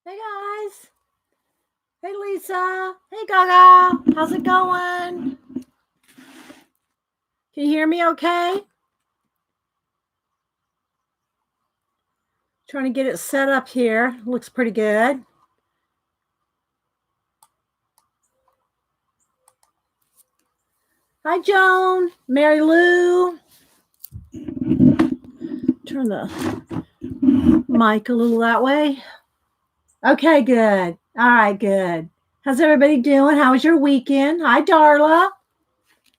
Hey guys. Hey Lisa. Hey Gaga. How's it going? Can you hear me okay? Trying to get it set up here. Looks pretty good. Hi Joan. Mary Lou. Turn the mic a little that way. Okay, good. All right, good. How's everybody doing? How was your weekend? Hi Darla.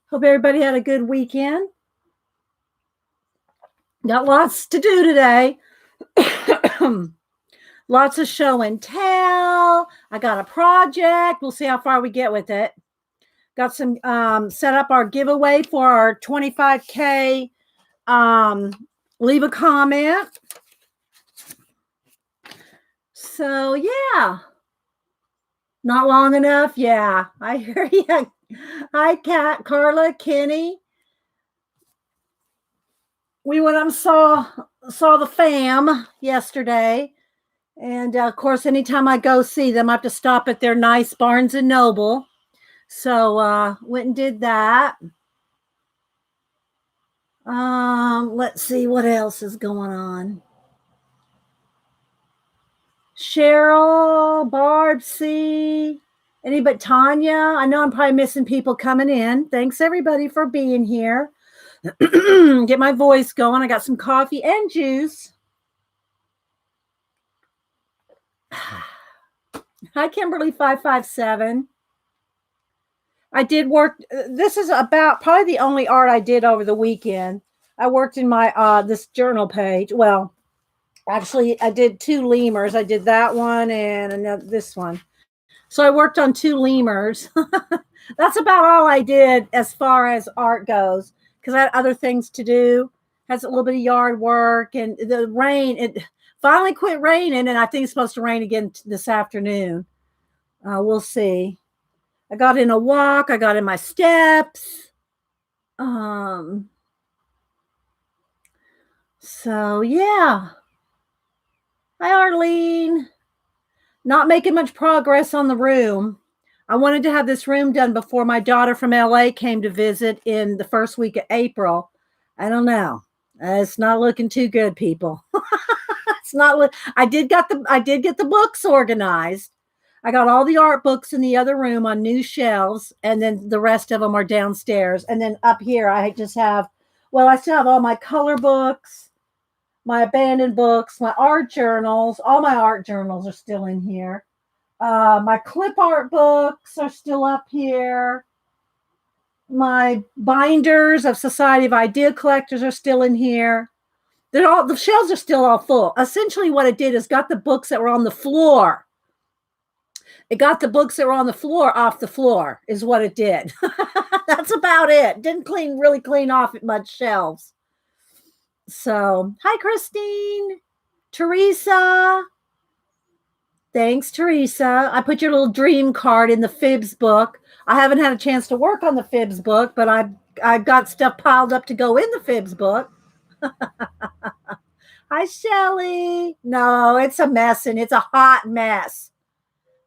Hope everybody had a good weekend. Got lots to do today. Lots of show and tell. I got a project. We'll see how far we get with it. Got some set up our giveaway for our 25K. Leave a comment. So yeah. Not long enough. Yeah, I hear you. Hi, Kat, Carla, Kenny. We went and saw the fam yesterday. And of course, anytime I go see them, I have to stop at their nice Barnes and Noble. So went and did that. Let's see what else is going on. Cheryl, Barb, C. Any but Tanya? I know I'm probably missing people coming in. Thanks everybody for being here. Get my voice going. I got some coffee and juice. Hi, Kimberly 557. I did work. This is about probably the only art I did over the weekend. I worked in my this journal page. Well, actually, I did 2 lemurs. I did that one and another this one. So I worked on 2 lemurs. That's about all I did as far as art goes, because I had other things to do. Has a little bit of yard work, and the rain. It finally quit raining, and I think it's supposed to rain again this afternoon. We'll see. I got in a walk. I got in my steps. So yeah. Hi, Arlene. Not making much progress on the room. I wanted to have this room done before my daughter from LA came to visit in the first week of April. I don't know. It's not looking too good, people. It's not. I did get the books organized. I got all the art books in the other room on new shelves, and then the rest of them are downstairs. And then up here, I just have, well, I still have all my color books, my abandoned books, my art journals. All my art journals are still in here. My clip art books are still up here. My binders of Society of Idea Collectors are still in here. The shelves are still all full. Essentially, what it did is got the books that were on the floor. It got the books that were on the floor off the floor, is what it did. That's about it. Didn't really clean off much shelves. So, hi, Christine. Teresa. Thanks, Teresa. I put your little dream card in the Fibs book. I haven't had a chance to work on the Fibs book, but I've got stuff piled up to go in the Fibs book. Hi, Shelly. No, it's a mess, and it's a hot mess.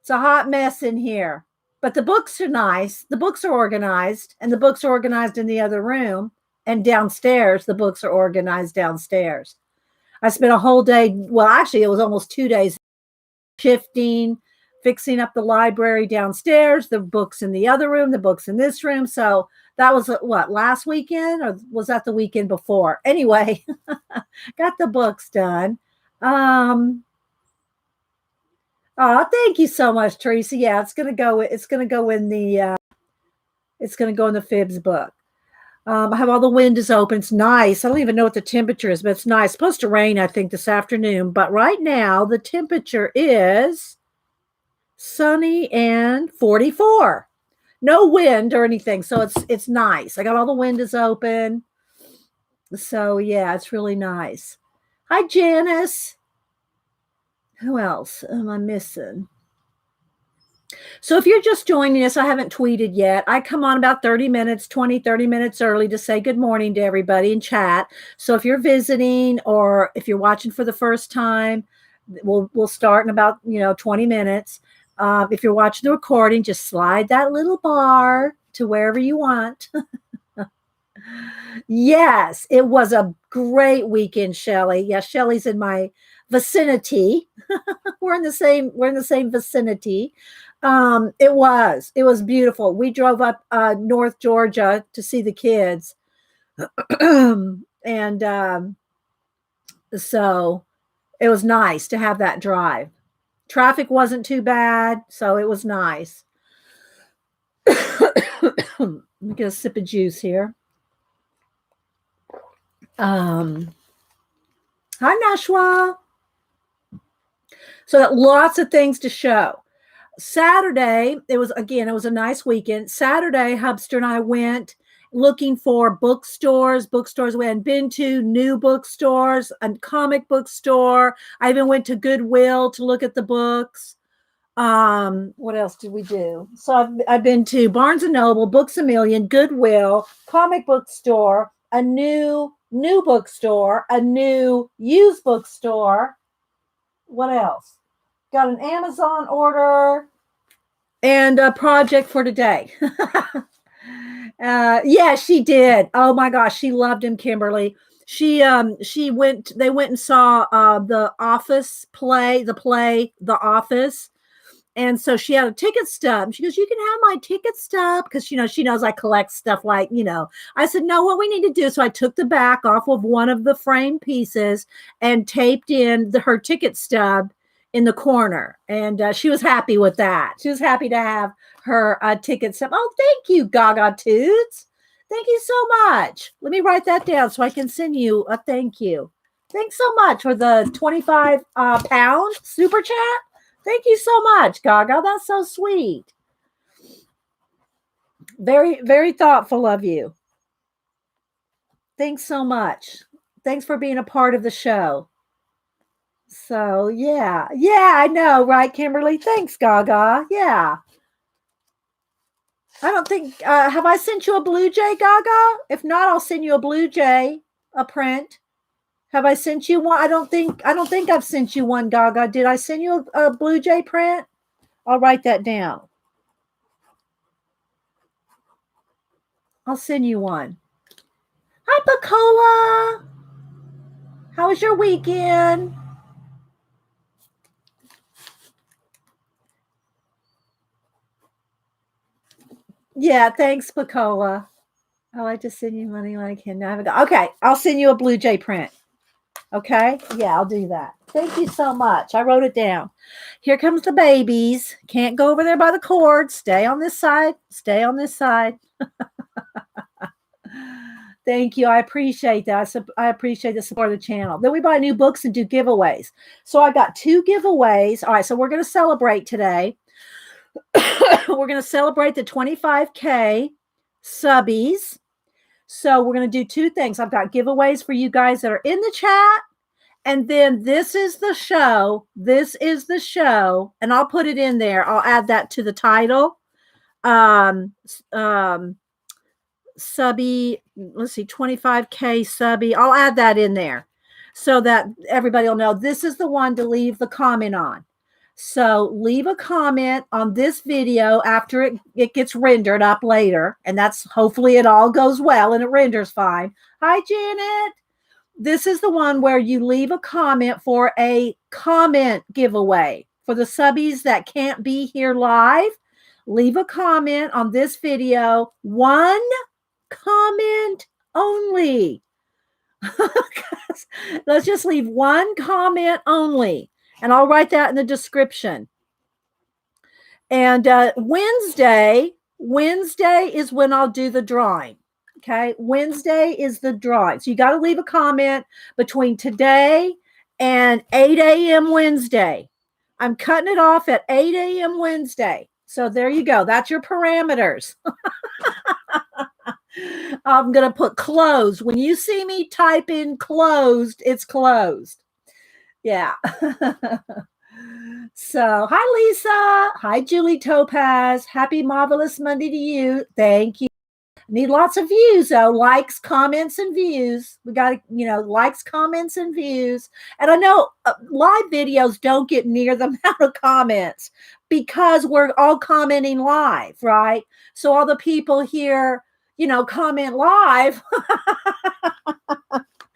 It's a hot mess in here. But the books are nice. The books are organized, and the books are organized in the other room. And downstairs, the books are organized downstairs. I spent a whole day, well, actually, it was almost 2 days, shifting, fixing up the library downstairs, the books in the other room, the books in this room. So that was what, last weekend, or was that the weekend before? Anyway, got the books done. Oh, thank you so much, Teresa. Yeah, it's gonna go in the Fibs book. I have all the windows open. It's nice. I don't even know what the temperature is, but it's nice. It's supposed to rain, I think, this afternoon. But right now, the temperature is sunny and 44. No wind or anything, so it's nice. I got all the windows open. So yeah, it's really nice. Hi, Janice. Who else am I missing? So if you're just joining us, I haven't tweeted yet. I come on about 30 minutes early to say good morning to everybody and chat. So if you're visiting or if you're watching for the first time, We'll start in about 20 minutes. If you're watching the recording, just slide that little bar to wherever you want. Yes, it was a great weekend, Shelly. Yeah, Shelly's in my vicinity. We're in the same vicinity. It was beautiful. We drove up North Georgia to see the kids. And so it was nice to have that drive. Traffic wasn't too bad, so it was nice. Let me get a sip of juice here. Hi, Nashwa. So lots of things to show. Saturday, it was a nice weekend. Saturday, Hubster and I went looking for bookstores we hadn't been to, new bookstores, a comic book store. I even went to Goodwill to look at the books. What else did we do? So I've been to Barnes and Noble, Books A Million, Goodwill, comic book store, a new bookstore, a new used bookstore. What else? Got an Amazon order and a project for today. Yeah, she did. Oh my gosh, she loved him, Kimberly. They went and saw the Office play, The Office. And so she had a ticket stub. She goes, "You can have my ticket stub," because she knows I collect stuff like, I said, "No, what we need to do." So I took the back off of one of the frame pieces and taped in her ticket stub in the corner. And she was happy with that. She was happy to have her ticket stub. Oh, thank you, Gaga Toots. Thank you so much. Let me write that down so I can send you a thank you. Thanks so much for the 25 pound super chat. Thank you so much, Gaga. That's so sweet. Very, very thoughtful of you. Thanks so much. Thanks for being a part of the show. So, yeah. Yeah, I know, right, Kimberly? Thanks, Gaga. Yeah. I don't think, have I sent you a Blue Jay, Gaga? If not, I'll send you a Blue Jay, a print. Have I sent you one? I don't think I've sent you one, Gaga. Did I send you a Blue Jay print? I'll write that down. I'll send you one. Hi, Bacola. How was your weekend? Yeah, thanks, Bacola. I like to send you money when I can. Okay, I'll send you a Blue Jay print. Okay? Yeah, I'll do that. Thank you so much. I wrote it down. Here comes the babies. Can't go over there by the cord. Stay on this side. Stay on this side. Thank you. I appreciate that. I appreciate the support of the channel. Then we buy new books and do giveaways. So I got 2 giveaways. All right, so we're going to celebrate today. We're going to celebrate the 25K subbies. So we're going to do 2 things. I've got giveaways for you guys that are in the chat. And then this is the show. This is the show. And I'll put it in there. I'll add that to the title. Subby, let's see, 25K subby. I'll add that in there so that everybody will know this is the one to leave the comment on. So leave a comment on this video after it gets rendered up later. And that's hopefully it all goes well and it renders fine. Hi, Janet. This is the one where you leave a comment for a comment giveaway. For the subbies that can't be here live, leave a comment on this video. 1 comment only. Let's just leave 1 comment only. And I'll write that in the description. And Wednesday is when I'll do the drawing. Okay. Wednesday is the drawing. So you got to leave a comment between today and 8 a.m. Wednesday. I'm cutting it off at 8 a.m. Wednesday. So there you go. That's your parameters. I'm going to put closed. When you see me type in closed, it's closed. Yeah. So, hi, Lisa. Hi, Julie Topaz. Happy Marvelous Monday to you. Thank you. Need lots of views, though. Likes, comments, and views. We got to, likes, comments, and views. And I know live videos don't get near the amount of comments because we're all commenting live, right? So all the people here, comment live.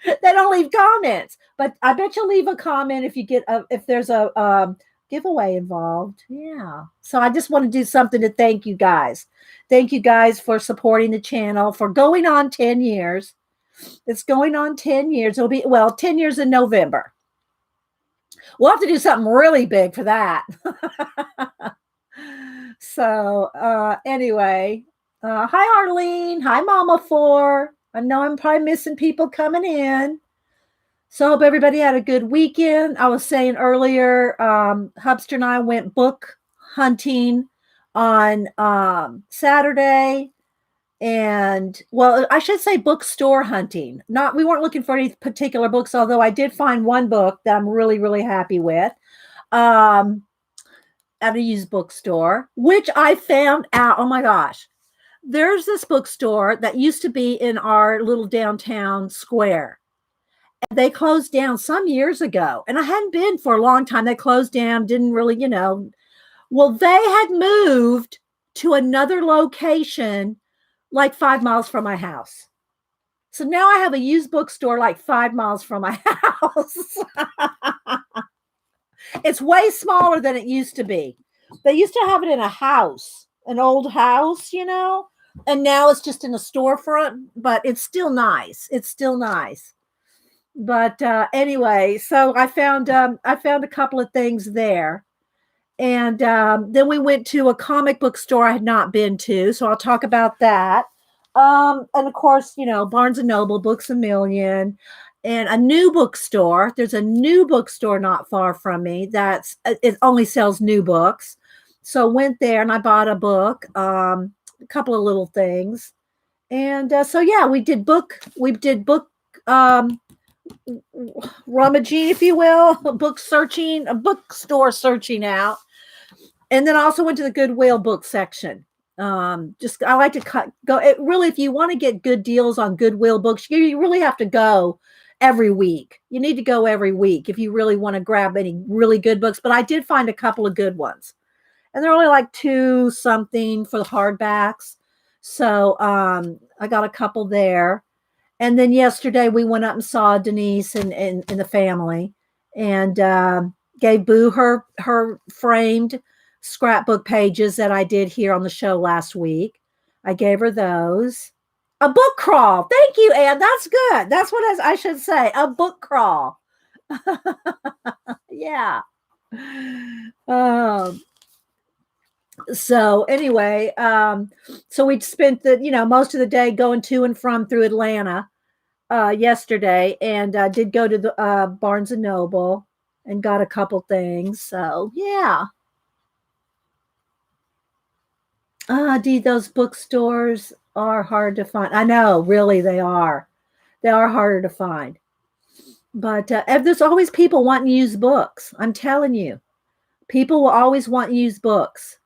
They don't leave comments, but I bet you'll leave a comment if you get if there's a giveaway involved. Yeah. So I just want to do something to thank you guys. Thank you guys for supporting the channel for going on 10 years. It's going on 10 years. It'll be, 10 years in November. We'll have to do something really big for that. So anyway, hi Arlene. Hi Mama 4. I know I'm probably missing people coming in. So I hope everybody had a good weekend. I was saying earlier, Hubster and I went book hunting on Saturday. And, I should say bookstore hunting. We weren't looking for any particular books, although I did find one book that I'm really, really happy with at a used bookstore, which I found out, oh my gosh. There's this bookstore that used to be in our little downtown square. And they closed down some years ago. And I hadn't been for a long time. They closed down, didn't really, Well, they had moved to another location like 5 miles from my house. So now I have a used bookstore like 5 miles from my house. It's way smaller than it used to be. They used to have it in a house, an old house, and now it's just in a storefront, but it's still nice. It's still nice. But anyway, so I found a couple of things there. And then we went to a comic book store I had not been to. So I'll talk about that. And of course, Barnes and Noble, Books A Million, and a new bookstore. There's a new bookstore not far from me it only sells new books. So went there and I bought a book, a couple of little things. And so yeah, we did book rummaging, if you will, a bookstore searching out. And then I also went to the Goodwill book section. I like to really, if you want to get good deals on Goodwill books, you really have to go every week. You need to go every week if you really want to grab any really good books. But I did find a couple of good ones. And they're only like $2 something for the hardbacks. So I got a couple there. And then yesterday we went up and saw Denise and the family and gave Boo her framed scrapbook pages that I did here on the show last week. I gave her those. A book crawl. Thank you, Ann. That's good. That's what I should say. A book crawl. Yeah. So anyway, so we spent most of the day going to and from through Atlanta yesterday, and did go to the Barnes and Noble and got a couple things. So yeah. Those bookstores are hard to find. I know, really, they are. They are harder to find. But there's always people wanting used books. I'm telling you. People will always want used books.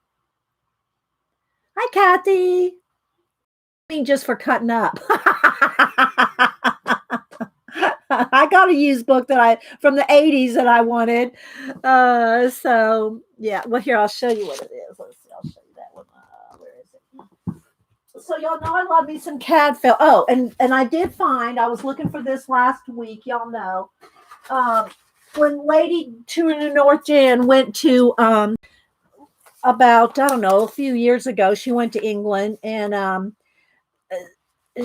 Hi, Kathy. I mean, just for cutting up. I got a used book from the 80s that I wanted. So, yeah. Well, here, I'll show you what it is. Let's see. I'll show you that one. Where is it? So, y'all know I love me some Cadfael. Oh, and I did find, I was looking for this last week. Y'all know. When Lady to the North Jan went to, about, I don't know, a few years ago, she went to England and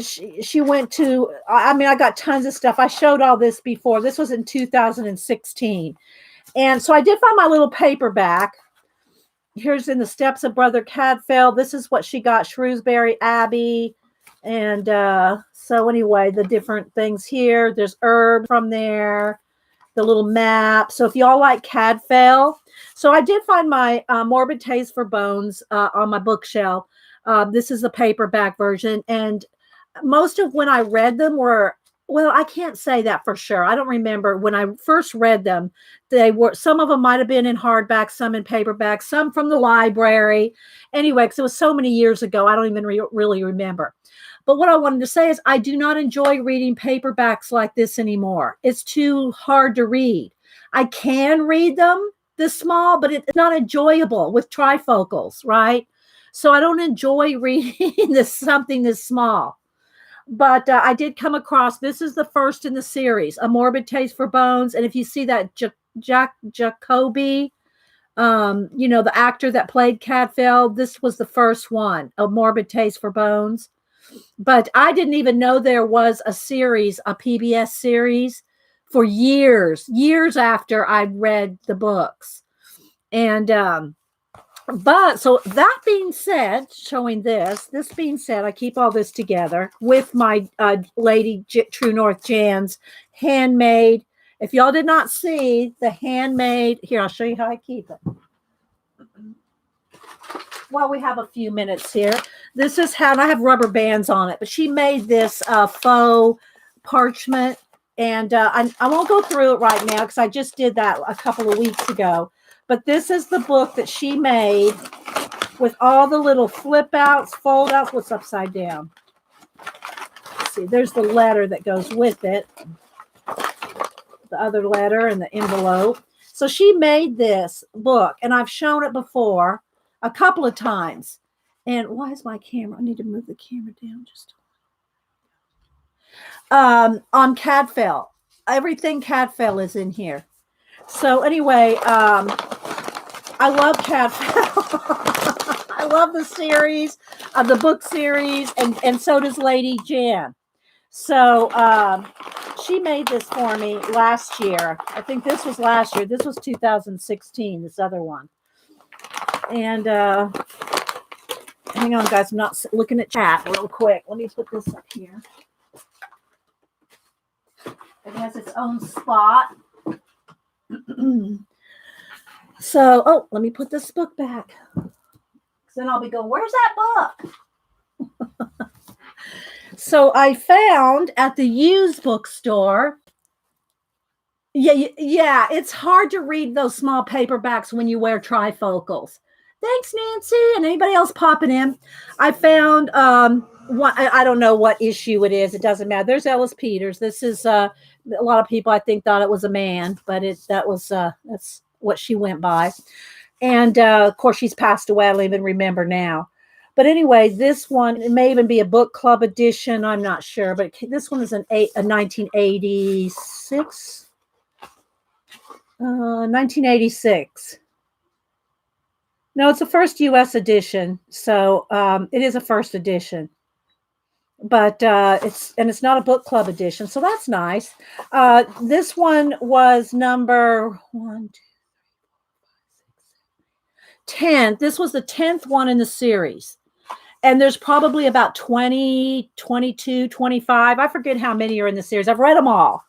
she went to, I got tons of stuff. I showed all this before. This was in 2016. And so I did find my little paperback. Here's In the Steps of Brother Cadfael. This is what she got, Shrewsbury Abbey. And so anyway, the different things here. There's herb from there. The little map. So if y'all like Cadfael. So I did find my Morbid Taste for Bones on my bookshelf. This is the paperback version. And most of when I read them were, I can't say that for sure. I don't remember when I first read them. Some of them might have been in hardback, some in paperback, some from the library. Anyway, because it was so many years ago, I don't even really remember. But what I wanted to say is I do not enjoy reading paperbacks like this anymore. It's too hard to read. I can read them this small, but it's not enjoyable with trifocals, right? So I don't enjoy reading something this small. But I did come across, this is the first in the series, A Morbid Taste for Bones. And if you see that Jack Jacoby, the actor that played Cadfael, this was the first one, A Morbid Taste for Bones. But I didn't even know there was a series, a PBS series, for years after I'd read the books. And but so that being said, showing this being said, I keep all this together with my Lady True North Jan's handmade. If y'all did not see the handmade, here, I'll show you how I keep it. Well, we have a few minutes here. This is how, and I have rubber bands on it, but she made this faux parchment. And I won't go through it right now because I just did that a couple of weeks ago. But this is the book that she made with all the little flip outs, fold outs. What's upside down? Let's see, there's the letter that goes with it. The other letter and the envelope. So she made this book, and I've shown it before a couple of times. And why is my camera? I need to move the camera down just on Cadfael. Everything Cadfael is in here. So anyway, I love Cadfael. I love the series, the book series, and so does Lady Jan. So she made this for me last year. I think this was last year. This was 2016, this other one. And hang on, guys. I'm not looking at chat real quick. Let me put this up here. It has its own spot. So, let me put this book back. Then I'll be going, where's that book? So I found at the used bookstore. Yeah, it's hard to read those small paperbacks when you wear trifocals. Thanks, Nancy, and anybody else popping in. I found one. I don't know what issue it is. It doesn't matter. There's Ellis Peters. This is a lot of people I think thought it was a man, but that's what she went by. And of course, she's passed away. I don't even remember now. But anyway, this one, it may even be a book club edition. I'm not sure, but this one is a 1986. 1986. No, it's the first U.S. edition, so it is a first edition. But it's not a book club edition, so that's nice. This one was number 10. This was the 10th one in the series. And there's probably about 20, 22, 25. I forget how many are in the series. I've read them all.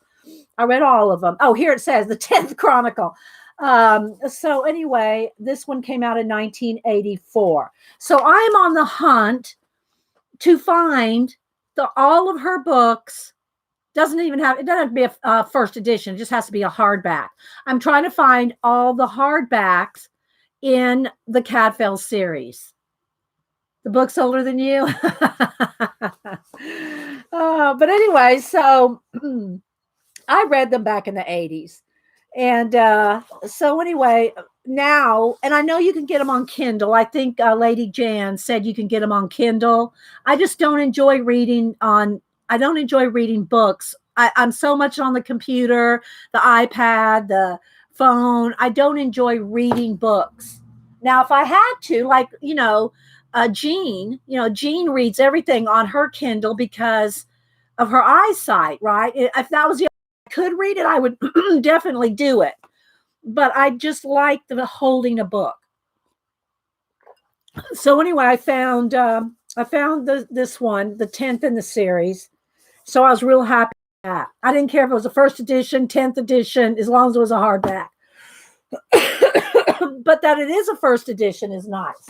I read all of them. Oh, here it says the 10th Chronicle. So anyway, this one came out in 1984. So I'm on the hunt to find all of her books. It doesn't have to be a first edition. It just has to be a hardback. I'm trying to find all the hardbacks in the Cadfael series. The book's older than you. But anyway, so I read them back in the 80s. And so anyway, now, and I know you can get them on Kindle. I think Lady Jan said you can get them on Kindle. I just don't enjoy reading books. I'm so much on the computer, the iPad, the phone. I don't enjoy reading books. Now, if I had to, like, Jean reads everything on her Kindle because of her eyesight, right? If that was the I could read it, I would definitely do it. But I just like the holding a book. So anyway, I found this one, the 10th in the series. So I was real happy with that. I didn't care if it was a first edition, 10th edition, as long as it was a hardback. But that it is a first edition is nice.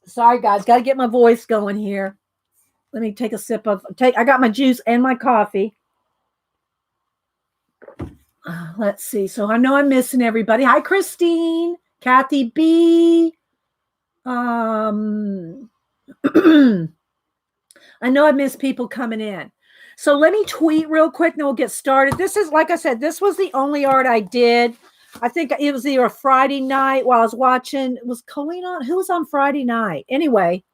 Sorry, guys, got to get my voice going here. Let me take a sip I got my juice and my coffee. Let's see. So I know I'm missing everybody. Hi, Christine, Kathy B. I know I miss people coming in. So let me tweet real quick and then we'll get started. This is, like I said, this was the only art I did. I think it was either a Friday night while I was watching. Was Colleen on? Who was on Friday night? Anyway,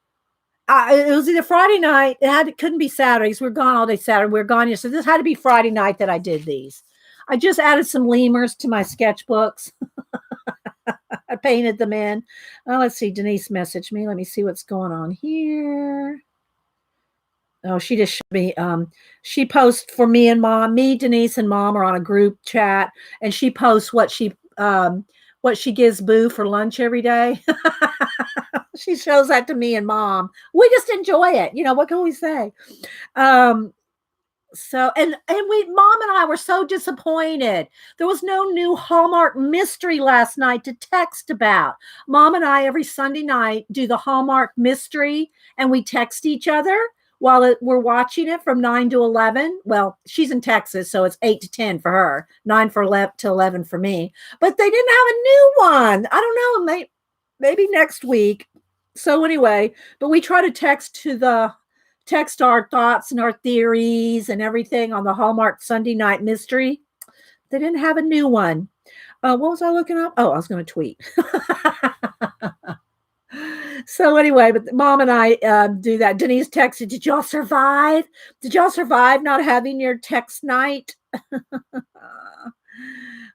it was either Friday night. It couldn't be Saturdays. We were gone all day Saturday. We were gone yesterday. So this had to be Friday night that I did these. I just added some lemurs to my sketchbooks. I painted them in. Let's see. Denise messaged me. Let me see what's going on here. Oh, she just showed me. She posts for me and mom. Me, Denise, and mom are on a group chat, and she posts what she gives Boo for lunch every day. She shows that to me and mom. We just enjoy it. You know, what can we say? So mom and I were so disappointed. There was no new Hallmark mystery last night to text about. Mom and I every Sunday night do the Hallmark mystery, and we text each other while we're watching it from 9 to 11. Well, she's in Texas, so it's 8 to 10 for her, 9 to 11 for me. But they didn't have a new one. I don't know, maybe next week. So anyway, but we try to text our thoughts and our theories and everything on the Hallmark Sunday night mystery. They didn't have a new one. What was I looking up? Oh, I was going to tweet. So anyway, but mom and I do that. Denise texted, did y'all survive? Did y'all survive not having your text night?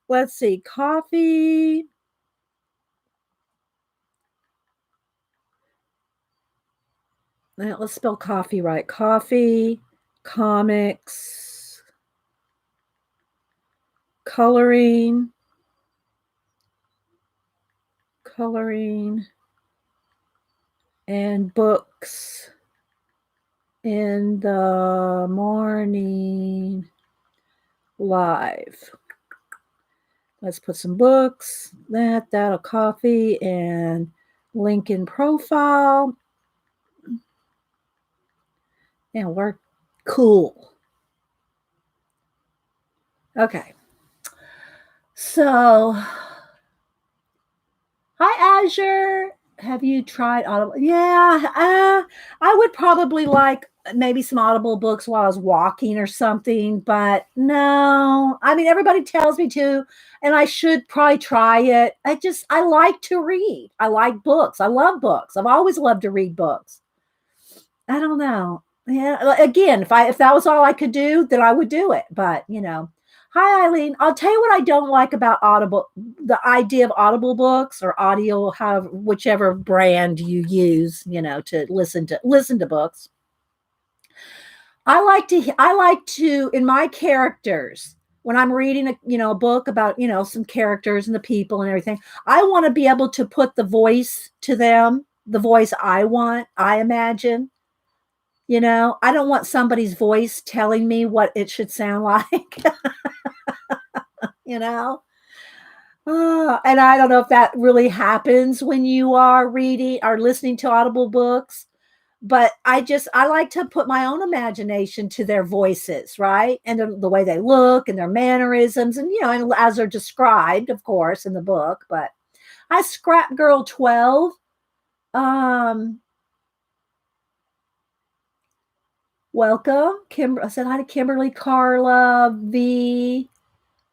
Let's see. Coffee. Let's spell coffee right. Coffee, comics, coloring, and books in the morning live. Let's put some books, a coffee, and link in profile. And we're cool. Okay. So, hi, Azure. Have you tried Audible? Yeah, I would probably like maybe some Audible books while I was walking or something, but no. I mean, everybody tells me to, and I should probably try it. I like to read. I like books. I love books. I've always loved to read books. I don't know. Yeah, again, if that was all I could do, then I would do it. But, you know. Hi, Eileen. I'll tell you what I don't like about Audible, the idea of Audible books or audio, whichever brand you use, you know, to listen to books. I like to in my characters, when I'm reading a book about, some characters and the people and everything, I want to be able to put the voice to them, the voice I imagine. I don't want somebody's voice telling me what it should sound like. And I don't know if that really happens when you are reading or listening to Audible books, but I like to put my own imagination to their voices, right? And the way they look and their mannerisms and, and as they're described, of course, in the book. But I Scrap Girl 12. Welcome. I said hi to Kimberly, Carla, V,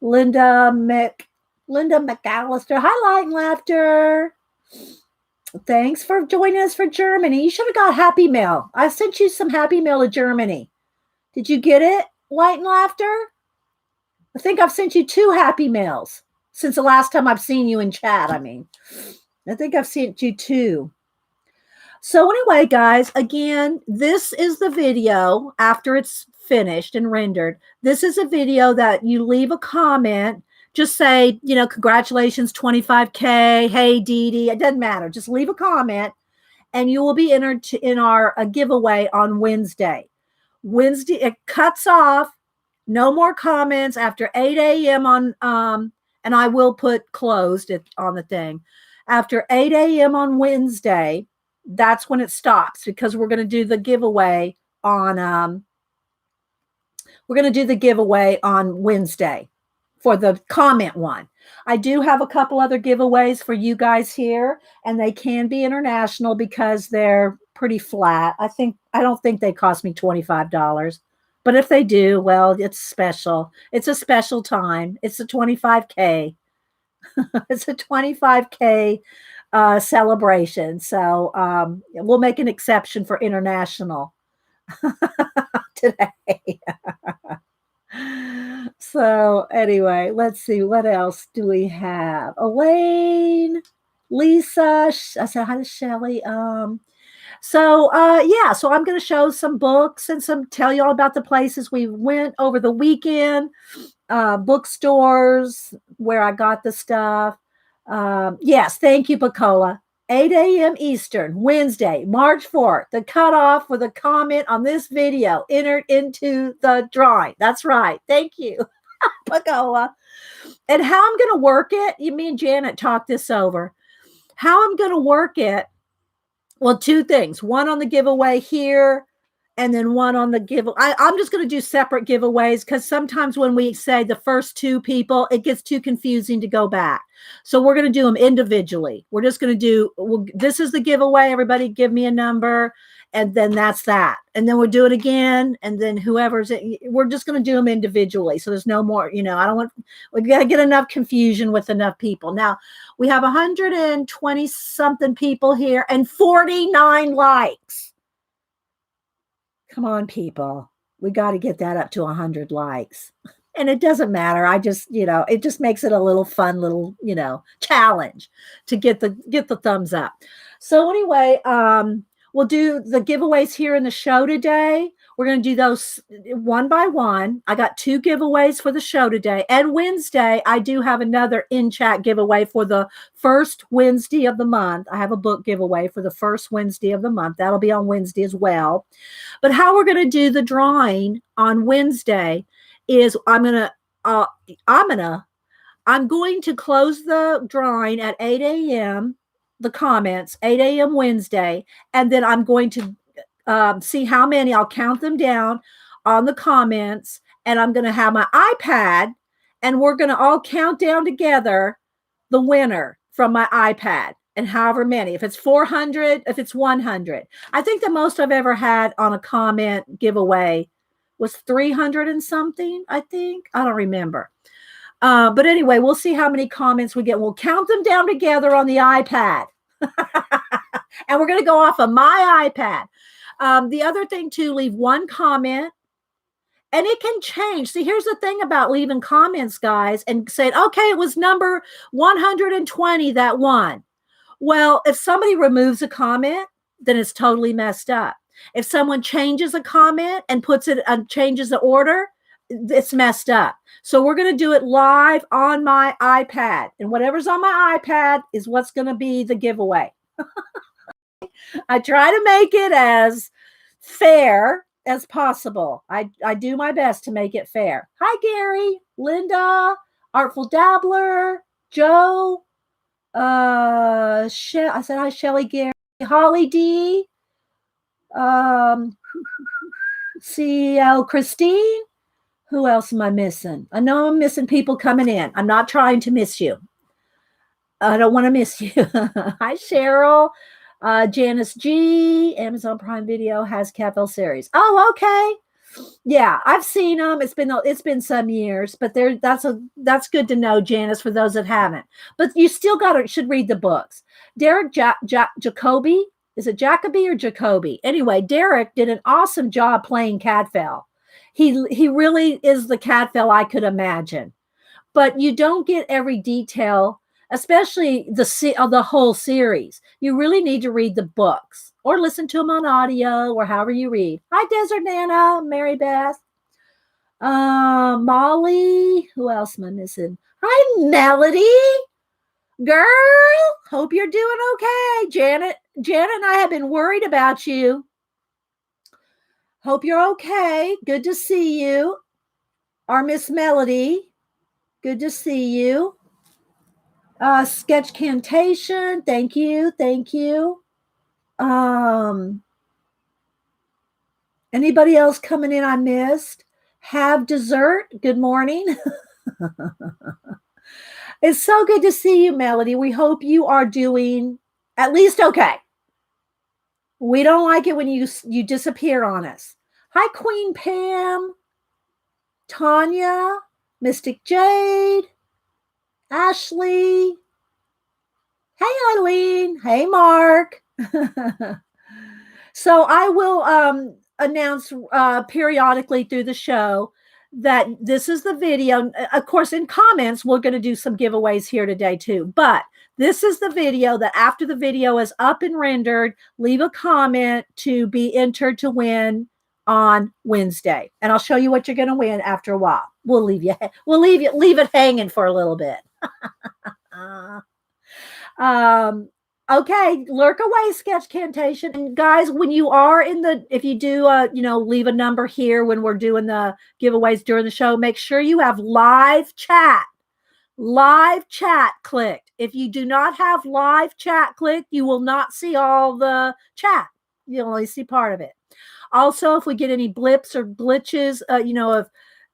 Linda McAllister. Hi, Light and Laughter. Thanks for joining us for Germany. You should have got Happy Mail. I sent you some Happy Mail to Germany. Did you get it, Light and Laughter? I think I've sent you 2 Happy Mails since the last time I've seen you in chat. I think I've sent you 2. So anyway, guys, again, this is the video after it's finished and rendered. This is a video that you leave a comment. Just say, congratulations, 25K. Hey, Dee Dee. It doesn't matter. Just leave a comment and you will be entered in our giveaway on Wednesday. Wednesday, it cuts off. No more comments after 8 a.m. on, and I will put closed on the thing. After 8 a.m. on Wednesday, that's when it stops because we're going to do the giveaway on Wednesday for the comment one. I do have a couple other giveaways for you guys here, and they can be international because they're pretty flat. I don't think they cost me $25. But if they do, well, it's special. It's a special time. It's a 25K. It's a 25K celebration. So we'll make an exception for international today. So anyway, let's see, what else do we have? Elaine, Lisa, I said hi to Shelly. Yeah, so I'm going to show some books and tell you all about the places we went over the weekend, bookstores where I got the stuff. Yes, thank you, Bacola. 8 a.m. Eastern, Wednesday, March 4th. The cutoff for the comment on this video entered into the drawing. That's right. Thank you, Bacola. And how I'm going to work it, me and Janet talked this over. How I'm going to work it, well, two things. One on the giveaway here, and then one on the giveaway. I'm just going to do separate giveaways because sometimes when we say the first two people, it gets too confusing to go back. So we're going to do them individually. We're just going to do, this is the giveaway. Everybody give me a number, and then that's that. And then we'll do it again, and then we're just going to do them individually. So there's no more, we got to get enough confusion with enough people. Now, we have 120 something people here and 49 likes. Come on, people. We got to get that up to 100 likes. And it doesn't matter. I just, it just makes it a little fun little, challenge to get the thumbs up. So anyway, we'll do the giveaways here in the show today. We're going to do those one by one. I got 2 giveaways for the show today. And Wednesday, I do have another in-chat giveaway for the first Wednesday of the month. I have a book giveaway for the first Wednesday of the month. That'll be on Wednesday as well. But how we're going to do the drawing on Wednesday is I'm going to close the drawing at 8 a.m., the comments, 8 a.m. Wednesday, and then I'm going to see how many. I'll count them down on the comments, and I'm going to have my iPad, and we're going to all count down together the winner from my iPad, and however many, if it's 400, if it's 100. I think the most I've ever had on a comment giveaway was 300 and something, I think. I don't remember. But anyway, we'll see how many comments we get. We'll count them down together on the iPad. And we're going to go off of my iPad. The other thing too, leave one comment, and it can change. See, here's the thing about leaving comments, guys, and saying, okay, it was number 120 that won. Well, if somebody removes a comment, then it's totally messed up. If someone changes a comment and changes the order, it's messed up. So we're going to do it live on my iPad, and whatever's on my iPad is what's going to be the giveaway. I try to make it as fair as possible. I do my best to make it fair. Hi, Gary, Linda, Artful Dabbler, Joe, I said hi, Shelly, Gary, Holly D, CL Christine. Who else am I missing? I know I'm missing people coming in. I'm not trying to miss you. I don't want to miss you. Hi, Cheryl. Janice G, Amazon Prime Video has Capital series. Oh, okay. Yeah, I've seen them. It's been some years, but that's good to know, Janice, for those that haven't. But you still should read the books. Derek Jacobi, is it Jacobi or Jacobi? Anyway, Derek did an awesome job playing Cadfael. He really is the Cadfael I could imagine. But you don't get every detail, especially the whole series. You really need to read the books or listen to them on audio or however you read. Hi, Desert Nana, Mary Beth, Molly. Who else am I missing? Hi, Melody. Girl, hope you're doing okay. Janet and I have been worried about you. Hope you're okay. Good to see you. Our Miss Melody. Good to see you. Sketch Cantation. Thank you. Thank you. Anybody else coming in I missed? Have Dessert. Good morning. It's so good to see you, Melody. We hope you are doing at least okay. We don't like it when you disappear on us. Hi, Queen Pam, Tanya, Mystic Jade, Ashley. Hey, Eileen. Hey, Mark. So I will announce periodically through the show that this is the video. Of course, in comments, we're going to do some giveaways here today too. But this is the video that after the video is up and rendered, leave a comment to be entered to win on Wednesday. And I'll show you what you're going to win after a while. We'll leave it hanging for a little bit. Okay, lurk away, Sketch Cantation. And guys, when you are if you do, leave a number here when we're doing the giveaways during the show, make sure you have live chat clicked. If you do not have live chat clicked, you will not see all the chat. You'll only see part of it. Also, if we get any blips or glitches, if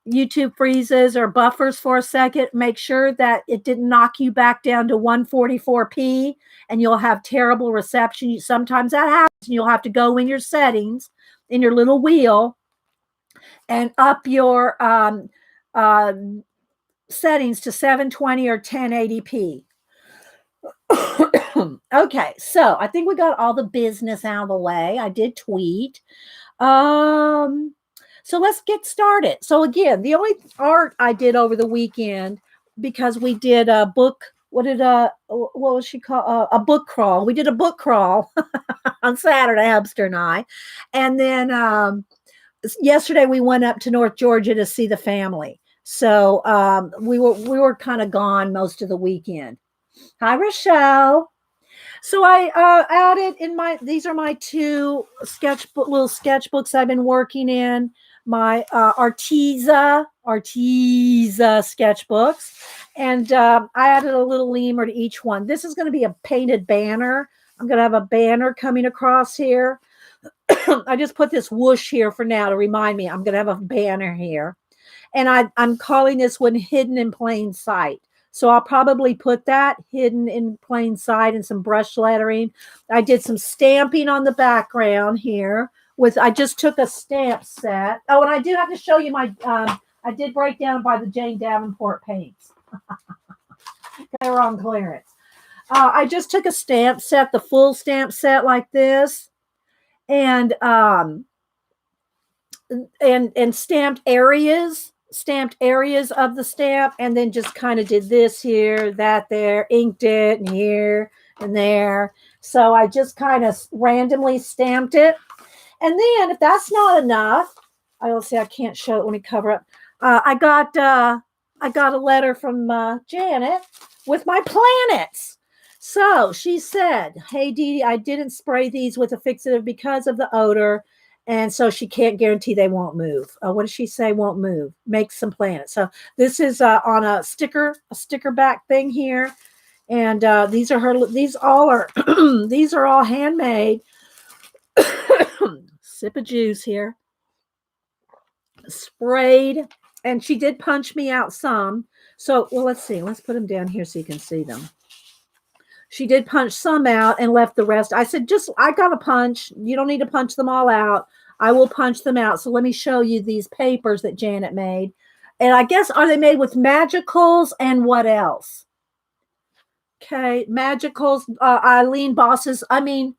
YouTube freezes or buffers for a second, make sure that it didn't knock you back down to 144p and you'll have terrible reception. Sometimes that happens and you'll have to go in your settings in your little wheel and up your settings to 720 or 1080p. Okay, so I think we got all the business out of the way. I did tweet. So let's get started. So again, the only art I did over the weekend, because we did a book, what was she called? A book crawl. We did a book crawl on Saturday, Hubster and I. And then yesterday we went up to North Georgia to see the family. So we were kind of gone most of the weekend. Hi, Rochelle. So I added these are my two little sketchbooks I've been working in. My Arteza sketchbooks. And I added a little lemur to each one. This is going to be a painted banner. I'm going to have a banner coming across here. I just put this whoosh here for now to remind me I'm going to have a banner here. And I'm calling this one Hidden in Plain Sight. So I'll probably put that hidden in plain sight and some brush lettering. I did some stamping on the background here. I just took a stamp set. Oh, and I do have to show you my, I did break down by the Jane Davenport paints. They were on clearance. I just took a stamp set, the full stamp set like this, and stamped areas of the stamp, and then just kind of did this here, that there, inked it, and here and there. So I just kind of randomly stamped it. And then if that's not enough, I will say I can't show it when we cover up. I got a letter from Janet with my planets. So she said, "Hey, Dee Dee, I didn't spray these with a fixative because of the odor. And so she can't guarantee they won't move." What does she say? Won't move. Make some planets. So this is on a sticker back thing here. And these all are handmade. Sip of juice here. Sprayed. And she did punch me out some. So, well, let's see. Let's put them down here so you can see them. She did punch some out and left the rest. I said, I got a punch. You don't need to punch them all out. I will punch them out. So let me show you these papers that Janet made. And I guess, are they made with magicals and what else? Okay, magicals, Eileen Bosses. I mean,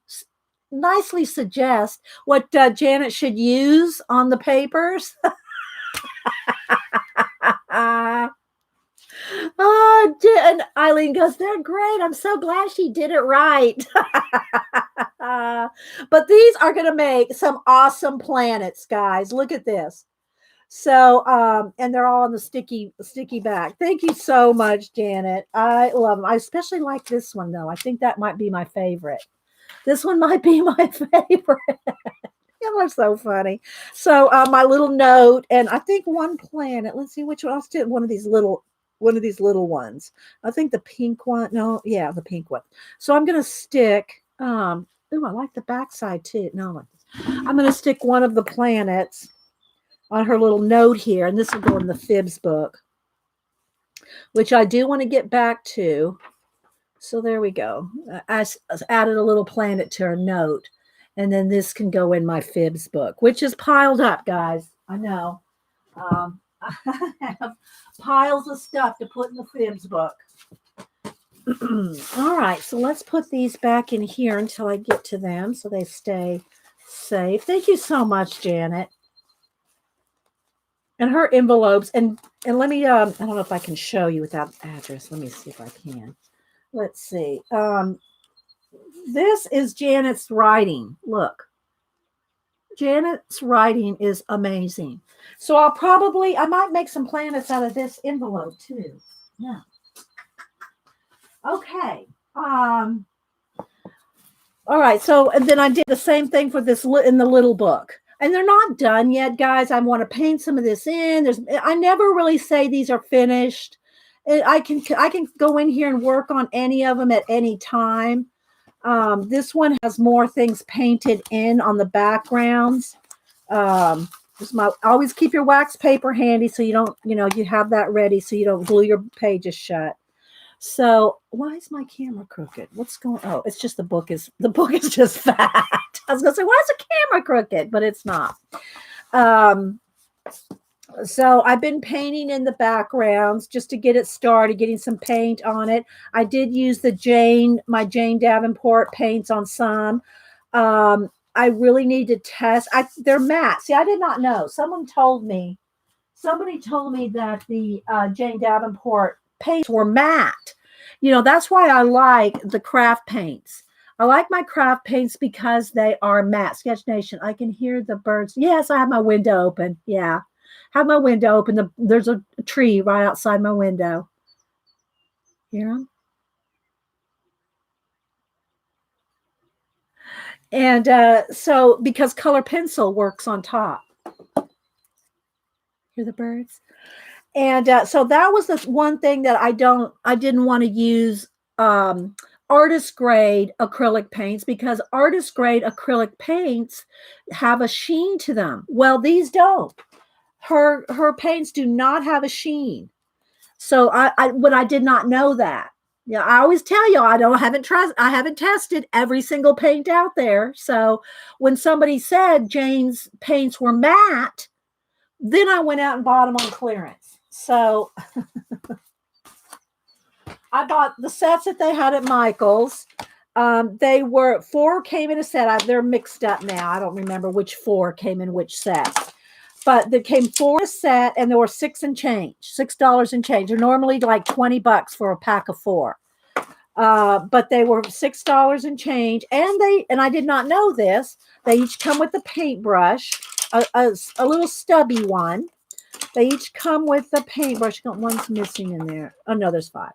nicely suggest what Janet should use on the papers. Oh, and Eileen goes, "They're great. I'm so glad she did it right." But these are going to make some awesome planets, guys. Look at this. So, and they're all on the sticky back. Thank you so much, Janet. I love them. I especially like this one, though. I think that might be my favorite. This one might be my favorite. Y'all are so funny. So, my little note, and I think one planet. Let's see which one. I'll stick one of these little ones. I think the pink one. No, yeah, the pink one. So I'm going to stick. I like the backside too. No, I'm going to stick one of the planets on her little note here, and this will go in the Fibs book. which I do want to get back to. So there we go. I added a little planet to her note. And then this can go in my fibs book, which is piled up, guys. I know. I have piles of stuff to put in the fibs book. All right, so let's put these back in here until I get to them so they stay safe. Thank you so much, Janet. And her envelopes, and let me, I don't know if I can show you without the address. Let me see if I can. Let's see. This is Janet's writing. Look. Janet's writing is amazing. So I might make some planets out of this envelope too. Yeah. Okay. All right. So, and then I did the same thing for this in the little book. And they're not done yet, guys. I want to paint some of this in. I never really say these are finished. I can go in here and work on any of them at any time. This one has more things painted in on the backgrounds. Always keep your wax paper handy so you don't, you have that ready so you don't glue your pages shut. So why is my camera crooked? What's going? Oh, it's just the book is just fat. I was gonna say, why is the camera crooked? But it's not. So I've been painting in the backgrounds just to get it started, getting some paint on it. I did use my Jane Davenport paints on some. I really need to test. They're matte. See, I did not know. Somebody told me that the Jane Davenport paints were matte. That's why I like the craft paints. I like my craft paints because they are matte. Sketch Nation, I can hear the birds. Yes, I have my window open. Yeah. Have my window open. There's a tree right outside my window. Hear them? And so because color pencil works on top. Hear the birds? And so that was the one thing that I didn't want to use artist grade acrylic paints, because artist grade acrylic paints have a sheen to them. Well, these don't. Her paints do not have a sheen. So I did not know that. Yeah, I always tell you I haven't tested every single paint out there. So when somebody said Jane's paints were matte, then I went out and bought them on clearance. So I bought the sets that they had at Michael's. They were 4 came in a set. They're mixed up now. I don't remember which 4 came in which sets. But there came 4 a set, and there were $6 and change. They're normally like $20 for a pack of 4. But they were $6 and change. And I did not know this. They each come with a paintbrush, a little stubby one. They each come with a paintbrush. One's missing in there. Oh, no, there's 5.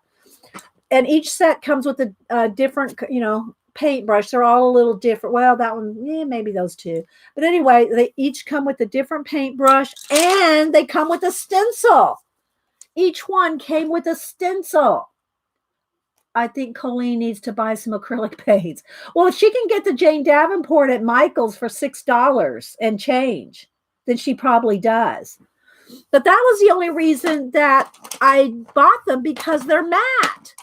And each set comes with a different, paintbrush. They're all a little different. Well, that one, maybe those 2. But anyway, they each come with a different paintbrush, and they come with a stencil. Each one came with a stencil. I think Colleen needs to buy some acrylic paints. Well, if she can get the Jane Davenport at Michael's for $6 and change, then she probably does. But that was the only reason that I bought them, because they're matte.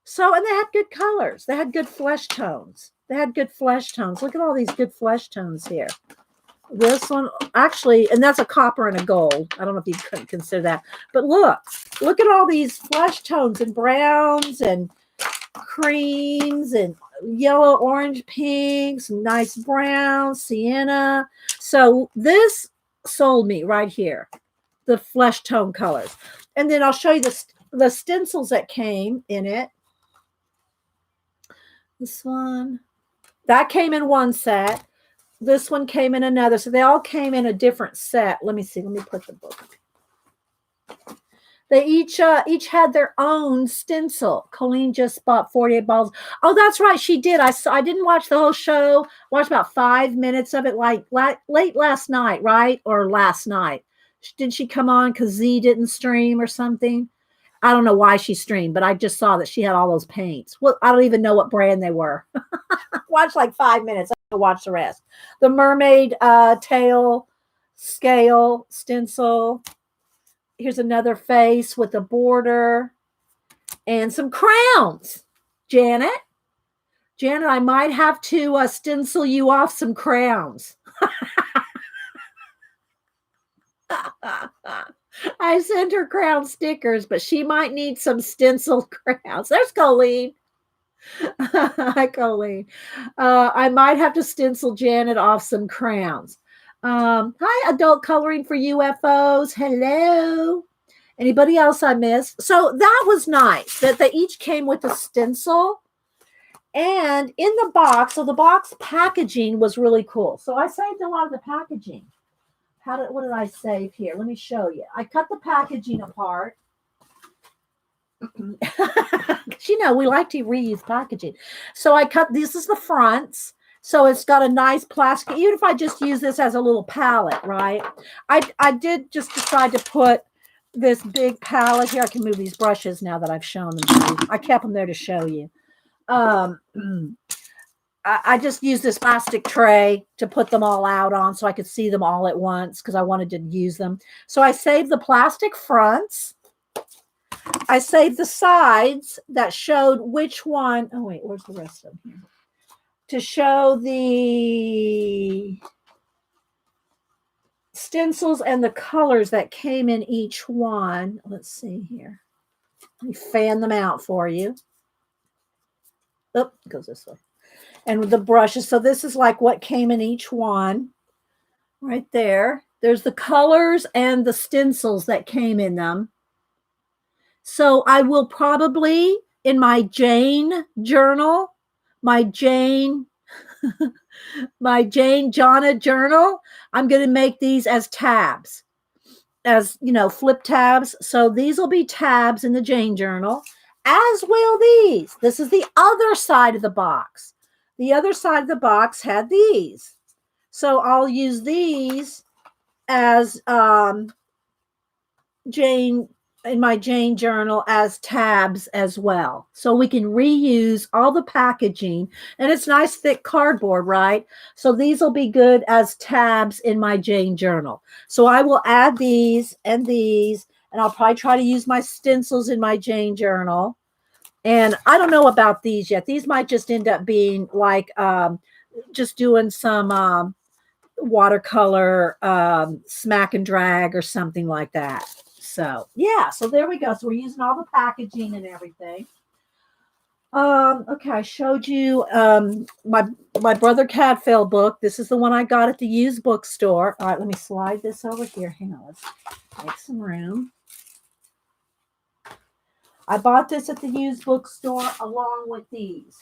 So, and they had good colors. They had good flesh tones. Look at all these good flesh tones here. This one, actually, and that's a copper and a gold. I don't know if you couldn't consider that. But look at all these flesh tones and browns and creams and yellow, orange, pinks, nice browns, sienna. So this sold me right here, the flesh tone colors. And then I'll show you the stencils that came in it. This one, that came in one set. This one came in another. So they all came in a different set. Let me see. Let me put the book. They each had their own stencil. Colleen just bought 48 bottles. Oh, that's right. She did. I didn't watch the whole show. Watched about 5 minutes of it, like late last night, right? Or last night. Did she come on because Z didn't stream or something? I don't know why she streamed, but I just saw that she had all those paints. Well, I don't even know what brand they were. Watched like 5 minutes. I have to watch the rest. The mermaid tail scale stencil. Here's another face with a border and some crowns. Janet, I might have to stencil you off some crowns. I sent her crown stickers, but she might need some stenciled crowns. There's Colleen. Hi, Colleen. I might have to stencil Janet off some crowns. Hi, Adult Coloring for UFOs. Hello. Anybody else I missed? So that was nice that they each came with a stencil. And in the box, so the box packaging was really cool. So I saved a lot of the packaging. What did I save here? Let me show you. I cut the packaging apart. You know, we like to reuse packaging. So I cut, this is the fronts. So it's got a nice plastic, even if I just use this as a little palette, right? I did just decide to put this big palette here. I can move these brushes now that I've shown them to you. I kept them there to show you. I just used this plastic tray to put them all out on so I could see them all at once because I wanted to use them. So I saved the plastic fronts. I saved the sides that showed which one. Oh, wait, where's the rest of them here? To show the stencils and the colors that came in each one. Let's see here. Let me fan them out for you. Oh, it goes this way. And with the brushes. So this is like what came in each one. Right there. There's the colors and the stencils that came in them. So I will probably, in my Jane journal, my Jane Jonna journal, I'm going to make these as tabs, as, you know, flip tabs. So these will be tabs in the Jane journal, as will these. This is the other side of the box. The other side of the box had these. So I'll use these as Jane, in my Jane journal, as tabs as well. So we can reuse all the packaging, and it's nice thick cardboard, right? So these will be good as tabs in my Jane journal. So I will add these, and I'll probably try to use my stencils in my Jane journal. And I don't know about these yet. These might just end up being like just doing some watercolor smack and drag or something like that. So yeah, so there we go. So we're using all the packaging and everything. Okay, I showed you my Brother Cadfael book. This is the one I got at the used bookstore. All right, let me slide this over here. Hang on, let's make some room. I bought this at the used bookstore along with these.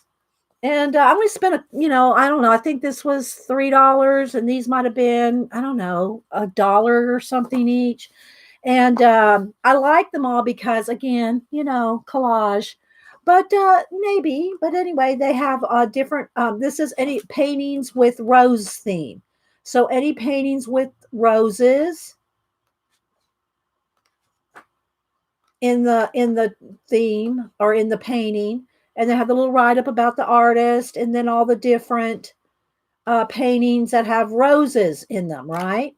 And I only spent, I don't know. I think this was $3, and these might have been, I don't know, $1 or something each. And I like them all because, again, collage. But maybe. But anyway, they have different. This is any paintings with rose theme. So any paintings with roses in the theme or in the painting. And they have the little write-up about the artist, and then all the different paintings that have roses in them, right?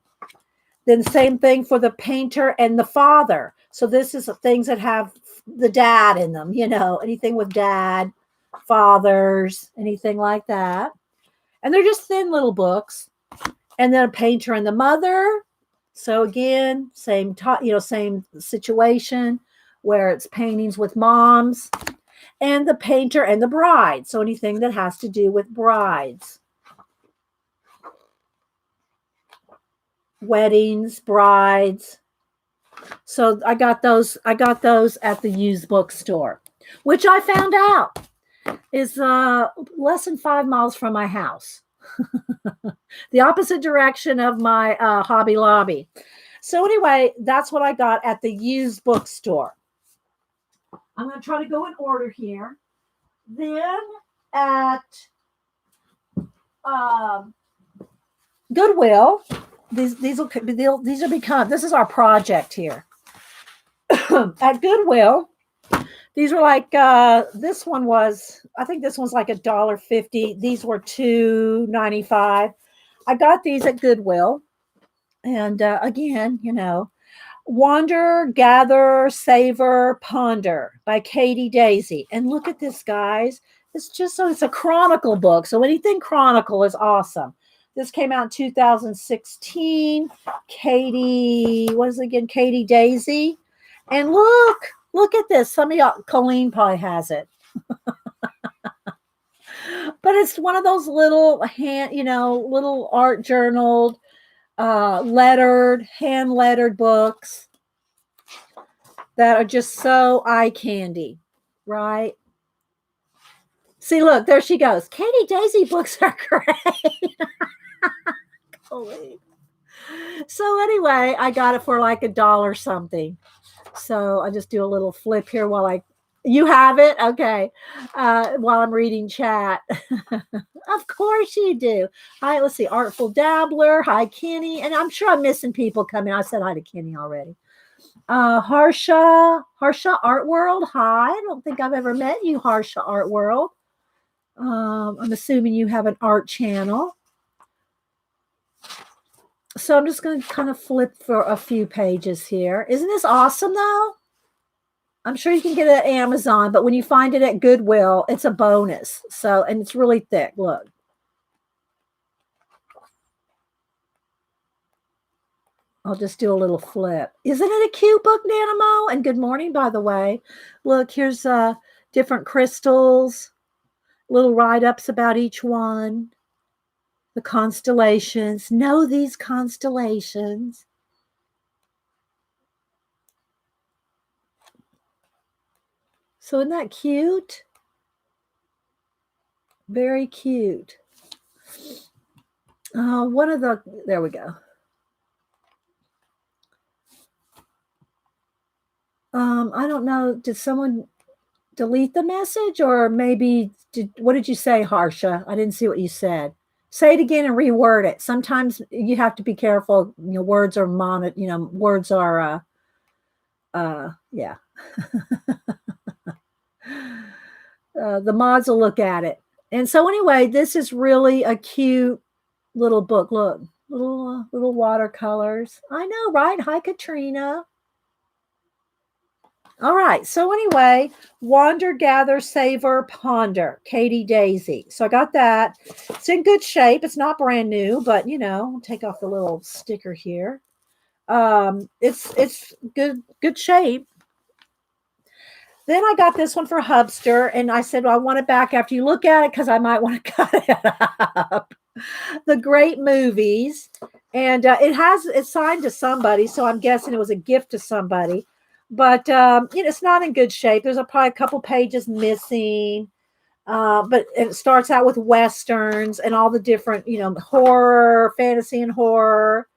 Then same thing for the painter and the father. So this is things that have the dad in them, anything with dad, fathers, anything like that. And they're just thin little books. And then a painter and the mother. So again, same situation where it's paintings with moms. And the painter and the bride. So anything that has to do with brides. Weddings, brides. So I got those at the used bookstore, which I found out is less than 5 miles from my house. The opposite direction of my Hobby Lobby. So anyway, that's what I got at the used bookstore. I'm going to try to go in order here. Then at Goodwill, this is our project here. At Goodwill, these were like I think this one's like $1.50. These were $2.95. I got these at Goodwill, and again, Wander, Gather, Savor, Ponder by Katie Daisy. And look at this, guys. It's just so it's a chronicle book. So anything chronicle is awesome. This came out in 2016. Katie, what is it again? Katie Daisy. And look at this. Some of y'all, Colleen probably has it. But it's one of those little little art journaled, lettered, hand lettered books that are just so eye candy, right? See, look, there she goes. Katie Daisy books are great. So anyway, I got it for like $1 something. So I just do a little flip here while you have it? Okay. While I'm reading chat. Of course you do. Hi, let's see. Artful Dabbler. Hi, Kenny. And I'm sure I'm missing people coming. I said hi to Kenny already. Harsha Art World. Hi. I don't think I've ever met you, Harsha Art World. I'm assuming you have an art channel. So I'm just going to kind of flip for a few pages here. Isn't this awesome, though? I'm sure you can get it at Amazon, but when you find it at Goodwill, it's a bonus. So, and it's really thick. Look. I'll just do a little flip. Isn't it a cute book, Nanamo? And good morning, by the way. Look, here's different crystals, little write-ups about each one. The constellations. Know these constellations. So isn't that cute? Very cute. There we go. I don't know. Did someone delete the message, or maybe what did you say, Harsha? I didn't see what you said. Say it again and reword it. Sometimes you have to be careful. Words are words are yeah. The mods will look at it. And so anyway, this is really a cute little book. Look, little watercolors. I know, right? Hi, Katrina. All right. So anyway, Wander, Gather, Savor, Ponder, Katie Daisy. So I got that. It's in good shape. It's not brand new, but I'll take off the little sticker here. It's good shape. Then I got this one for Hubster, and I said, well, I want it back after you look at it because I might want to cut it up. The Great Movies. And it's signed to somebody, so I'm guessing it was a gift to somebody. But it's not in good shape. There's probably a couple pages missing. But it starts out with Westerns and all the different, horror, fantasy and horror,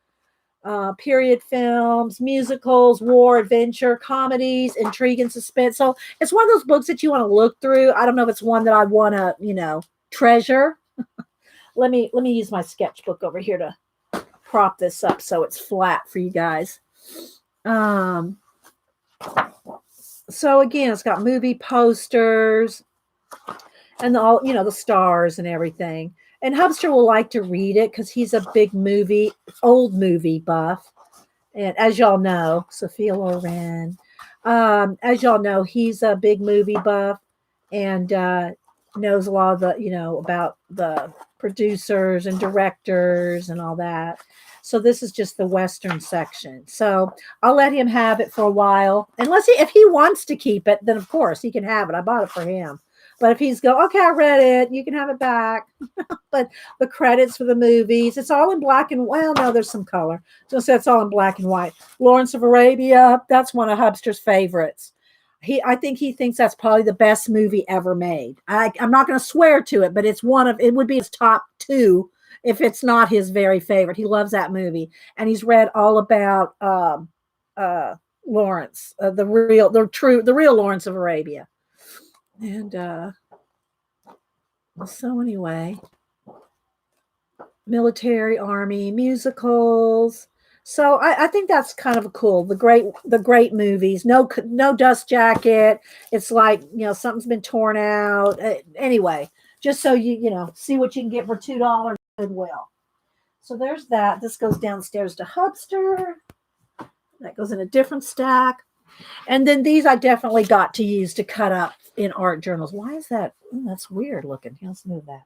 period films, musicals, war, adventure, comedies, intrigue and suspense. So it's one of those books that you want to look through. I don't know if it's one that I want to, treasure. Let me use my sketchbook over here to prop this up so it's flat for you guys. So again, it's got movie posters and all, the stars and everything. And Hubster will like to read it because he's a big old movie buff. And as y'all know, Sophia Loren, as y'all know, he's a big movie buff and knows a lot of the, about the producers and directors and all that. So this is just the Western section. So I'll let him have it for a while. If he wants to keep it, then of course he can have it. I bought it for him. But if he's okay, I read it, you can have it back. But the credits for the movies, it's all in black and no, there's some color. So it's all in black and white. Lawrence of Arabia, that's one of Hubster's favorites. I think he thinks that's probably the best movie ever made. I'm not going to swear to it, but it would be his top 2 if it's not his very favorite. He loves that movie, and he's read all about Lawrence, the real Lawrence of Arabia. And so anyway, military, army, musicals. So I think that's kind of cool. The great movies. No dust jacket. It's like something's been torn out. Anyway, just so you see what you can get for $2 Goodwill. So there's that. This goes downstairs to Hubster. That goes in a different stack. And then these I definitely got to use to cut up in art journals. Why is that? That's weird looking. Let's move that.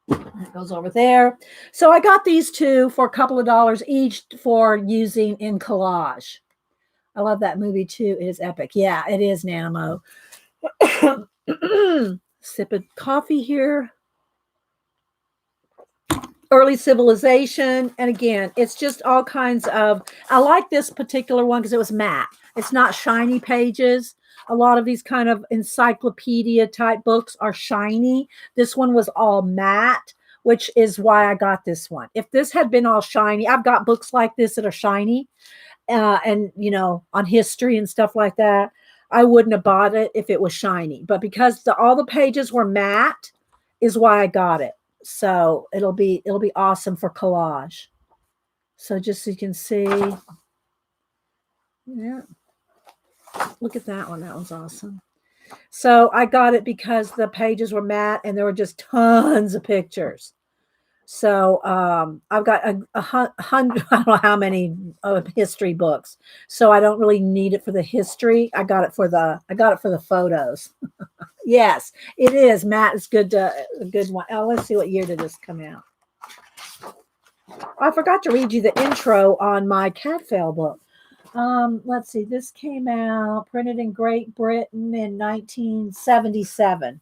That goes over there. So I got these two for a couple of dollars each for using in collage. I love that movie too. It is epic. Yeah, it is, Nanamo. Sip of coffee here. Early civilization. And again, it's just all kinds of, I like this particular one because it was matte. It's not shiny pages. A lot of these kind of encyclopedia type books are shiny. This one was all matte, which is why I got this one. If this had been all shiny, I've got books like this that are shiny, and you know, on history and stuff like that, I wouldn't have bought it if it was shiny. But because all the pages were matte, is why I got it. So it'll be awesome for collage. So just so you can see, yeah, look at that one. That one's awesome. So I got it because the pages were matte and there were just tons of pictures. So I've got a hundred, I don't know how many history books. So I don't really need it for the history. I got it for the photos. Yes, it is. Matt is good. A good one. Oh, let's see, what year did this come out? I forgot to read you the intro on my cat fail book. Let's see. This came out printed in Great Britain in 1977.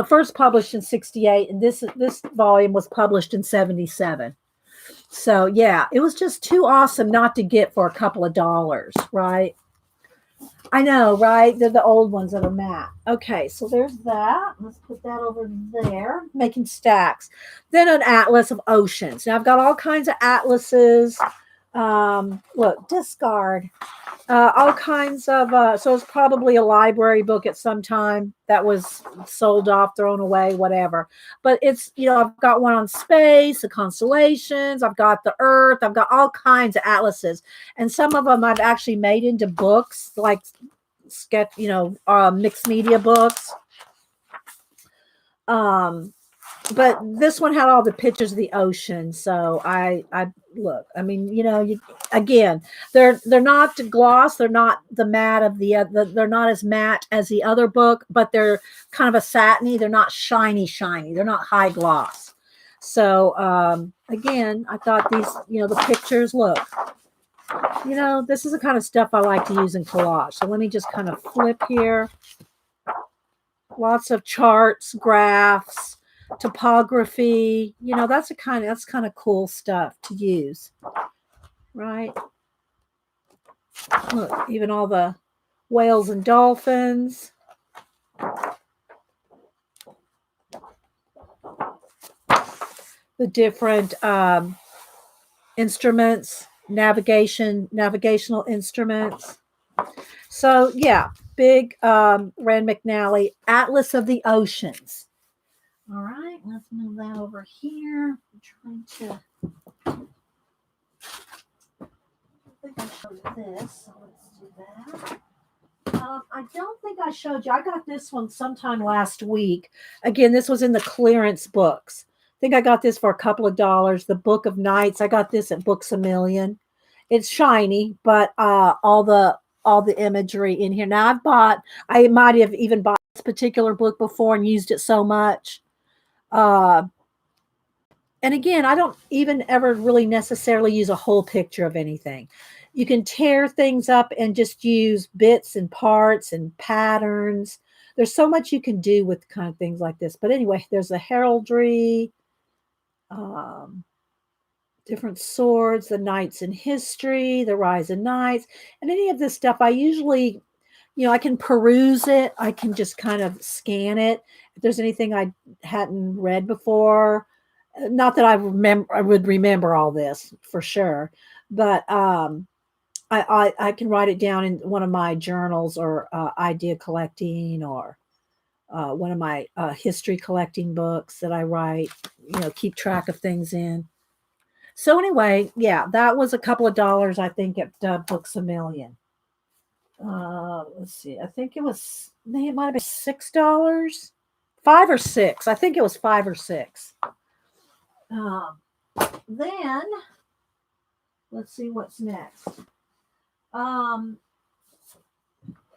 First published in 68, and this volume was published in 77. So yeah, it was just too awesome not to get for a couple of dollars, right? I know, right? They're the old ones that are matte. Okay, so there's that. Let's put that over there, making stacks. Then an atlas of oceans. Now I've got all kinds of atlases. Look, discard. All kinds of, so it's probably a library book at some time that was sold off, thrown away, whatever. But it's, you know, I've got one on space, the constellations, I've got the Earth, I've got all kinds of atlases. And some of them I've actually made into books, like sketch, you know, mixed media books. But this one had all the pictures of the ocean. So I look, I mean, you know, again, they're not gloss. They're not the matte of they're not as matte as the other book, but they're kind of a satiny. They're not shiny. They're not high gloss. So, again, I thought these, you know, the pictures, look, you know, this is the kind of stuff I like to use in collage. So let me just kind of flip here. Lots of charts, graphs, topography, you know, that's kind of cool stuff to use, right? Look, even all the whales and dolphins. The different instruments, navigational instruments. So yeah, big Rand McNally Atlas of the Oceans. All right, let's move that over here. I'm trying to. I think I showed this, so let's do that. I don't think I showed you. I got this one sometime last week. Again, this was in the clearance books. I think I got this for a couple of dollars. The Book of Nights. I got this at Books A Million. It's shiny, but all the imagery in here. Now I might have even bought this particular book before and used it so much. And again, I don't even ever really necessarily use a whole picture of anything. You can tear things up and just use bits and parts and patterns. There's so much you can do with kind of things like this. But anyway, there's a heraldry, different swords, the knights in history, the rise of knights, and any of this stuff. I usually, you know, I can peruse it. I can just kind of scan it. If there's anything I hadn't read before, not that I would remember all this for sure, but I can write it down in one of my journals or idea collecting or one of my history collecting books that I write, you know, keep track of things in. So anyway, yeah, that was a couple of dollars, I think, at Books A Million. Let's see. I think it might have been $6, 5 or 6. I think it was 5 or 6. Then let's see what's next.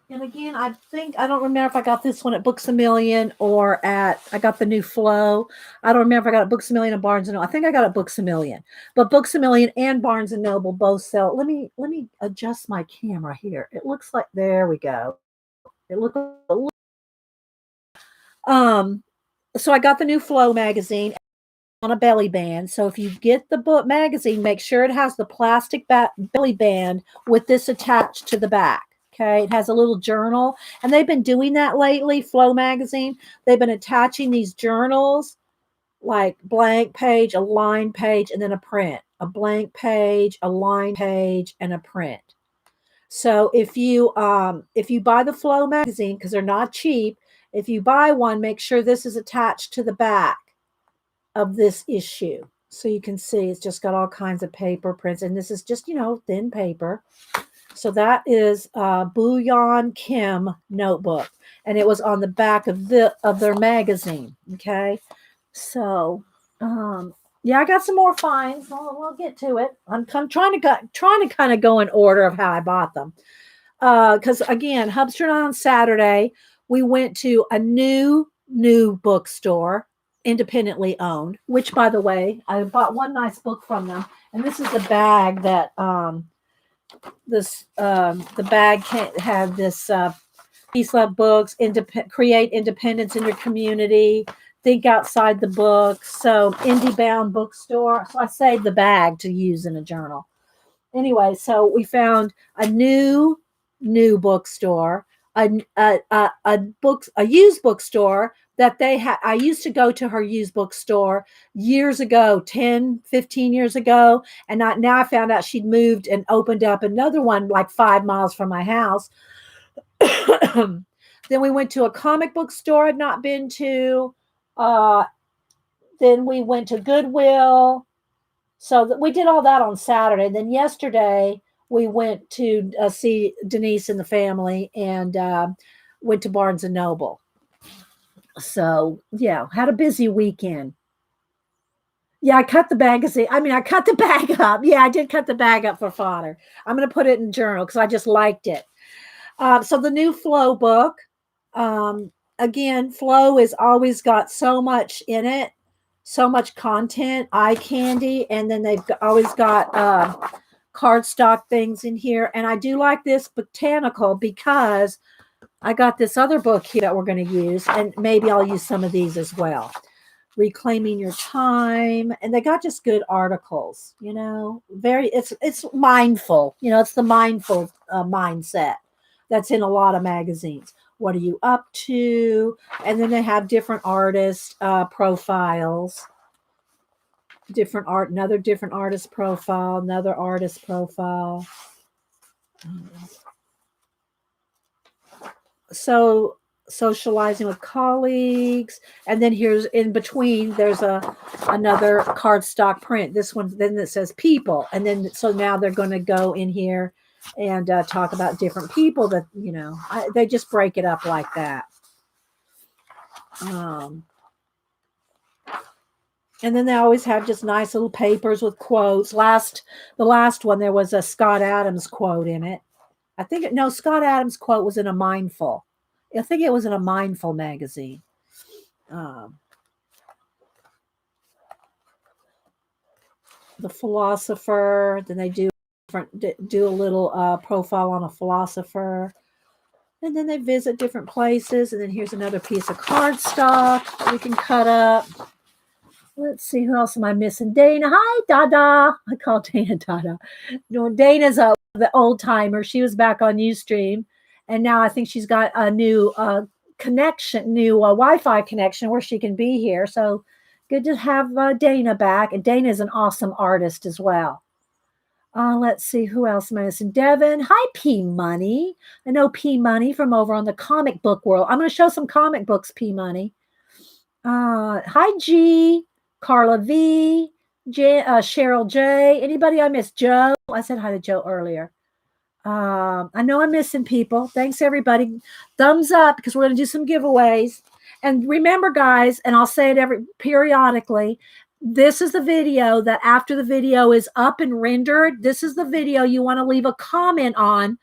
And again, I think I don't remember if I got this one at Books a Million or I got the new Flow. I don't remember if I got it at Books a Million and Barnes and Noble. I think I got it at Books a Million. But Books a Million and Barnes and Noble both sell. Let me adjust my camera here. It looks like there we go. It looks so I got the new Flow magazine on a belly band. So if you get the book magazine, make sure it has the plastic belly band with this attached to the back. Okay, it has a little journal, and they've been doing that lately. Flow magazine, they've been attaching these journals like blank page, a line page, and then a print. A blank page, a line page, and a print. So if you buy the Flow magazine, because they're not cheap, if you buy one, make sure this is attached to the back of this issue. So you can see it's just got all kinds of paper prints, and this is just, thin paper. So that is Bouillon Kim notebook, and it was on the back of their magazine. Okay, so yeah, I got some more finds. We'll get to it. I'm trying to kind of go in order of how I bought them. Because again, Hubster on Saturday, we went to a new bookstore, independently owned. Which, by the way, I bought one nice book from them, and this is the bag that the bag had this Peace Love Books, create independence in your community, think outside the book. So indie bound bookstore. So I saved the bag to use in a journal. Anyway, so we found a new bookstore, a used bookstore that they had. I used to go to her used bookstore years ago, 10, 15 years ago. And now I found out she'd moved and opened up another one like 5 miles from my house. Then we went to a comic book store I'd not been to. Then we went to Goodwill. So we did all that on Saturday. Then yesterday we went to see Denise and the family, and went to Barnes and Noble. So yeah, had a busy weekend. Yeah, I cut the magazine. I cut the bag up. Yeah, I did cut the bag up for fodder. I'm going to put it in journal because I just liked it. So the new Flow book, again, Flow has always got so much in it, so much content, eye candy, and then they've always got cardstock things in here. And I do like this botanical because I got this other book here that we're going to use, and maybe I'll use some of these as well. Reclaiming Your Time, and they got just good articles. It's mindful. It's the mindful mindset that's in a lot of magazines. What are you up to? And then they have different artist profiles. Another different artist profile, another artist profile. So socializing with colleagues, and then here's in between there's another cardstock print. This one then that says people, and then so now they're going to go in here and talk about different people that they just break it up like that. And then they always have just nice little papers with quotes. The last one there was a Scott Adams quote in it. Scott Adams quote was in a Mindful. I think it was in a Mindful magazine. The philosopher. Then they do a little profile on a philosopher, and then they visit different places. And then here's another piece of cardstock that we can cut up. Let's see, who else am I missing? Dana. Hi, Dada. I call Dana Dada. Dana's the old timer. She was back on Ustream, and now I think she's got a new Wi-Fi connection where she can be here. So good to have Dana back, and Dana is an awesome artist as well. Let's see, who else am I missing? Devin. Hi, P Money. I know P Money from over on the comic book world. I'm going to show some comic books, P Money. Hi, G. Carla V. Cheryl J. Anybody I missed? Joe. I said hi to Joe earlier. I know I'm missing people. Thanks, everybody. Thumbs up, because we're going to do some giveaways. And remember, guys, and I'll say it periodically, this is the video that after the video is up and rendered, this is the video you want to leave a comment on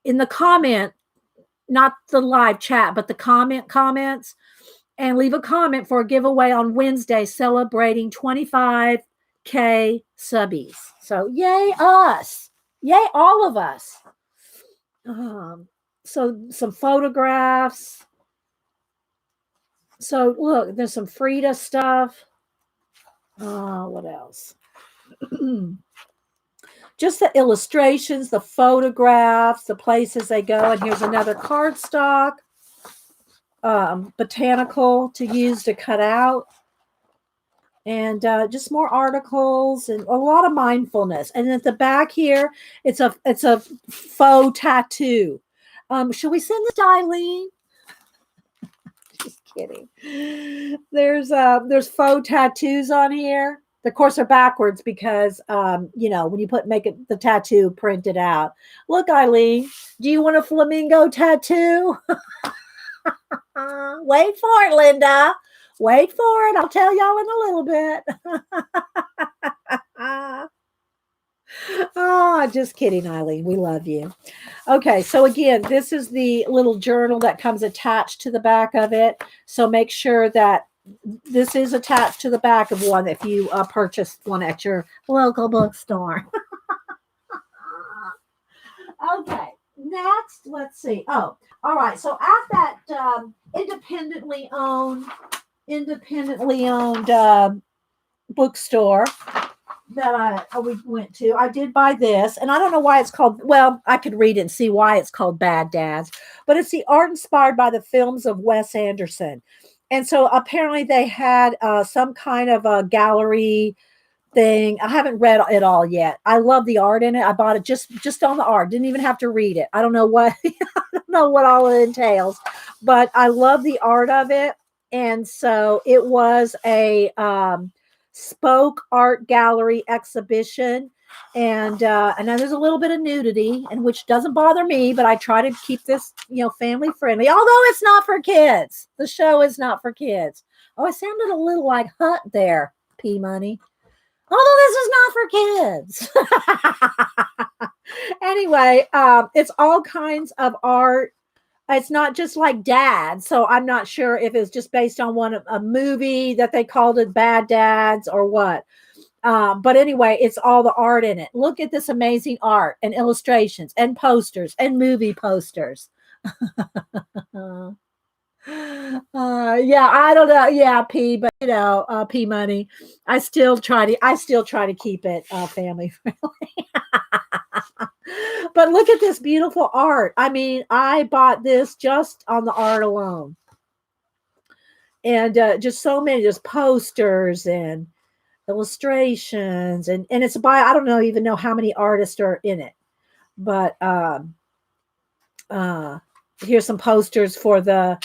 in the comment, not the live chat, but the comments, and leave a comment for a giveaway on Wednesday celebrating 25K subbies. So yay us. Yay all of us. So some photographs. So look, there's some Frida stuff. What else? Just the illustrations, the photographs, the places they go. And here's another cardstock, botanical to use to cut out. And just more articles and a lot of mindfulness. And at the back here, it's a faux tattoo. Should we send this to Eileen? Just kidding. There's faux tattoos on here. Of course, they're backwards because when you make it the tattoo printed out. Look, Eileen, do you want a flamingo tattoo? Wait for it, Linda. Wait for it. I'll tell y'all in a little bit. Oh, just kidding, Eileen. We love you. Okay, so again, this is the little journal that comes attached to the back of it. So make sure that this is attached to the back of one if you purchased one at your local bookstore. Okay, next, let's see. Oh, all right. So at that independently owned bookstore that we went to, I did buy this, and I don't know why it's called, well, I could read it and see why it's called Bad Dads, but it's the art inspired by the films of Wes Anderson. And so apparently they had some kind of a gallery thing. I haven't read it all yet. I love the art in it. I bought it just on the art. Didn't even have to read it. I don't know what I don't know what all it entails, but I love the art of it. And so it was a spoke art gallery exhibition. And then there's a little bit of nudity, and which doesn't bother me, but I try to keep this, family friendly, although it's not for kids. The show is not for kids. Oh, I sounded a little like Hut there, P Money. Although this is not for kids. Anyway, it's all kinds of art. It's not just like Dad, so I'm not sure if it's just based on a movie that they called it Bad Dads or what. But anyway, it's all the art in it. Look at this amazing art and illustrations and posters and movie posters. Yeah, I don't know. Yeah, P, but P Money. I still try to keep it family friendly. But look at this beautiful art. I mean, I bought this just on the art alone. And just so many, just posters and illustrations. And it's by, I don't even know how many artists are in it. But here's some posters for the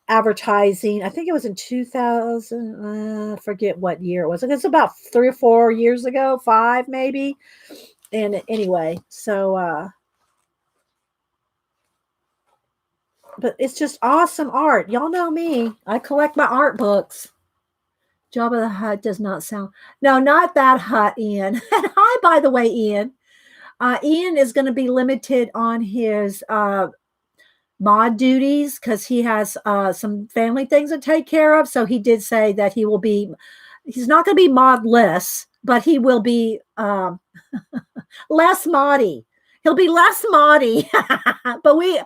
advertising. I think it was in 2000. Forget what year it was. It's about 3 or 4 years ago, 5 maybe. And anyway, so, but it's just awesome art. Y'all know me. I collect my art books. Jabba the Hutt does not sound, no, not that Hutt, Ian. And hi, by the way, Ian. Ian is going to be limited on his mod duties because he has some family things to take care of. So he did say that he's not going to be modless, but he will be less moddy. He'll be less moddy. But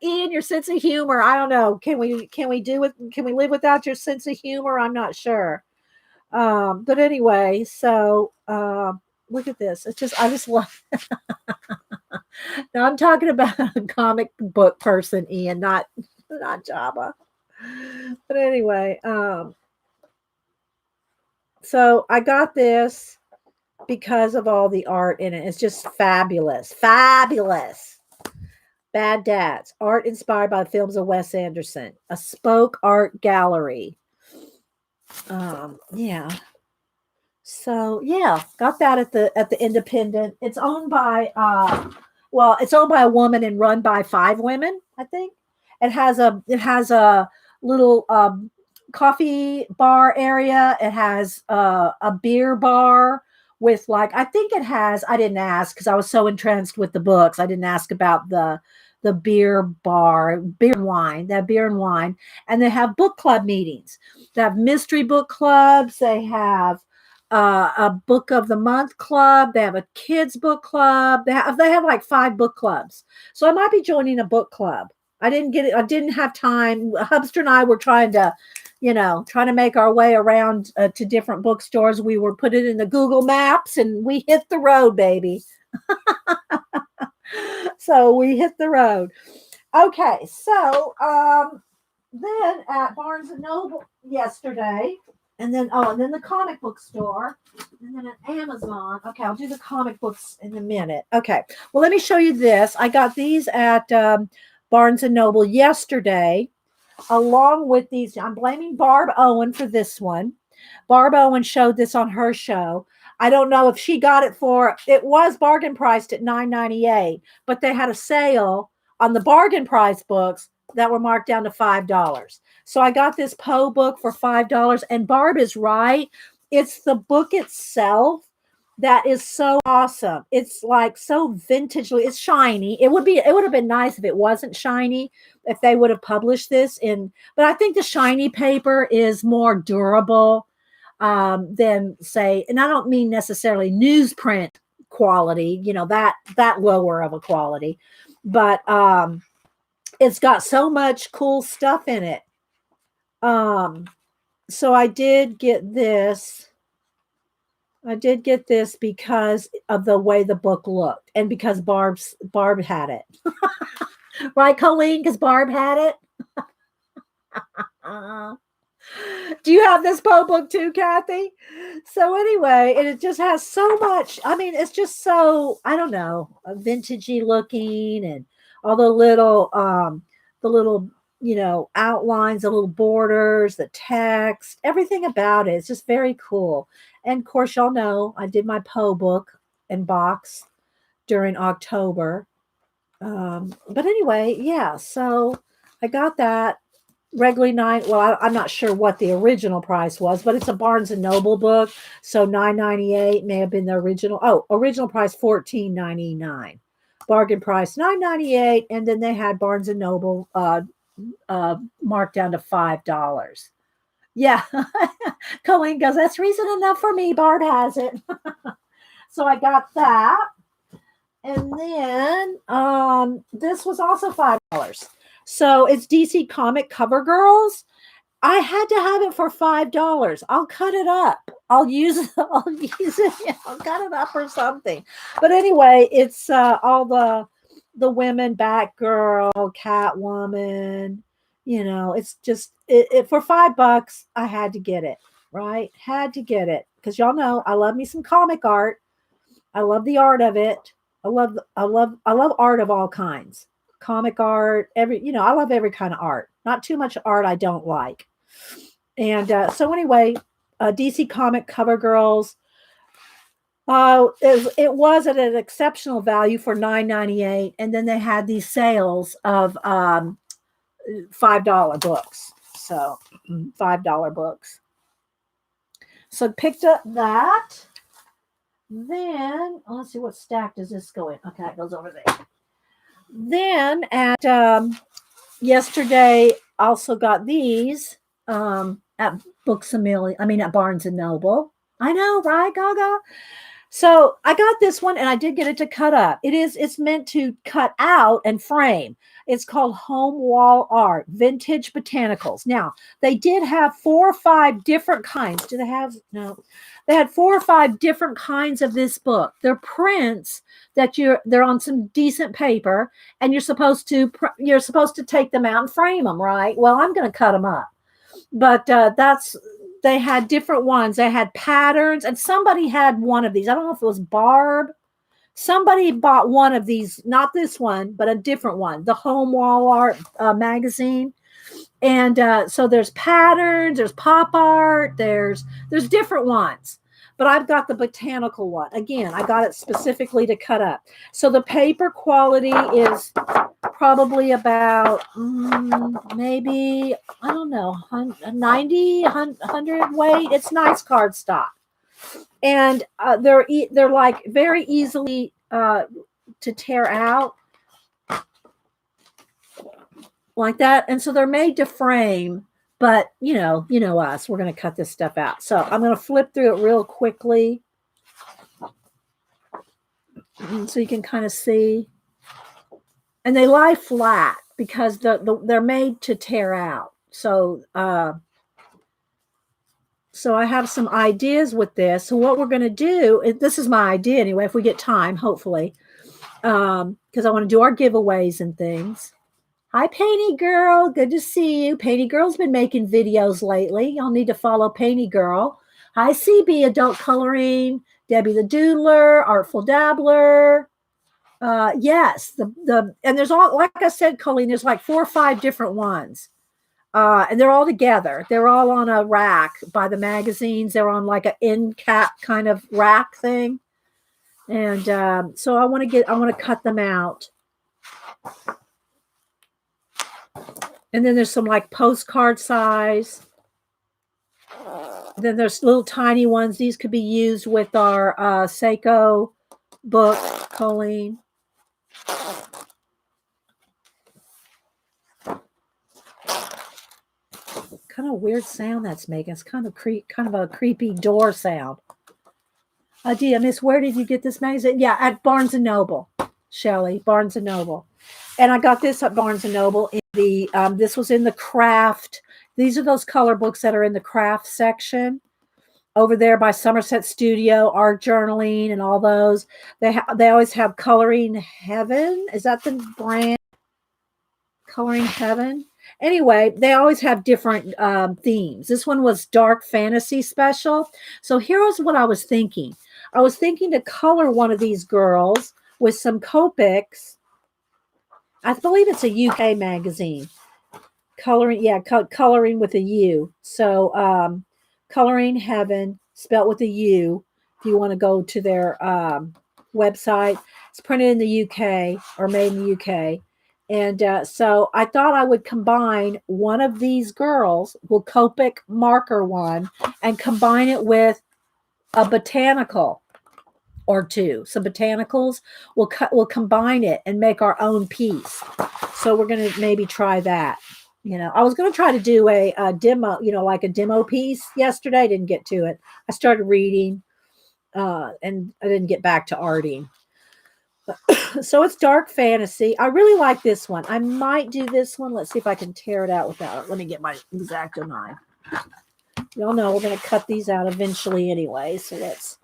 Ian, your sense of humor, I don't know. Can we live without your sense of humor? I'm not sure. But anyway, so look at this. I just love it. Now I'm talking about a comic book person, Ian, not Jabba. But anyway, so I got this because of all the art in it. It's just fabulous. Fabulous. Bad Dads. Art inspired by the films of Wes Anderson. A spoke art gallery. Yeah. So yeah, got that at the Independent. It's owned by it's owned by a woman and run by 5 women, I think. It has a little coffee bar area. It has a beer bar with like, I think it has, I didn't ask because I was so entranced with the books. I didn't ask about the beer bar, beer and wine. They have beer and wine, and they have book club meetings. They have mystery book clubs. They have a book of the month club. They have a kids book club. They have like 5 book clubs. So I might be joining a book club. I didn't get it. I didn't have time. Hubster and I were trying to make our way around to different bookstores. We were put it in the Google Maps and we hit the road, baby. So we hit the road. Okay. So, then at Barnes and Noble yesterday, and then the comic book store, and then at Amazon. Okay, I'll do the comic books in a minute. Okay, well, let me show you this. I got these at Barnes and Noble yesterday, along with these. I'm blaming Barb Owen for this one. Barb Owen showed this on her show. I don't know if she got it was bargain priced at $9.98, but they had a sale on the bargain price books that were marked down to $5. So I got this Poe book for $5, and Barb is right. It's the book itself that is so awesome. It's like so vintagely. It's shiny. It would have been nice if it wasn't shiny, if they would have published this but I think the shiny paper is more durable than, say, and I don't mean necessarily newsprint quality, that lower of a quality, but it's got so much cool stuff in it. So I did get this. Because of the way the book looked and because Barb had it. Right, Colleen? Because Barb had it. Do you have this Poe book too, Kathy? So anyway, it just has so much. I mean, it's just so, I don't know, vintagey looking, and all the little outlines, the little borders, the text, everything about it. It's just very cool. And of course, y'all know I did my Poe book and box during October. But anyway, yeah, so I got that regularly I'm not sure what the original price was, but it's a Barnes and Noble book. So $9.98 may have been the original. Oh, original price $14.99. Bargain price $9.98. And then they had Barnes and Noble marked down to $5. Yeah. Colleen goes, that's reason enough for me. Barb has it. So I got that. And then this was also $5. So it's DC Comic Cover Girls. I had to have it for $5. I'll cut it up. I'll use it. I'll cut it up or something. But anyway, it's all the women, Batgirl, Catwoman. It's just it for $5. I had to get it. Right? Had to get it because y'all know I love me some comic art. I love the art of it. I love art of all kinds. Comic art, I love every kind of art. Not too much art I don't like. And so anyway, DC Comic Cover Girls. It was at an exceptional value for $9.98, and then they had these sales of $5 books. So $5 books. So picked up that. Then let's see, what stack does this go in? Okay, it goes over there. Then at yesterday, also got these at at Barnes and Noble. I know, right, Gaga? So I got this one, and I did get it to cut up. It's meant to cut out and frame. It's called Home Wall Art, Vintage Botanicals. Now, they did have 4 or 5 different kinds. Do they have? No. They had 4 or 5 different kinds of this book. They're prints they're on some decent paper, and you're supposed to take them out and frame them, right? Well, I'm going to cut them up. But they had different ones. They had patterns, and somebody had one of these. I don't know if it was Barb. Somebody bought one of these, not this one, but a different one, the Home Wall Art magazine. And so there's patterns, there's pop art, there's different ones. But I've got the botanical one. Again, I got it specifically to cut up. So the paper quality is probably about maybe, I don't know, 90, 100 weight. It's nice cardstock. And they're like very easily to tear out like that. And so they're made to frame, but you know us, we're going to cut this stuff out. So I'm going to flip through it real quickly so you can kind of see. And they lie flat because they're made to tear out. So so I have some ideas with this. So what we're going to do, this is my idea anyway, if we get time, hopefully, because I want to do our giveaways and things. Hi, Painty Girl. Good to see you. Painty Girl's been making videos lately. Y'all need to follow Painty Girl. Hi, CB, Adult Coloring. Debbie the Doodler, Artful Dabbler. Yes, and there's all, like I said, Colleen, there's like 4 or 5 different ones. And they're all together. They're all on a rack by the magazines. They're on like an end cap kind of rack thing. And so I want to cut them out. And then there's some like postcard size. Then there's little tiny ones. These could be used with our Seiko book, Colleen. Kind of weird sound that's making. It's kind of a creepy door sound. Adia, Miss, where did you get this magazine? Yeah, at Barnes and Noble, Shelley, Barnes and Noble. And I got this at Barnes and Noble in the this was in the craft. These are those color books that are in the craft section over there by Somerset Studio, Art Journaling, and all those. They always have Coloring Heaven. Is that the brand? Coloring Heaven. Anyway, they always have different themes. This one was dark fantasy special. So here's what I was thinking. I was thinking to color one of these girls with some Copics. I believe it's a UK magazine. Coloring, yeah, coloring with a U. So Coloring Heaven, spelt with a U. If you want to go to their website, it's printed in the UK or made in the UK. And so I thought I would combine one of these girls, will Copic marker one, and combine it with a botanical or two. Some botanicals. We'll combine it and make our own piece. So we're going to maybe try that. You know, I was going to try to do a demo, like a demo piece yesterday. I didn't get to it. I started reading and I didn't get back to arting. So it's dark fantasy. I really like this one. I might do this one. Let's see if I can tear it out without it. Let me get my X-Acto knife. Y'all know we're going to cut these out eventually anyway. So let's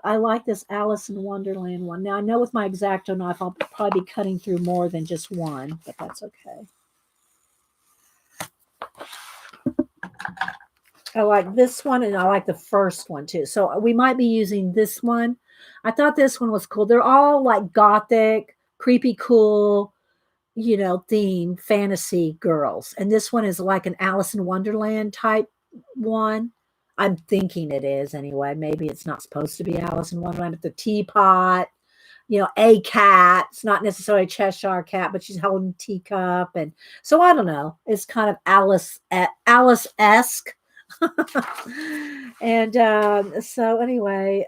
I like this Alice in Wonderland one. Now I know with my X-Acto knife I'll probably be cutting through more than just one, but that's okay. I like this one and I like the first one too. So we might be using this one. I thought this one was cool. They're all like gothic, creepy, cool, theme fantasy girls. And this one is like an Alice in Wonderland type one. I'm thinking it is anyway. Maybe it's not supposed to be Alice in Wonderland, but the teapot, a cat. It's not necessarily a Cheshire cat, but she's holding a teacup. And so I don't know. It's kind of Alice-esque. And so anyway,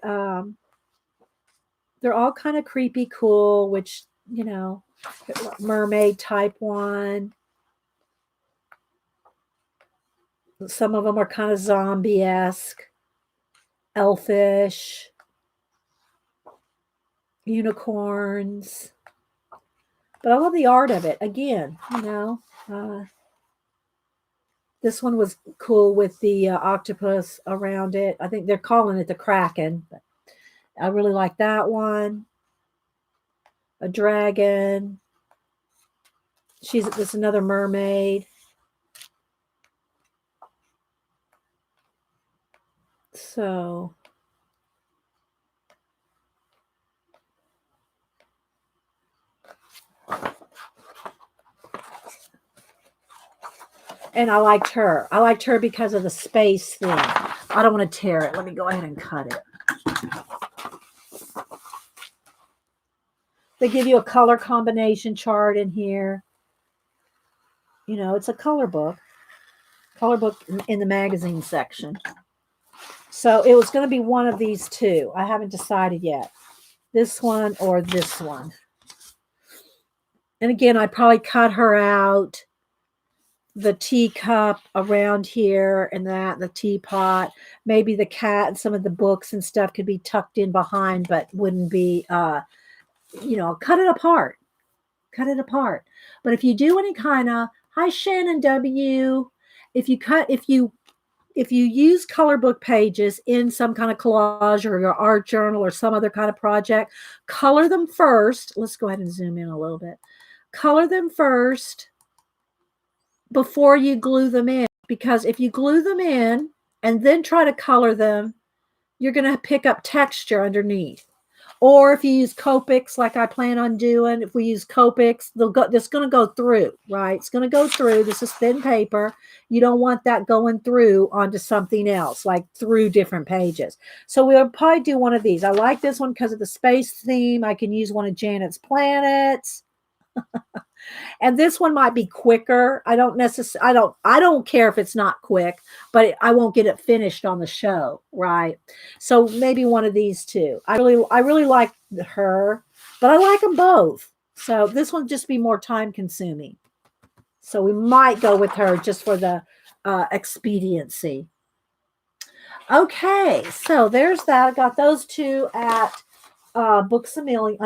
they're all kind of creepy cool, which, mermaid type one. Some of them are kind of zombie-esque, elfish, unicorns. But I love the art of it. Again, this one was cool with the octopus around it. I think they're calling it the Kraken. But I really like that one. A dragon. This another mermaid. So and I liked her. I liked her because of the space thing. I don't want to tear it. Let me go ahead and cut it. They give you a color combination chart in here. You know, it's a color book in the magazine section. So it was going to be one of these two. I haven't decided yet. This one or this one. And again, I probably cut her out the teacup around here and that, the teapot, maybe the cat and some of the books and stuff could be tucked in behind, but wouldn't be, you know, cut it apart. Cut it apart. But if you do any kind of, hi Shannon W, if you use color book pages in some kind of collage or your art journal or some other kind of project, color them first. Let's go ahead and zoom in a little bit. Color them first before you glue them in, because if you glue them in and then try to color them, you're going to pick up texture underneath. Or if you use Copics, like I plan on doing, if we use Copics, it's going to go through, right? It's going to go through. This is thin paper. You don't want that going through onto something else, like through different pages. So we'll probably do one of these. I like this one because of the space theme. I can use one of Janet's planets. And this one might be quicker. I don't care if it's not quick, but I won't get it finished on the show, right? So maybe one of these two. I really like her, but I like them both. So this one just be more time consuming. So we might go with her just for the expediency. Okay, so there's that. I got those two at Books a Million.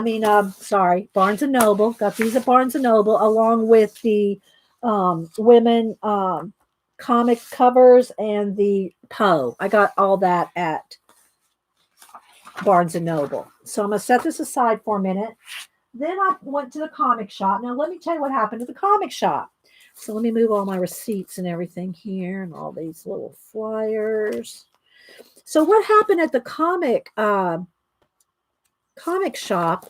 Barnes and Noble. Got these at Barnes and Noble, along with the women comic covers and the Poe. I got all that at Barnes and Noble. So I'm gonna set this aside for a minute. Then I went to the comic shop. Now let me tell you what happened to the comic shop. So let me move all my receipts and everything here and all these little flyers. So what happened at the comic shop?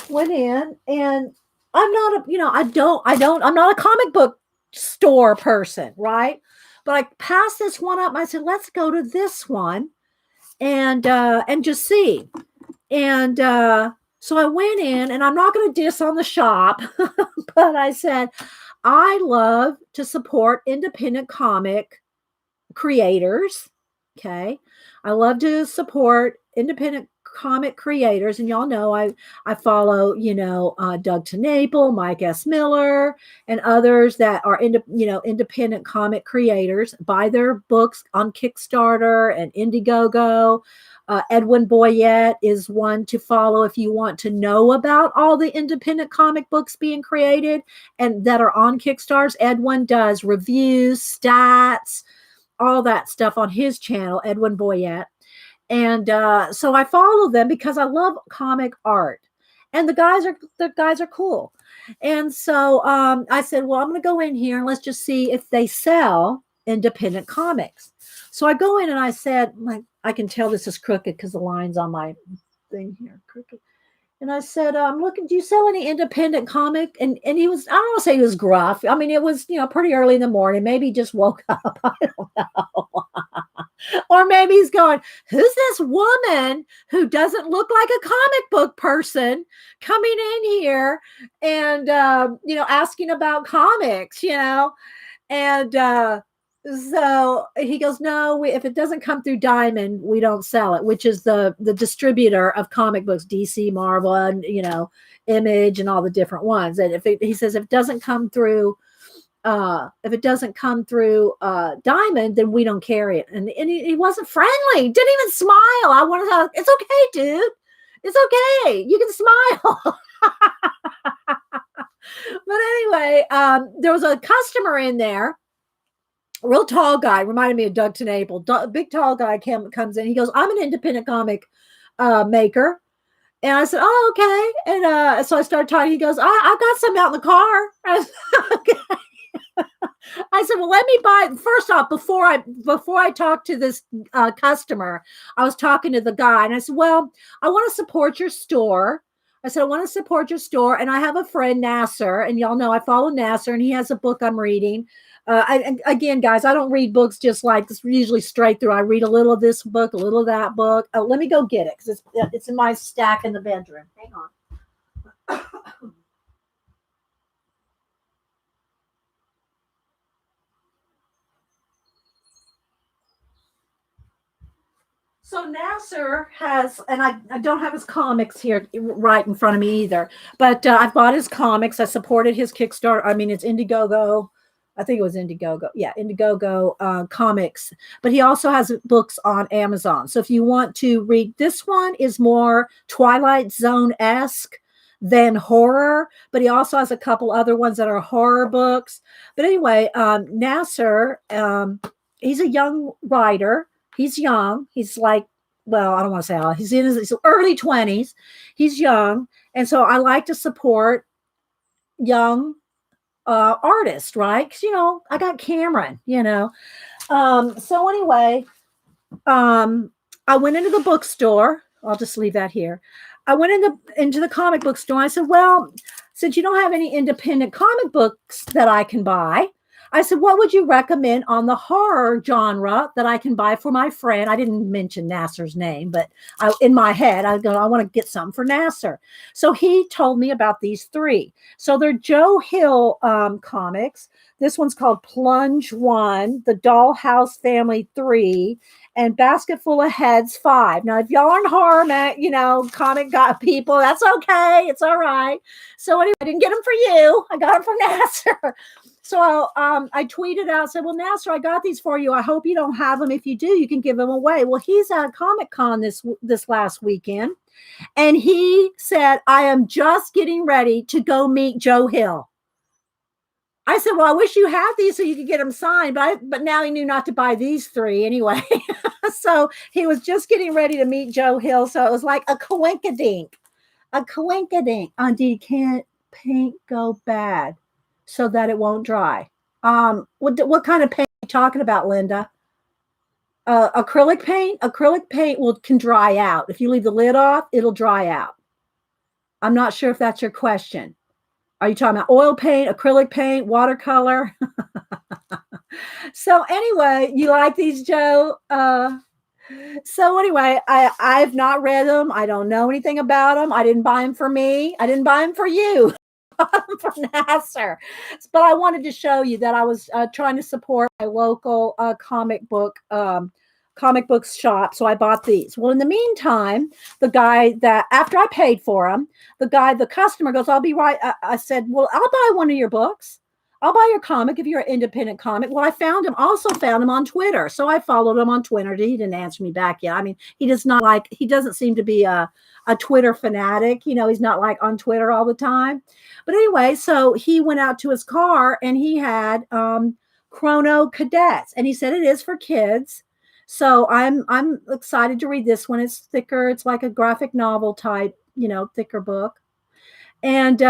Went in, and I'm not a comic book store person, right? But I passed this one up and I said, let's go to this one and just see. And so I went in, and I'm not going to diss on the shop, but I said, I love to support independent comic creators. Okay. I love to support independent comic creators, and y'all know I follow Doug TENNAPLE, Mike S. Miller, and others that are independent comic creators. Buy their books on Kickstarter and Indiegogo. Edwin Boyette is one to follow if you want to know about all the independent comic books being created and that are on Kickstarters. Edwin does reviews, stats, all that stuff on his channel, Edwin Boyette. And so I follow them because I love comic art, and the guys are cool. And so I said, well, I'm going to go in here and let's just see if they sell independent comics. So I go in and I said, I can tell this is crooked because the line's on my thing here crooked. And I said, look, do you sell any independent comic? And he was, I don't want to say he was gruff. I mean, it was, pretty early in the morning. Maybe he just woke up. I don't know. Or maybe he's going, who's this woman who doesn't look like a comic book person coming in here and, asking about comics, And so he goes, no, if it doesn't come through Diamond, we don't sell it, which is the distributor of comic books, DC, Marvel, and, Image, and all the different ones. And he says, if it doesn't come through Diamond, then we don't carry it. And he wasn't friendly. Didn't even smile. I wanted to, it's okay, dude. It's okay. You can smile. But anyway, there was a customer in there, a real tall guy, reminded me of Doug TENNAPLE. Big tall guy comes in. He goes, I'm an independent comic maker. And I said, oh, okay. And so I started talking. He goes, I've got some out in the car. I said, okay. I said, well, let me buy it. First off, before I talked to this customer, I was talking to the guy, and I said, well, I want to support your store. I said, I want to support your store. And I have a friend, NASSER, and y'all know I follow NASSER, and he has a book I'm reading. Again, guys, I don't read books just like this, usually straight through. I read a little of this book, a little of that book. Let me go get it because it's in my stack in the bedroom. Hang So NASSER has, and I don't have his comics here right in front of me either, but I've bought his comics. I supported his Kickstarter. I mean, it's Indiegogo. I think it was Indiegogo. Yeah, Indiegogo comics. But he also has books on Amazon. So if you want to read, this one is more Twilight Zone-esque than horror, but he also has a couple other ones that are horror books. But anyway, NASSER, he's a young writer. He's young. He's like, well, I don't want to say how, he's in his early 20s. He's young. And so I like to support young artists, right? Because, I got Cameron, So anyway, I went into the bookstore. I'll just leave that here. I went into the comic book store. I said, well, since you don't have any independent comic books that I can buy, I said, what would you recommend on the horror genre that I can buy for my friend? I didn't mention NASSER's name, but in my head, I want to get something for NASSER. So he told me about these 3. So they're Joe Hill comics. This one's called Plunge 1, The Dollhouse Family 3, and Basket Full of Heads 5. Now, if y'all aren't horror, comic people, that's okay. It's all right. So anyway, I didn't get them for you. I got them from NASSER. So I tweeted out, said, well, NASSER, I got these for you. I hope you don't have them. If you do, you can give them away. Well, he's at Comic-Con this last weekend. And he said, I am just getting ready to go meet Joe Hill. I said, well, I wish you had these so you could get them signed. But now he knew not to buy these 3 anyway. So he was just getting ready to meet Joe Hill. So it was like a coinkadink. A coinkadink. Indeed, can't paint go bad so that it won't dry. What kind of paint are you talking about, Linda? Acrylic paint? Acrylic paint can dry out. If you leave the lid off, it'll dry out. I'm not sure if that's your question. Are you talking about oil paint, acrylic paint, watercolor? So anyway, you like these, Joe? So anyway, I've not read them. I don't know anything about them. I didn't buy them for me. I didn't buy them for you. From NASSER. But I wanted to show you that I was trying to support my local comic book shop. So I bought these. Well, in the meantime, the guy that, after I paid for him, the customer goes, I'll be right. I said, well, I'll buy one of your books. I'll buy your comic if you're an independent comic. Well, I found him on Twitter. So I followed him on Twitter. He didn't answer me back yet. I mean, he doesn't seem to be a Twitter fanatic. He's not like on Twitter all the time. But anyway, so he went out to his car and he had Chrono Cadets. And he said it is for kids. So I'm excited to read this one. It's thicker. It's like a graphic novel type, thicker book. And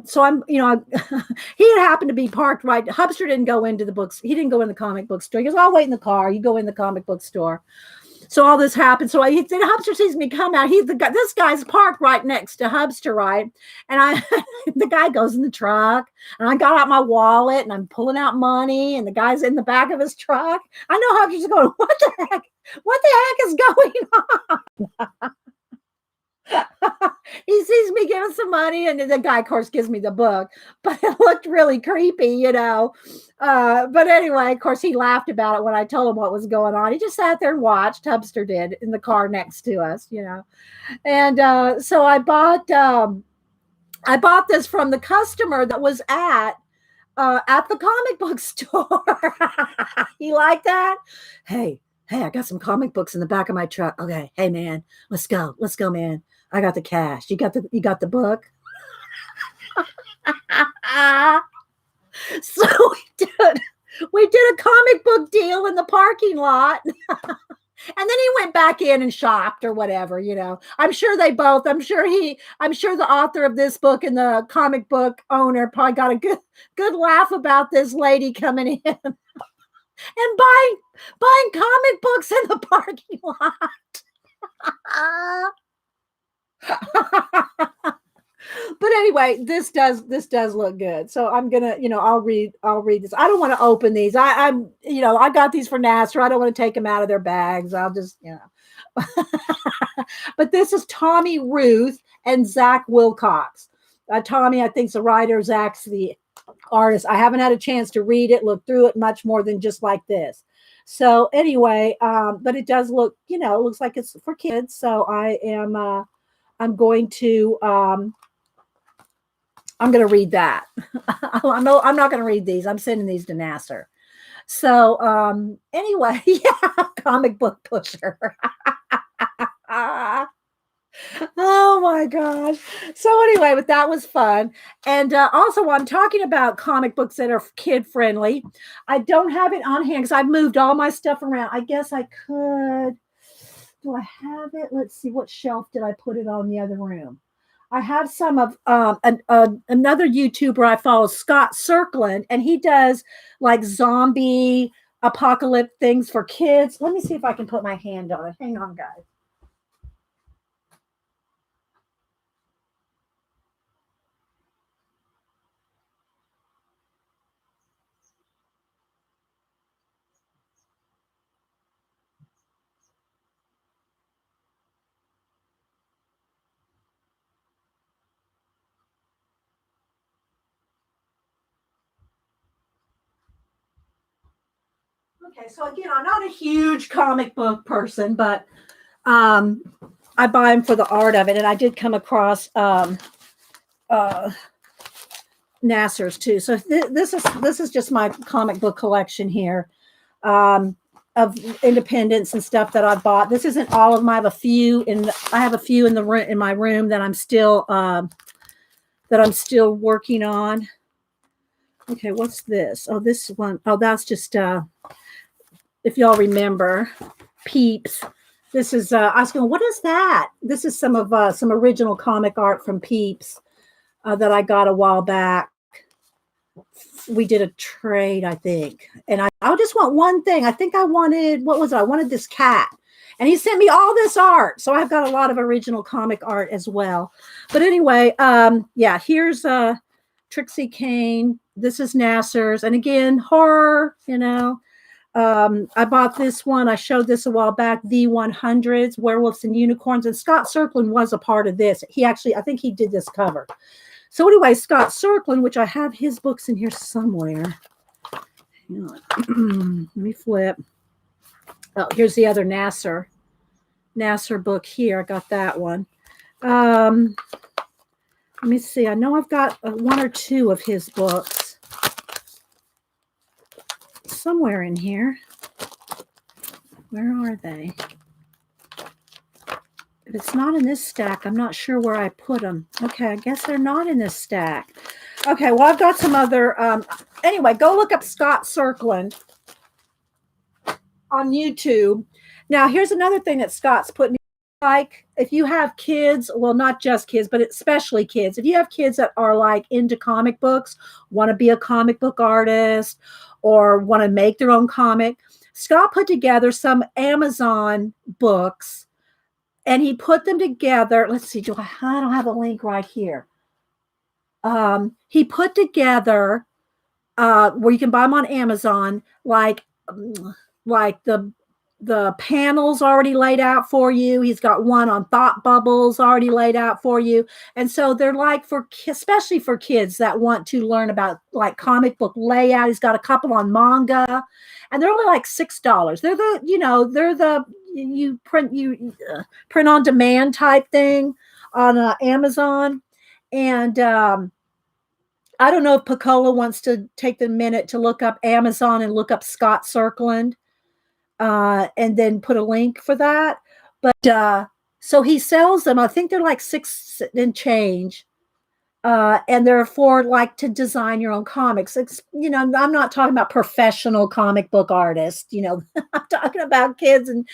so I'm, he had happened to be parked right. Hubster didn't go into the books. He didn't go in the comic book store. He goes, I'll wait in the car. You go in the comic book store. So all this happened. So Hubster sees me come out. This guy's parked right next to Hubster, right? And the guy goes in the truck, and I got out my wallet, and I'm pulling out money, and the guy's in the back of his truck. I know Hubster's going, what the heck? What the heck is going on? He sees me giving some money, and the guy, of course, gives me the book, but it looked really creepy, but anyway, of course, he laughed about it when I told him what was going on. He just sat there and watched. Hubster did, in the car next to us, and so I bought this from the customer that was at the comic book store. You like that? Hey, I got some comic books in the back of my truck. Okay, hey man, let's go, man. I got the cash. You got the book? So we did a comic book deal in the parking lot. And then he went back in and shopped or whatever, I'm sure the author of this book and the comic book owner probably got a good laugh about this lady coming in and buying comic books in the parking lot. But anyway, this does look good. So I'm gonna, I'll read this. I don't want to open these. I got these for NASSER. I don't want to take them out of their bags. I'll just, But this is Tommy Ruth and Zach Wilcox. Tommy, I think, is the writer. Zach's the artist. I haven't had a chance to read it, look through it much more than just like this. So anyway, but it does look, it looks like it's for kids. So I'm going to read that. I'm not going to read these. I'm sending these to NASSER. So anyway, yeah, comic book pusher. Oh my gosh. So anyway, but that was fun. And also I'm talking about comic books that are kid friendly. I don't have it on hand because I've moved all my stuff around. I guess I could. Do I have it? Let's see. What shelf did I put it on the other room? I have some of another YouTuber I follow, Scott SERKLAND, and he does like zombie apocalypse things for kids. Let me see if I can put my hand on it. Hang on, guys. Okay, so again, I'm not a huge comic book person, but I buy them for the art of it. And I did come across NASSER's too. So this is just my comic book collection here of independents and stuff that I bought. This isn't all of them. I have a few in the room in my room that I'm still working on. Okay, what's this? Oh, this one. Oh, that's just if y'all remember, Peeps. This is I was going, what is that? This is some original comic art from Peeps that I got a while back. We did a trade, I think, and I just want one thing. I think I wanted, what was it? I wanted this cat, and he sent me all this art. So I've got a lot of original comic art as well. But anyway, yeah, here's Trixie Kane. This is NASSER's, and again, horror. I bought this one. I showed this a while back. The 100s, Werewolves and Unicorns, and Scott SERKLAND was a part of this. I think he did this cover. So anyway, Scott SERKLAND, which I have his books in here somewhere. Hang on. Let me flip. Oh, here's the other NASSER book here. I got that one. Let me see. I know I've got one or two of his books somewhere in here. Where are they? If it's not in this stack, I'm not sure where I put them. Okay, I guess they're not in this stack. Okay, well, I've got some other, anyway, go look up Scott SERKLAND on YouTube. Now, here's another thing that Scott's put me, like, if you have kids, well, not just kids, but especially kids, if you have kids that are like into comic books, want to be a comic book artist, or want to make their own comic, Scott put together some Amazon books, and he put them together. Let's see, I don't have a link right here. He put together where you can buy them on Amazon, like the panels already laid out for you. He's got one on thought bubbles already laid out for you. And so they're like especially for kids that want to learn about like comic book layout. He's got a couple on manga, and they're only like $6. They're the you print on demand type thing on Amazon. And I don't know if Picola wants to take the minute to look up Amazon and look up Scott SERKLAND and then put a link for that. But so he sells them. I think they're like $6 and change. And they're for like to design your own comics. It's, I'm not talking about professional comic book artists, I'm talking about kids and,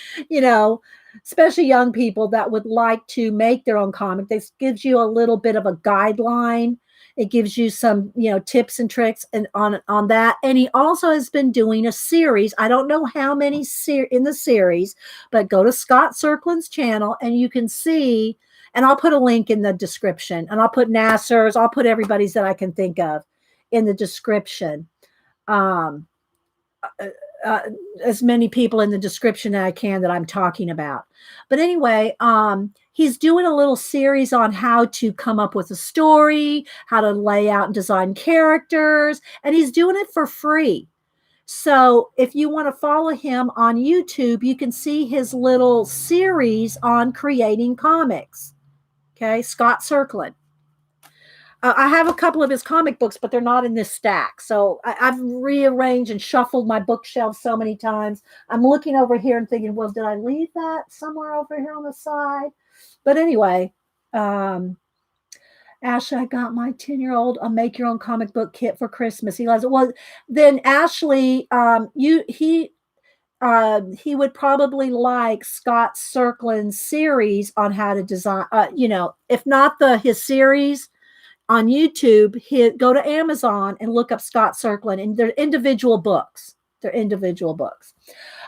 especially young people that would like to make their own comic. This gives you a little bit of a guideline. It gives you some, tips and tricks and on that. And he also has been doing a series. I don't know how many in the series, but go to Scott SERKLAND's channel and you can see. And I'll put a link in the description, and I'll put NASSER's. I'll put everybody's that I can think of in the description. as many people in the description that I can that I'm talking about. But anyway, he's doing a little series on how to come up with a story, how to lay out and design characters, and he's doing it for free. So if you want to follow him on YouTube, you can see his little series on creating comics. Okay, Scott SERKLAND. I have a couple of his comic books, but they're not in this stack. So I've rearranged and shuffled my bookshelf so many times. I'm looking over here and thinking, well, did I leave that somewhere over here on the side? But anyway, Ashley, I got my 10-year-old a make your own comic book kit for Christmas. He loves it. Well, then Ashley, he would probably like Scott SERKLAND's series on how to design, if not his series on YouTube, go to Amazon and look up Scott SERKLAND, and they're individual books. They're individual books.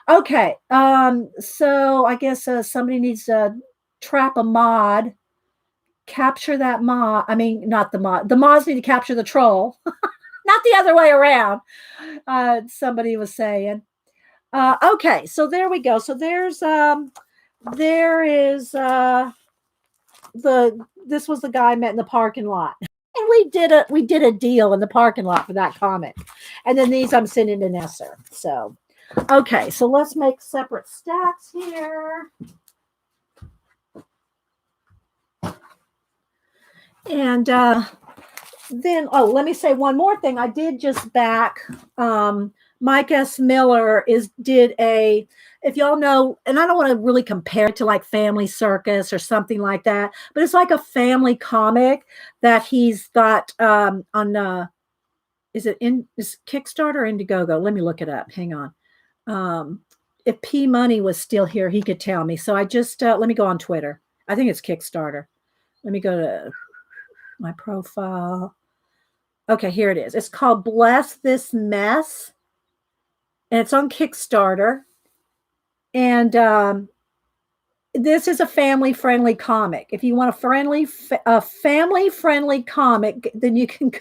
Okay. So I guess somebody needs to trap a mod, capture that mod. I mean, not the mod. The mods need to capture the troll, not the other way around. Somebody was saying. Okay, so there we go. So there is this was the guy I met in the parking lot. And we did a deal in the parking lot for that comic. And then these I'm sending to NASSER. So okay, so let's make separate stacks here. And then let me say one more thing. I did just back Mike S. Miller did a, if y'all know, and I don't want to really compare it to like Family Circus or something like that, but it's like a family comic that he's got on is Kickstarter or Indiegogo? Let me look it up. Hang on. If P Money was still here, he could tell me. So I just let me go on Twitter. I think it's Kickstarter. Let me go to my profile. Okay, here it is. It's called Bless This Mess. And it's on Kickstarter. And this is a family-friendly comic. If you want a family-friendly comic, then you can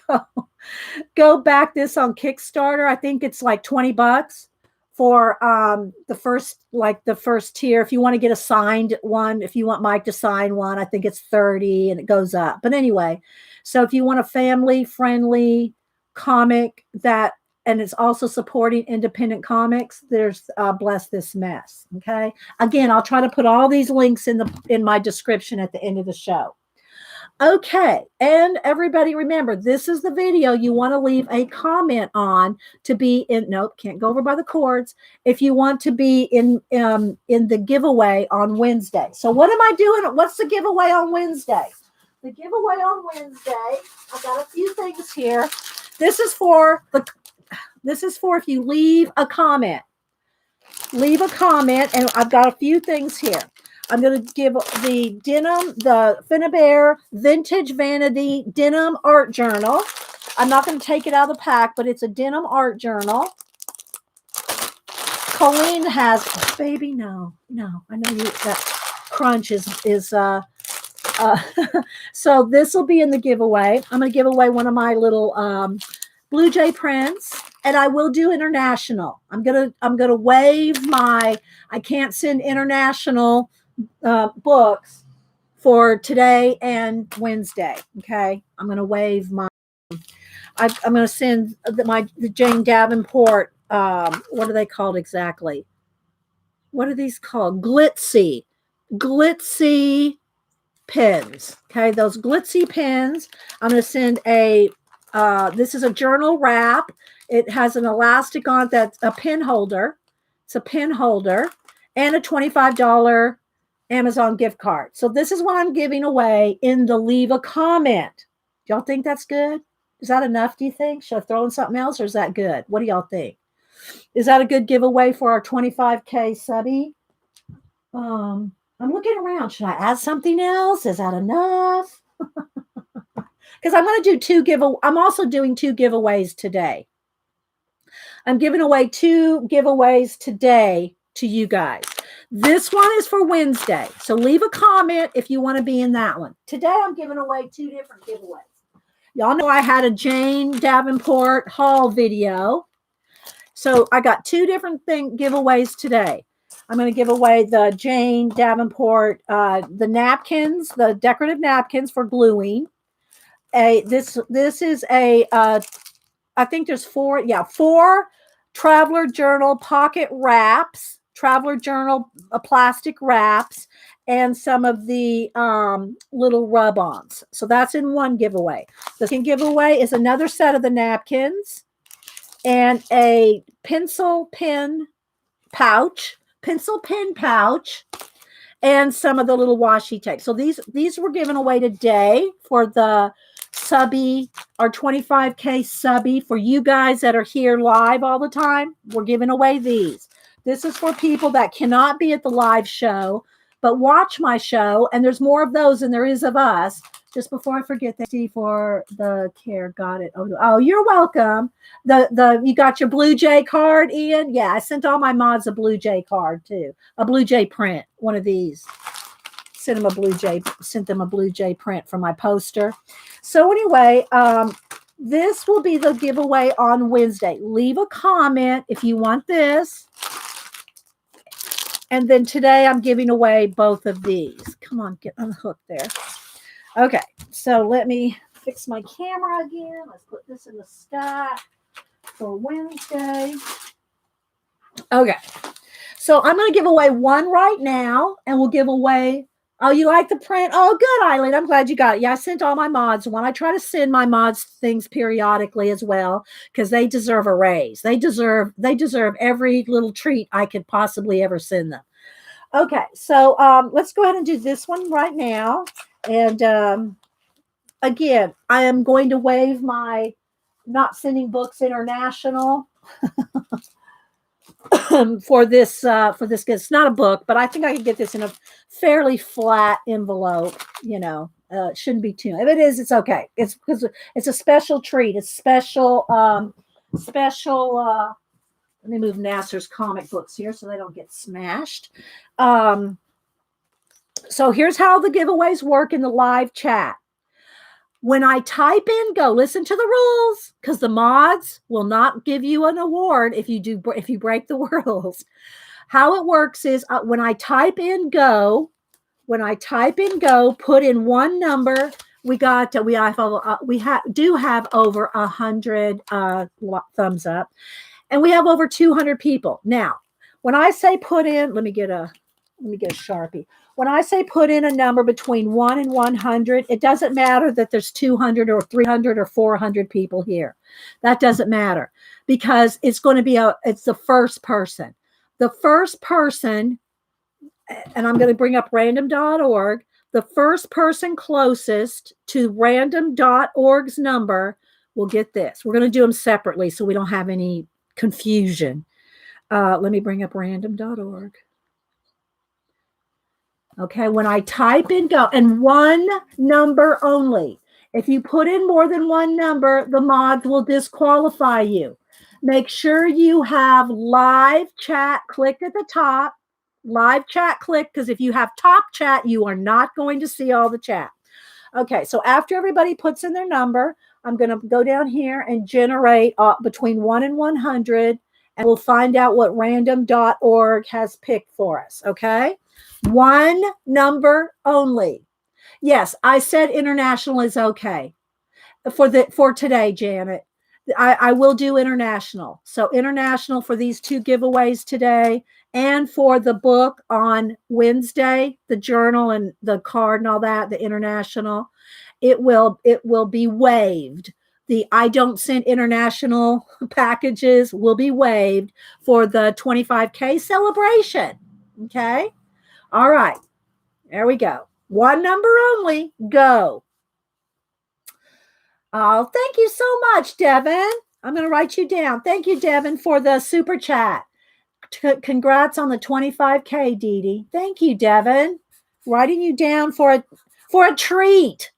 go back this on Kickstarter. I think it's like $20 for the first tier. If you want to get a signed one, if you want Mike to sign one, I think it's $30 and it goes up. But anyway, so if you want a family-friendly comic and it's also supporting independent comics, there's Bless This Mess. Okay. Again, I'll try to put all these links in my description at the end of the show. Okay. And everybody remember, this is the video you want to leave a comment on to be in. Nope. Can't go over by the cords. If you want to be in the giveaway on Wednesday. So what am I doing? What's the giveaway on Wednesday? The giveaway on Wednesday, I've got a few things here. This is for if you leave a comment. Leave a comment, and I've got a few things here. I'm going to give the Finnabair Vintage Vanity Denim Art Journal. I'm not going to take it out of the pack, but it's a denim art journal. Colleen has, baby, no. I know that crunch is so this will be in the giveaway. I'm going to give away one of my little Blue Jay prints, and I will do international. I'm gonna waive I can't send international books for today and Wednesday. Okay, I'm gonna waive I'm gonna send the Jane Davenport. What are they called exactly? What are these called? Glitzy pens. Okay, those glitzy pens. I'm going to send this is a journal wrap. It has an elastic on it that's a pen holder. It's a pen holder and a $25 Amazon gift card. So this is what I'm giving away in the leave a comment. Do y'all think that's good? Is that enough, do you think? Should I throw in something else, or is that good? What do y'all think? Is that a good giveaway for our 25K subby? I'm looking around. Should I add something else? Is that enough? Because I'm going to do two giveaways. I'm also doing two giveaways today. I'm giving away two giveaways today to you guys. This one is for Wednesday. So leave a comment if you want to be in that one. Today I'm giving away two different giveaways. Y'all know I had a Jane Davenport haul video. So I got two different giveaways today. I'm going to give away the Jane Davenport, the napkins, the decorative napkins for gluing. This is a, I think there's four Traveler Journal pocket wraps, Traveler Journal plastic wraps, and some of the little rub-ons. So that's in one giveaway. The second giveaway is another set of the napkins and a pencil pen pouch, and some of the little washi tape. So these were given away today for the subby, our 25K subby. For you guys that are here live all the time, we're giving away these. This is for people that cannot be at the live show, but watch my show, and there's more of those than there is of us. Just before I forget, thank you for the care. Got it. Oh, you're welcome. You got your Blue Jay card, Ian? Yeah, I sent all my mods a Blue Jay card too. A Blue Jay print, one of these. Sent them a Blue Jay print for my poster. So anyway, this will be the giveaway on Wednesday. Leave a comment if you want this. And then today I'm giving away both of these. Come on, get unhooked there. Okay, so let me fix my camera again. Let's put this in the stack for Wednesday. Okay, so I'm going to give away one right now, and we'll give away. Oh, you like the print? Oh, good, Eileen. I'm glad you got it. Yeah, I sent all my mods one. I try to send my mods things periodically as well because they deserve a raise. They deserve every little treat I could possibly ever send them. Okay, so let's go ahead and do this one right now. And again, I am going to waive my not sending books international for this. It's not a book, but I think I can get this in a fairly flat envelope. You know, it shouldn't be too. If it is, it's okay. It's because it's a special treat. It's special. Let me move NASSER's comic books here so they don't get smashed. So here's how the giveaways work in the live chat. When I type in go, listen to the rules, because the mods will not give you an award if you break the rules. How it works is when I type in go, put in one number. We do have over 100 thumbs up, and we have over 200 people. Now, when I say put in, let me get a Sharpie. When I say put in a number between 1 and 100, it doesn't matter that there's 200 or 300 or 400 people here. That doesn't matter because it's going to be it's the first person. The first person, and I'm going to bring up random.org, the first person closest to random.org's number will get this. We're going to do them separately so we don't have any confusion. Let me bring up random.org. Okay, when I type in go, and one number only. If you put in more than one number, the mods will disqualify you. Make sure you have live chat clicked at the top. Live chat clicked, because if you have top chat, you are not going to see all the chat. Okay, so after everybody puts in their number, I'm going to go down here and generate between 1 and 100, and we'll find out what random.org has picked for us, okay? One number only. Yes, I said international is okay for today, Janet. I will do international. So international for these two giveaways today, and for the book on Wednesday, the journal and the card and all that, the international, it will be waived. The I don't send international packages will be waived for the 25K celebration. Okay. All right, there we go. One number only, go. Oh, thank you so much, Devin. I'm going to write you down. Thank you, Devin, for the super chat. Congrats on the 25K, Dee Dee. Thank you, Devin. Writing you down for a treat.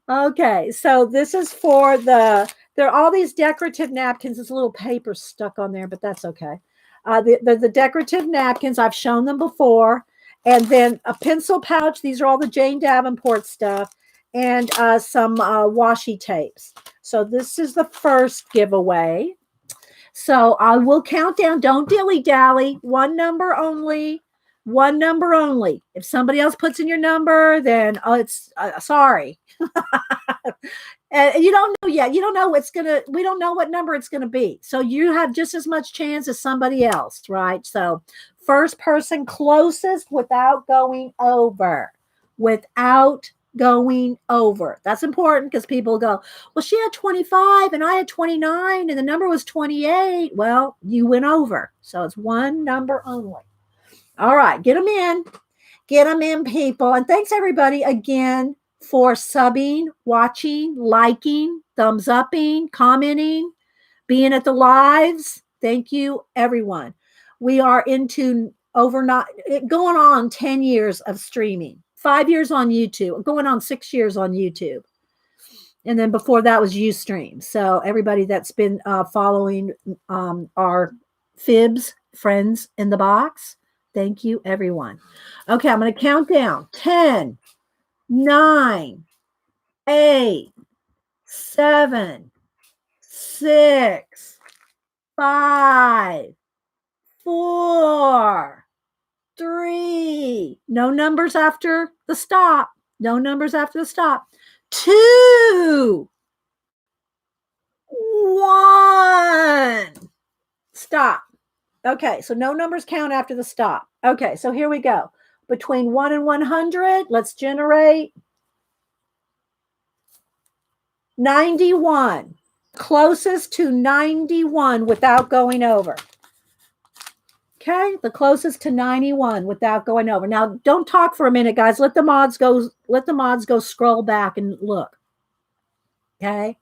Okay, so this is for there are all these decorative napkins. There's a little paper stuck on there, but that's okay. The decorative napkins, I've shown them before. And then a pencil pouch. These are all the Jane Davenport stuff. And some washi tapes. So this is the first giveaway. So I will count down. Don't dilly-dally. One number only. One number only. If somebody else puts in your number, then it's sorry. And you don't know yet. You don't know we don't know what number it's gonna be. So you have just as much chance as somebody else, right? So first person closest without going over. Without going over. That's important because people go, well, she had 25 and I had 29 and the number was 28. Well, you went over. So it's one number only. All right, get them in. Get them in, people. And thanks everybody again for subbing, watching, liking, thumbs upping, commenting, being at the lives. Thank you, everyone. We are into going on 10 years of streaming, 5 years on YouTube, going on 6 years on YouTube. And then before that was Ustream. So everybody that's been following our fibs, friends in the box, thank you, everyone. Okay, I'm going to count down. 10, 9, 8, 7, 6, 5, 4, 3. No numbers after the stop. No numbers after the stop. 2, 1. Stop. Okay, so no numbers count after the stop. Okay, so here we go. Between 1 and 100, let's generate 91. Closest to 91 without going over. Okay, the closest to 91 without going over. Now, don't talk for a minute, guys. Let the mods go scroll back and look. Okay.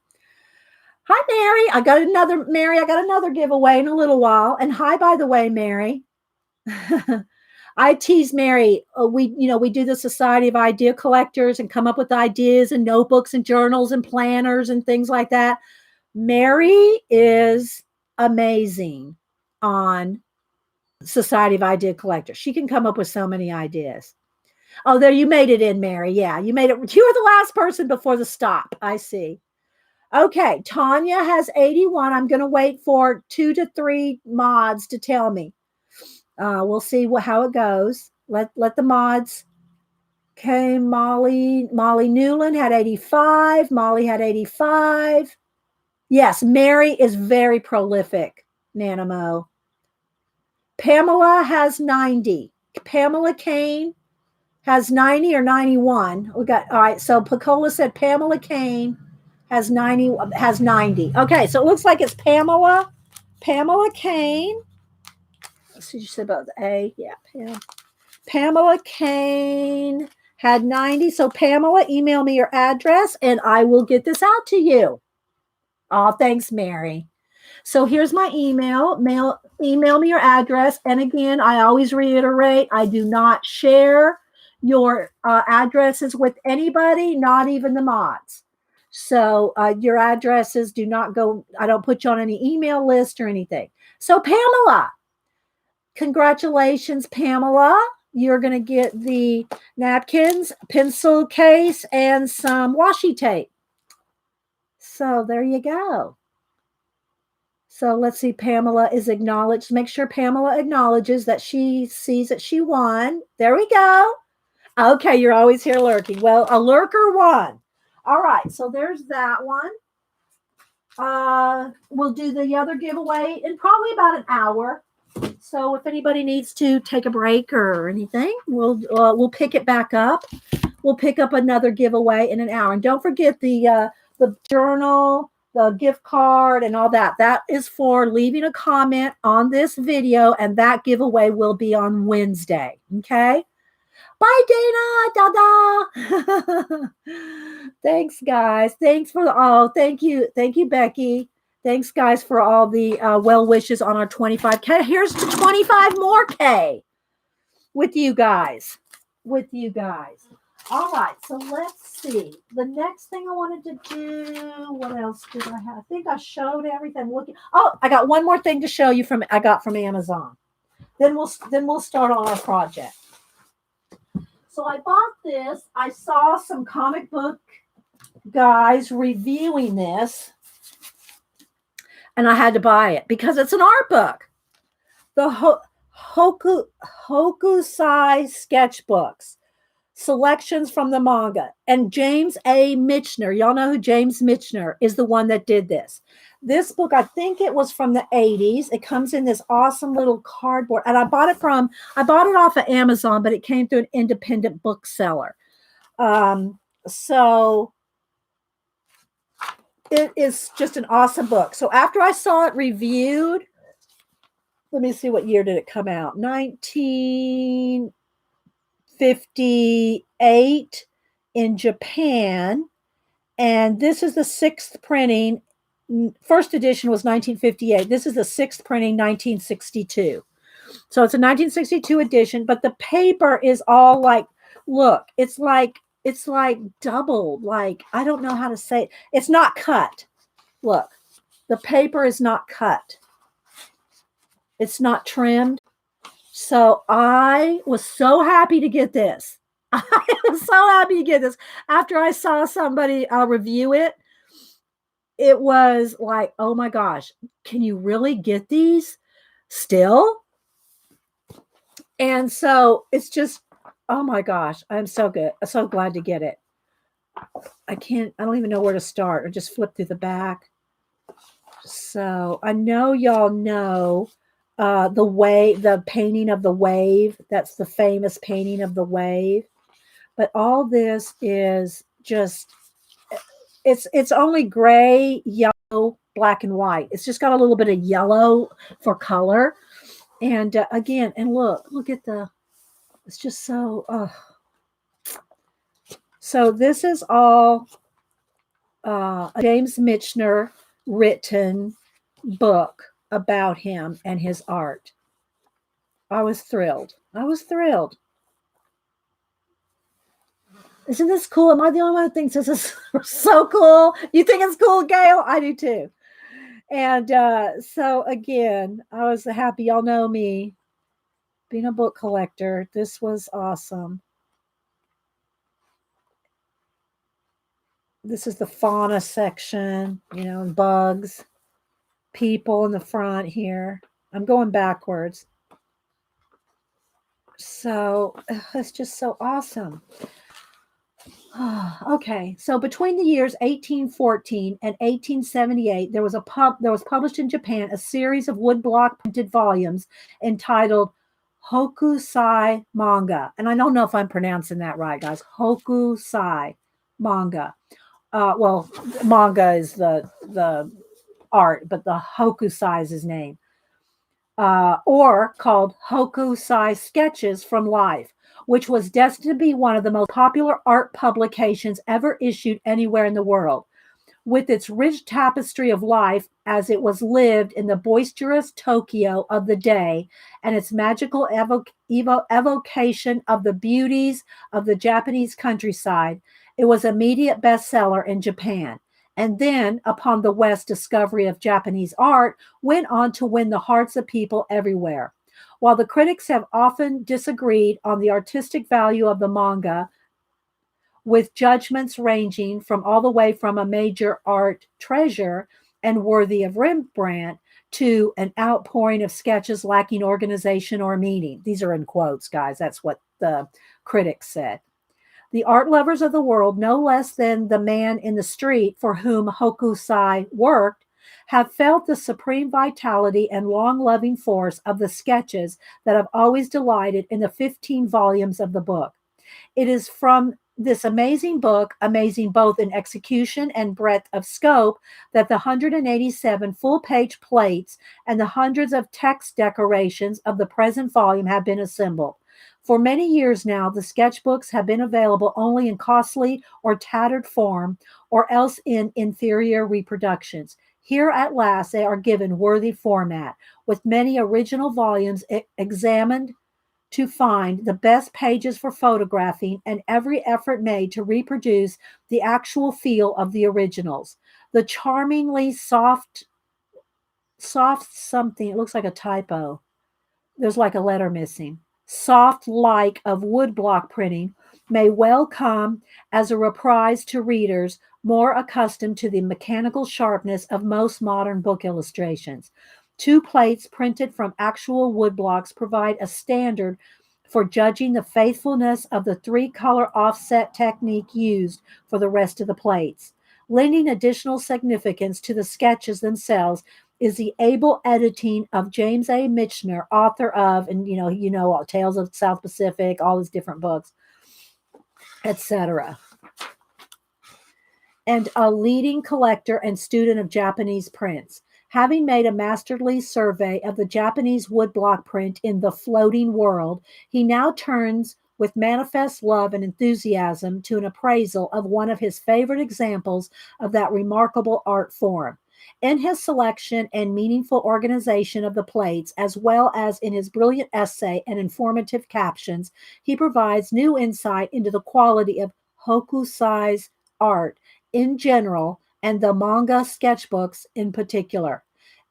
Hi, Mary. I got another giveaway in a little while. And hi, by the way, Mary. I tease Mary. We do the Society of Idea Collectors and come up with ideas and notebooks and journals and planners and things like that. Mary is amazing on Society of Idea Collectors. She can come up with so many ideas. Oh, there, you made it in, Mary. Yeah, you made it. You were the last person before the stop. I see. Okay, Tanya has 81. I'm going to wait for 2 to 3 mods to tell me. We'll see how it goes. Let the mods. Okay, Molly Newland had 85. Molly had 85. Yes, Mary is very prolific, Nanamo. Pamela has 90. Pamela Kane has 90 or 91. We got, all right, so Pacola said Pamela Kane has 90. Okay, so it looks like it's Pamela Kane. Let's see what you said about the A. Yeah, Pamela Kane had 90. So Pamela, email me your address and I will get this out to you. Oh, thanks, Mary. So here's my email. Email me your address. And again, I always reiterate, I do not share your addresses with anybody, not even the mods. So your addresses do not go, I don't put you on any email list or anything. So Pamela, congratulations, Pamela. You're going to get the napkins, pencil case, and some washi tape. So there you go. So let's see, Pamela is acknowledged. Make sure Pamela acknowledges that she sees that she won. There we go. Okay, you're always here lurking. Well, a lurker won. All right, so there's that one. We'll do the other giveaway in probably about an hour. So if anybody needs to take a break or anything, we'll pick it back up. We'll pick up another giveaway in an hour. And don't forget the journal, the gift card, and all that. That is for leaving a comment on this video, and that giveaway will be on Wednesday. Okay. Bye, Dana. Dada. Thanks, guys. Thanks for thank you, Becky. Thanks, guys, for all the well wishes on our 25K. Here's the 25 more K with you guys. All right, so let's see. The next thing I wanted to do, what else did I have? I think I showed everything. I got one more thing to show you from Amazon. Then we'll start on our project. So I bought this. I saw some comic book guys reviewing this, and I had to buy it because it's an art book. The Hokusai sketchbooks, selections from the manga. And James A. Michener, y'all know who James Michener is, the one that did this. This book, I think it was from the 80s. It comes in this awesome little cardboard. And I bought it off of Amazon, but it came through an independent bookseller. So it is just an awesome book. So after I saw it reviewed, let me see, what year did it come out? 1958 in Japan. And this is the 6th printing. First edition was 1958. This is the 6th printing, 1962. So it's a 1962 edition, but the paper is all like, look, it's like doubled. Like, I don't know how to say it. It's not cut. Look, the paper is not cut. It's not trimmed. So I was so happy to get this. I was so happy to get this. After I saw somebody review it, it was like, oh my gosh, can you really get these still? And so it's just, oh my gosh, I'm so good. I'm so glad to get it. I don't even know where to start, or just flip through the back. So I know y'all know the painting of the wave. That's the famous painting of the wave. But all this is just, it's only gray, yellow, black, and white. It's just got a little bit of yellow for color. And again, and look at it's just so, So this is all a James Michener written book about him and his art. I was thrilled. Isn't this cool? Am I the only one who thinks this is so cool? You think it's cool, Gail? I do too. And so again, I was happy. Y'all know me, being a book collector. This was awesome. This is the fauna section, and bugs, people in the front here. I'm going backwards. So it's just so awesome. Okay, so between the years 1814 and 1878, there was published in Japan a series of woodblock printed volumes entitled Hokusai Manga. And I don't know if I'm pronouncing that right, guys. Hokusai Manga. Well, manga is the art, but the Hokusai is his name. Or called Hokusai Sketches from Life, which was destined to be one of the most popular art publications ever issued anywhere in the world. With its rich tapestry of life as it was lived in the boisterous Tokyo of the day, and its magical evocation of the beauties of the Japanese countryside, it was an immediate bestseller in Japan. And then, upon the West's discovery of Japanese art, went on to win the hearts of people everywhere. While the critics have often disagreed on the artistic value of the manga, with judgments ranging from all the way from a major art treasure and worthy of Rembrandt to an outpouring of sketches lacking organization or meaning. These are in quotes, guys. That's what the critics said. The art lovers of the world, no less than the man in the street for whom Hokusai worked, have felt the supreme vitality and long-loving force of the sketches that have always delighted in the 15 volumes of the book. It is from this amazing book, amazing both in execution and breadth of scope, that the 187 full-page plates and the hundreds of text decorations of the present volume have been assembled. For many years now, the sketchbooks have been available only in costly or tattered form, or else in inferior reproductions. Here at last they are given worthy format, with many original volumes examined to find the best pages for photographing, and every effort made to reproduce the actual feel of the originals. The charmingly soft something, it looks like a typo. There's like a letter missing. Soft like of woodblock printing may well come as a reprise to readers more accustomed to the mechanical sharpness of most modern book illustrations. Two plates printed from actual woodblocks provide a standard for judging the faithfulness of the three-color offset technique used for the rest of the plates. Lending additional significance to the sketches themselves is the able editing of James A. Michener, author of, and Tales of the South Pacific, all his different books, etc., and a leading collector and student of Japanese prints. Having made a masterly survey of the Japanese woodblock print in The Floating World, he now turns with manifest love and enthusiasm to an appraisal of one of his favorite examples of that remarkable art form. In his selection and meaningful organization of the plates, as well as in his brilliant essay and informative captions, he provides new insight into the quality of hokusai's art in general and the manga sketchbooks in particular.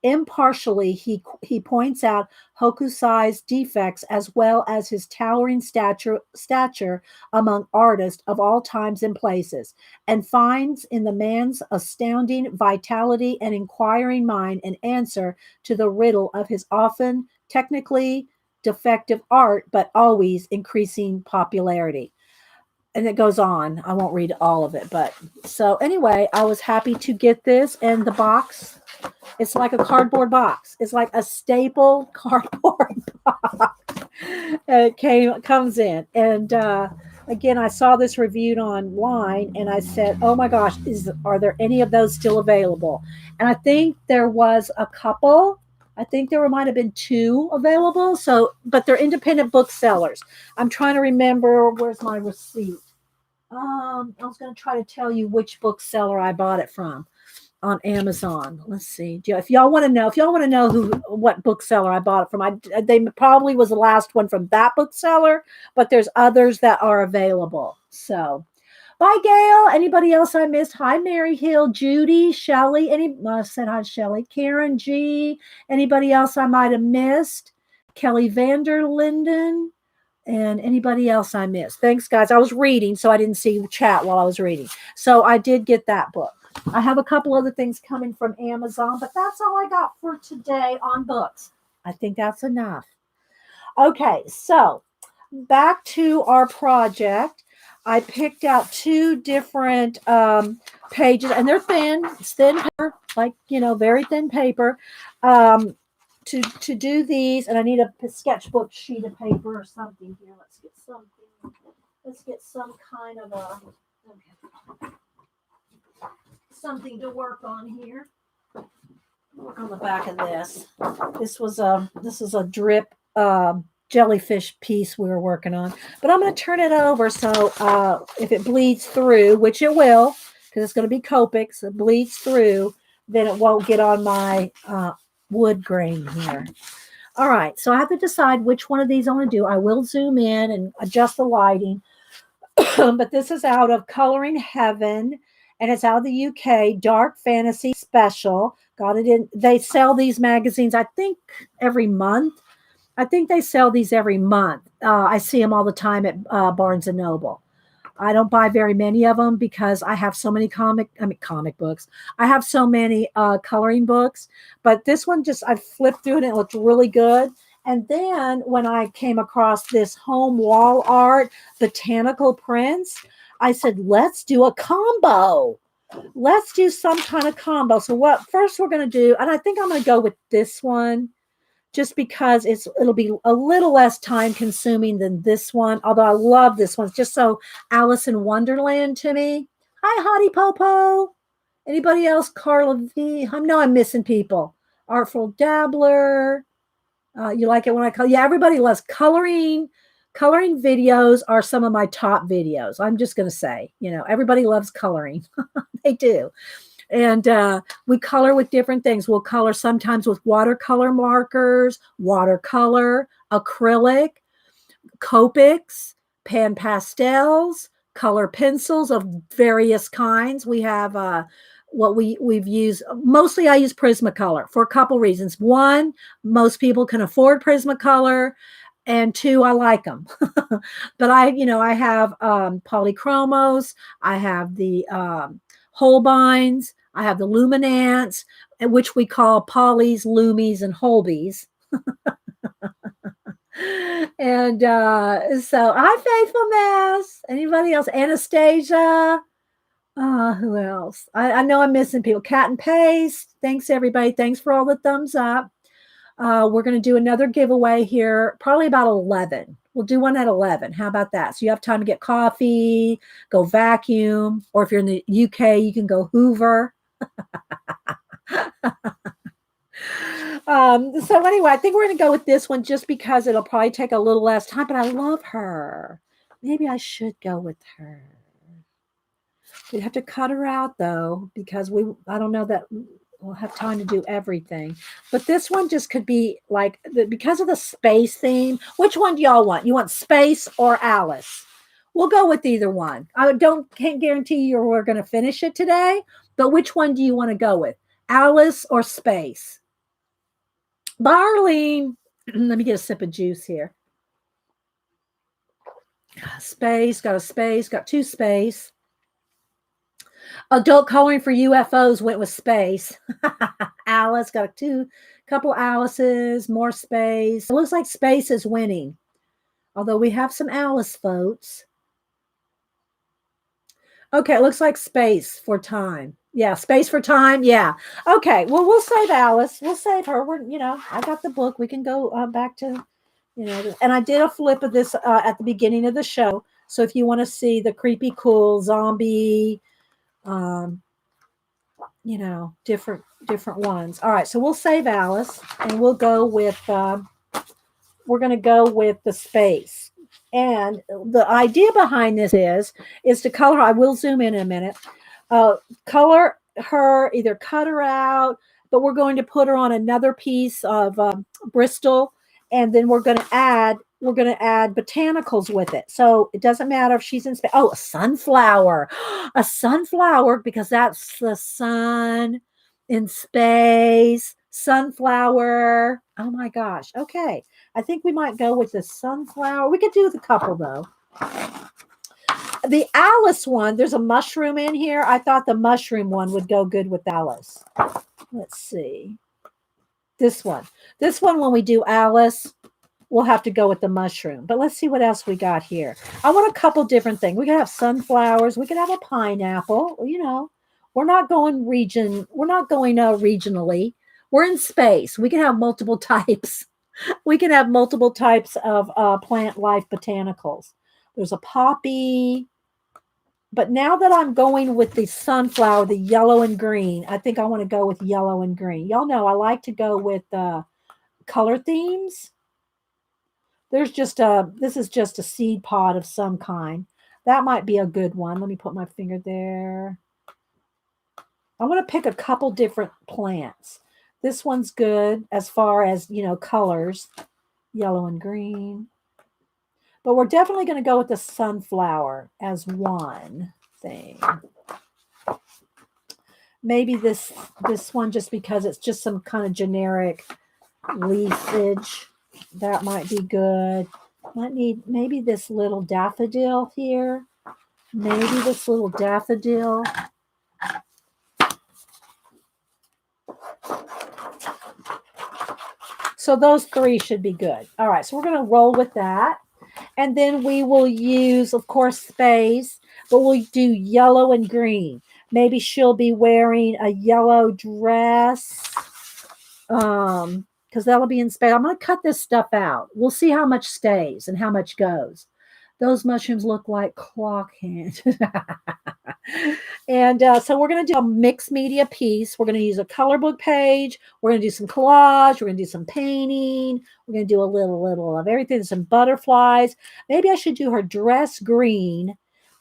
Impartially, he points out Hokusai's defects as well as his towering stature among artists of all times and places, and finds in the man's astounding vitality and inquiring mind an answer to the riddle of his often technically defective art, but always increasing popularity. And it goes on. I won't read all of it, but so anyway, I was happy to get this, and the box, it's like a cardboard box. It's like a staple cardboard box. It comes in, and again, I saw this reviewed online, and I said, "Oh my gosh, are there any of those still available?" And I think there was a couple. I think there might have been two available. So, but they're independent booksellers. I'm trying to remember, where's my receipt. I was going to try to tell you which bookseller I bought it from on Amazon. Let's see. If y'all want to know what bookseller I bought it from, they probably was the last one from that bookseller, but there's others that are available. So, bye, Gail. Anybody else I missed? Hi, Mary Hill, Judy, Shelley. I said hi, Shelley. Karen G. Anybody else I might have missed? Kelly Vanderlinden. And anybody else I missed. Thanks, guys. I was reading, so I didn't see the chat while I was reading. So I did get that book. I have a couple other things coming from Amazon, but that's all I got for today on books. I think that's enough. Okay, so back to our project. I picked out two different pages, and they're thin. It's thin paper, like, very thin paper. To do these, and I need a sketchbook sheet of paper or something here. Let's get something. Let's get some kind of something to work on here. Work on the back of this. This is a drip jellyfish piece we were working on, but I'm going to turn it over so if it bleeds through, which it will, because it's going to be Copic, so it bleeds through, then it won't get on my wood grain here. All right, so I have to decide which one of these I want to do. I will zoom in and adjust the lighting, but this is out of Coloring Heaven, and it's out of the UK, Dark Fantasy Special. Got it in. They sell these magazines, I think, every month. I think they sell these every month. I see them all the time at Barnes & Noble. I don't buy very many of them because I have so many comic books. I have so many coloring books, but this one I flipped through it and it looked really good. And then when I came across this home wall art, botanical prints, I said, let's do a combo. Let's do some kind of combo. So what first we're going to do, and I think I'm going to go with this one, just because it'll be a little less time consuming than this one. Although I love this one. It's just so Alice in Wonderland to me. Hi, Hottie Popo. Anybody else? Carla V. I know I'm missing people. Artful Dabbler. You like it when I call? Yeah, everybody loves coloring. Coloring videos are some of my top videos. I'm just going to say, everybody loves coloring. They do. And we color with different things. We'll color sometimes with watercolor markers, watercolor, acrylic, Copics, pan pastels, color pencils of various kinds. We have what we've used. Mostly I use Prismacolor for a couple reasons. One, most people can afford Prismacolor. And two, I like them. But I have polychromos. I have the Holbeins. I have the Luminance, which we call Polly's, Loomies, and Holbeys. And so hi, Faithful Mass. Anybody else? Anastasia. Who else? I know I'm missing people. Cat and Paste. Thanks, everybody. Thanks for all the thumbs up. We're going to do another giveaway here, probably about 11. We'll do one at 11. How about that? So you have time to get coffee, go vacuum, or if you're in the UK, you can go Hoover. So anyway, I think we're going to go with this one just because it'll probably take a little less time, but I love her. Maybe I should go with her. We have to cut her out though, because I don't know that we'll have time to do everything. But this one just could be like, because of the space theme. Which one do y'all want? You want space or Alice? We'll go with either one. I can't guarantee you we're going to finish it today, but which one do you want to go with? Alice or space? Barlene, let me get a sip of juice here. Space, got two space. Adult coloring for UFOs went with space. Alice got couple Alice's, more space. It looks like space is winning, although we have some Alice votes. Okay, it looks like space for time. Yeah, space for time. Yeah. Okay. Well, we'll save Alice. We'll save her. I got the book. We can go back to, and I did a flip of this at the beginning of the show. So if you want to see the creepy, cool zombie, different ones. All right. So we'll save Alice and we'll go with, we're going to go with the space. And the idea behind this is to color her. I will zoom in a minute. Color her, either cut her out, but we're going to put her on another piece of Bristol, and then we're going to add botanicals with it. So it doesn't matter if she's in space. Oh, a sunflower, because that's the sun in space. Sunflower. Oh my gosh. Okay. I think we might go with the sunflower. We could do the couple though. The Alice one, there's a mushroom in here. I thought the mushroom one would go good with Alice. Let's see. This one, when we do Alice, we'll have to go with the mushroom. But let's see what else we got here. I want a couple different things. We could have sunflowers. We could have a pineapple. We're not going regionally. We're in space. We can have multiple types. We can have multiple types of plant life botanicals. There's a poppy. But now that I'm going with the sunflower, the yellow and green, I think I want to go with yellow and green. Y'all know I like to go with color themes. This is just a seed pod of some kind. That might be a good one. Let me put my finger there. I want to pick a couple different plants. This one's good as far as, colors, yellow and green. But we're definitely going to go with the sunflower as one thing. Maybe this one, just because it's just some kind of generic leafage. That might be good. Might need maybe this little daffodil here. Maybe this little daffodil. So those three should be good. All right, so we're going to roll with that. And then we will use, of course, space, but we'll do yellow and green. Maybe she'll be wearing a yellow dress, because that'll be in space. I'm going to cut this stuff out. We'll see how much stays and how much goes. Those mushrooms look like clock hands. And so we're going to do a mixed media piece. We're going to use a color book page. We're going to do some collage. We're going to do some painting. We're going to do a little of everything. Some butterflies. Maybe I should do her dress green,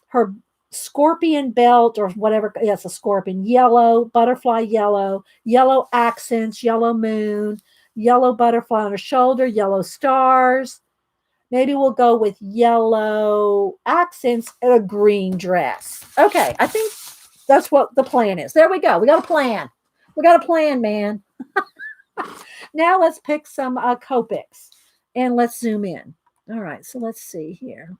her scorpion belt or whatever. Yes, a scorpion. Yellow, butterfly yellow, yellow accents, yellow moon, yellow butterfly on her shoulder, yellow stars. Maybe we'll go with yellow accents and a green dress. Okay, I think that's what the plan is. There we go. We got a plan. We got a plan, man. Now let's pick some Copics and let's zoom in. All right, so let's see here.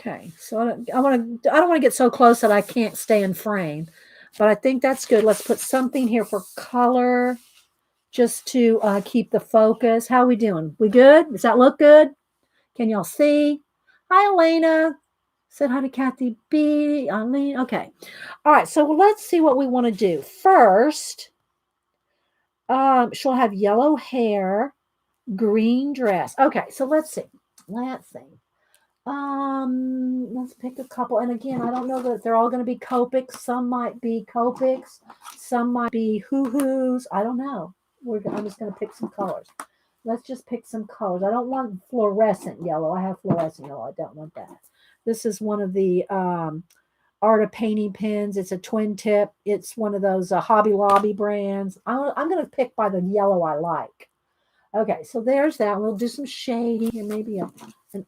Okay, so I don't want to get so close that I can't stay in frame, but I think that's good. Let's put something here for color, just to keep the focus. How are we doing? We good? Does that look good? Can y'all see? Hi, Elena. Said hi to Kathy B. Eileen. Okay. All right. So let's see what we want to do. First, she'll have yellow hair, green dress. Okay. So let's see. Let's see. Let's pick a couple. And again, I don't know that they're all going to be Copics. Some might be Copics. Some might be Hoo-Hoos. I don't know. I'm just going to pick some colors. Let's just pick some colors. I don't want fluorescent yellow. I have fluorescent yellow. I don't want that. This is one of the Art of Painting pens. It's a twin tip. It's one of those Hobby Lobby brands. I'm going to pick by the yellow I like. Okay, so there's that. We'll do some shading and maybe an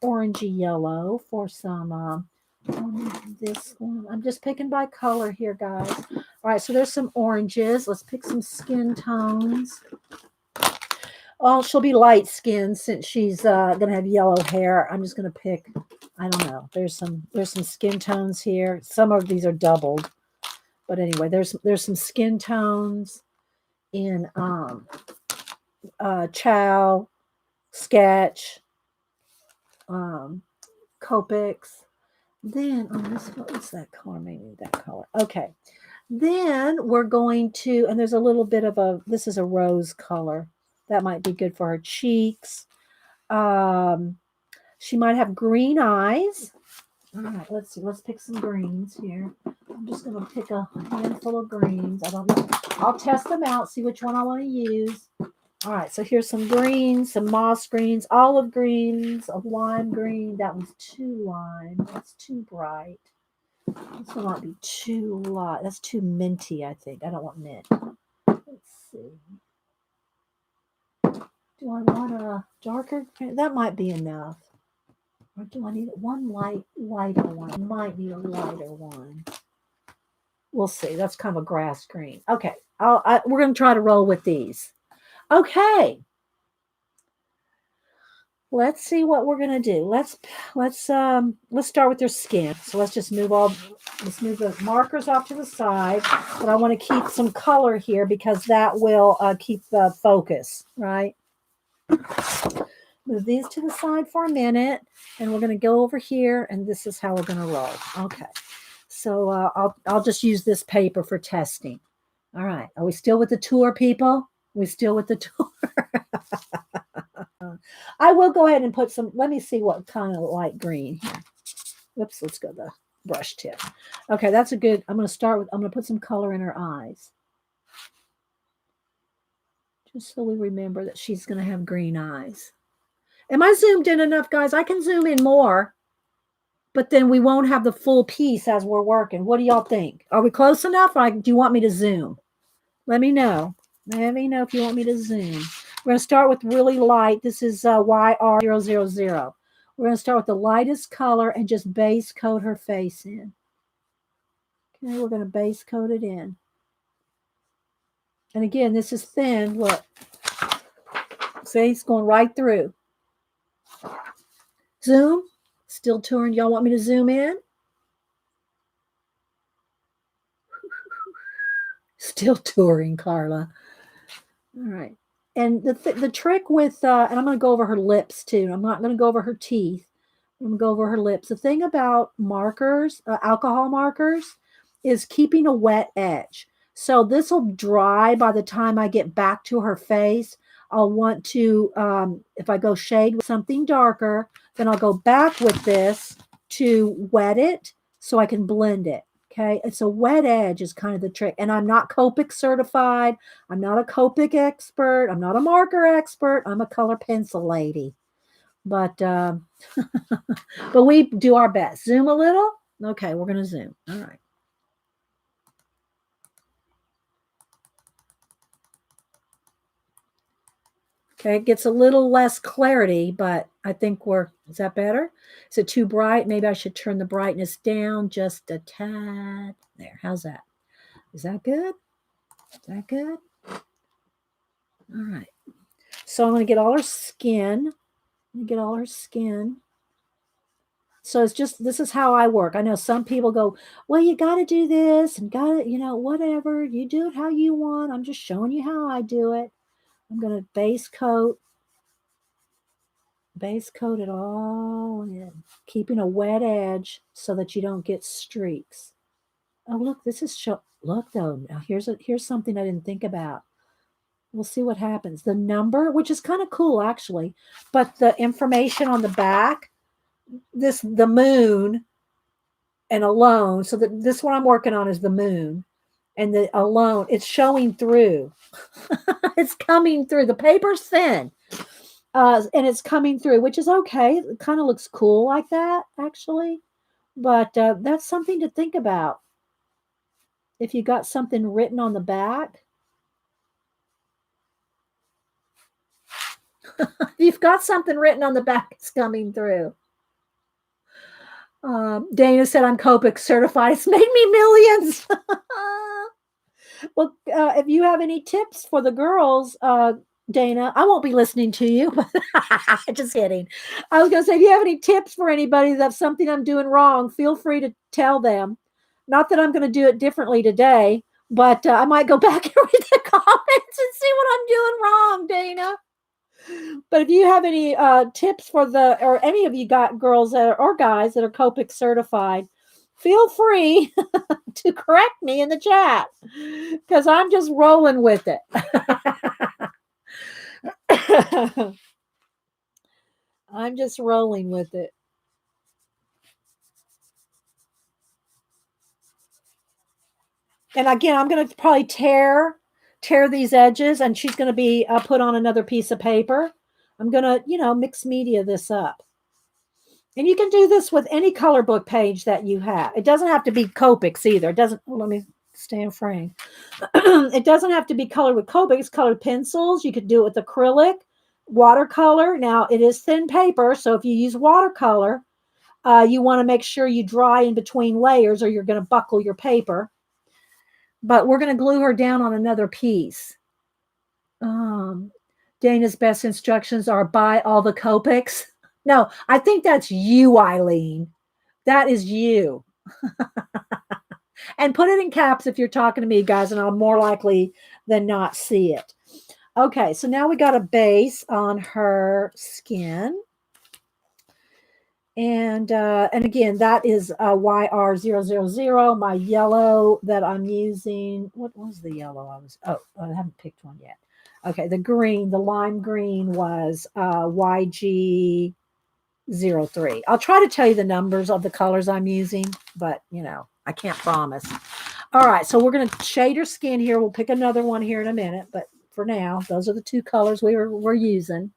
orangey yellow for some this one. I'm just picking by color here, guys. All right, so there's some oranges. Let's pick some skin tones. Oh, she'll be light skinned since she's gonna have yellow hair. I'm just gonna pick, I don't know. There's some skin tones here. Some of these are doubled, but anyway, there's some skin tones in Chow, Sketch, Copics. Then on this, what's that color? Maybe that color. Okay. Then we're going to, and there's a little bit of this is a rose color. That might be good for her cheeks. She might have green eyes. All right, let's see. Let's pick some greens here. I'm just going to pick a handful of greens. I don't know. I'll test them out, see which one I want to use. All right, so here's some greens, some moss greens, olive greens, a lime green. That one's too lime. That's too bright. This one might be too light. That's too minty, I think. I don't want mint. Let's see. Do I want a darker? That might be enough. Or do I need one lighter one? I might need a lighter one. We'll see. That's kind of a grass green. Okay, we're going to try to roll with these. Okay. Let's see what we're going to do. Let's start with their skin. So let's just move the markers off to the side. But I want to keep some color here because that will keep the focus, right? Move these to the side for a minute, and we're going to go over here, and this is how we're going to roll. Okay. So I'll just use this paper for testing. All right. Are we still with the tour, people? We still with the tour? I will go ahead and put some, let me see what kind of light green here. Whoops, let's go the brush tip. Okay, that's a good, I'm going to put some color in her eyes. Just so we remember that she's going to have green eyes. Am I zoomed in enough, guys? I can zoom in more, but then we won't have the full piece as we're working. What do y'all think? Are we close enough? Or do you want me to zoom? Let me know. Let me know if you want me to zoom. We're going to start with really light. This is YR000. We're going to start with the lightest color and just base coat her face in. Okay, we're going to base coat it in. And again, this is thin. Look. See, it's going right through. Zoom. Still touring. Y'all want me to zoom in? Still touring, Carla. All right. And the trick with, and I'm going to go over her lips too. I'm not going to go over her teeth. I'm going to go over her lips. The thing about markers, alcohol markers, is keeping a wet edge. So this will dry by the time I get back to her face. I'll want to, if I go shade with something darker, then I'll go back with this to wet it so I can blend it. Okay, it's a wet edge is kind of the trick. And I'm not Copic certified. I'm not a Copic expert. I'm not a marker expert. I'm a color pencil lady. But but we do our best. Zoom a little. Okay, we're going to zoom. All right. Okay, it gets a little less clarity, but I think is that better? Is it too bright? Maybe I should turn the brightness down just a tad. There, how's that? Is that good? Is that good? All right. So I'm going to get all her skin. So it's just, this is how I work. I know some people go, well, you got to do this and got to, whatever. You do it how you want. I'm just showing you how I do it. I'm going to base coat it all in, keeping a wet edge so that you don't get streaks. Oh, look, this is look though. Now here's something I didn't think about. We'll see what happens. The number, which is kind of cool actually, but the information on the back, the moon and alone. So this one I'm working on is the moon, and the alone. It's showing through. It's coming through. The paper's thin. And it's coming through, which is okay. It kind of looks cool like that, actually. But that's something to think about. If you got something written on the back, you've got something written on the back, it's coming through. Dana said, I'm Copic certified. It's made me millions. Well, if you have any tips for the girls, Dana, I won't be listening to you. Just kidding. I was going to say, if you have any tips for anybody that's something I'm doing wrong, feel free to tell them. Not that I'm going to do it differently today, but I might go back and read the comments and see what I'm doing wrong, Dana. But if you have any tips or any of you got girls or guys that are Copic certified, feel free to correct me in the chat because I'm just rolling with it. I'm just rolling with it. And again, I'm going to probably tear these edges, and she's going to be put on another piece of paper. I'm going to, mix media this up. And you can do this with any color book page that you have. It doesn't have to be Copics either. It doesn't, let me stay in frame. It doesn't have to be colored with Copics, colored pencils. You could do it with acrylic, watercolor. Now, it is thin paper, so if you use watercolor, you want to make sure you dry in between layers or you're going to buckle your paper. But we're going to glue her down on another piece. Dana's best instructions are buy all the Copics. No, I think that's you, Eileen. That is you. And put it in caps if you're talking to me, guys, and I'll more likely than not see it. Okay, so now we got a base on her skin. And again, that is YR000, my yellow that I'm using. What was the yellow I haven't picked one yet. Okay, the green, the lime green was YG03. I'll try to tell you the numbers of the colors I'm using, but, I can't promise. All right, so we're going to shade her skin here. We'll pick another one here in a minute, but for now, those are the two colors we're using.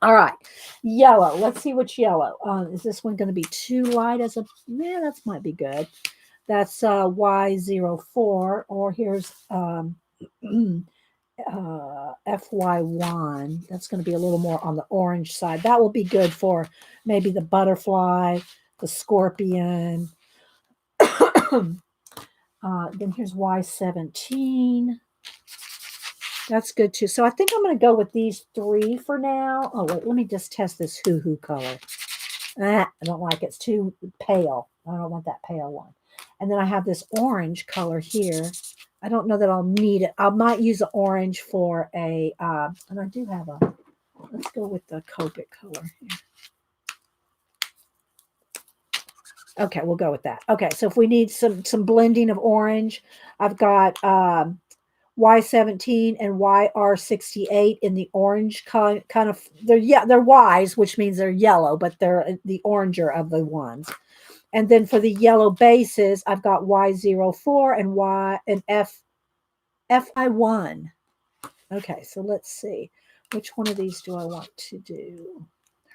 All right, yellow. Let's see which yellow. Is this one going to be too light as yeah, that might be good. That's Y04, or here's FY1. That's going to be a little more on the orange side. That will be good for maybe the butterfly, the scorpion. Then here's Y17. That's good too. So I think I'm going to go with these three for now. Oh, wait, let me just test this hoo-hoo color. I don't like it. It's too pale. I don't want that pale one. And then I have this orange color here. I don't know that I'll need it. I might use the orange for and I do have let's go with the Copic color here. Okay, we'll go with that. Okay, so if we need some blending of orange, I've got Y17 and YR68 in the orange kind of. They're Ys, which means they're yellow, but they're the oranger of the ones. And then for the yellow bases, I've got Y04 and FI1. Okay, so let's see. Which one of these do I want to do?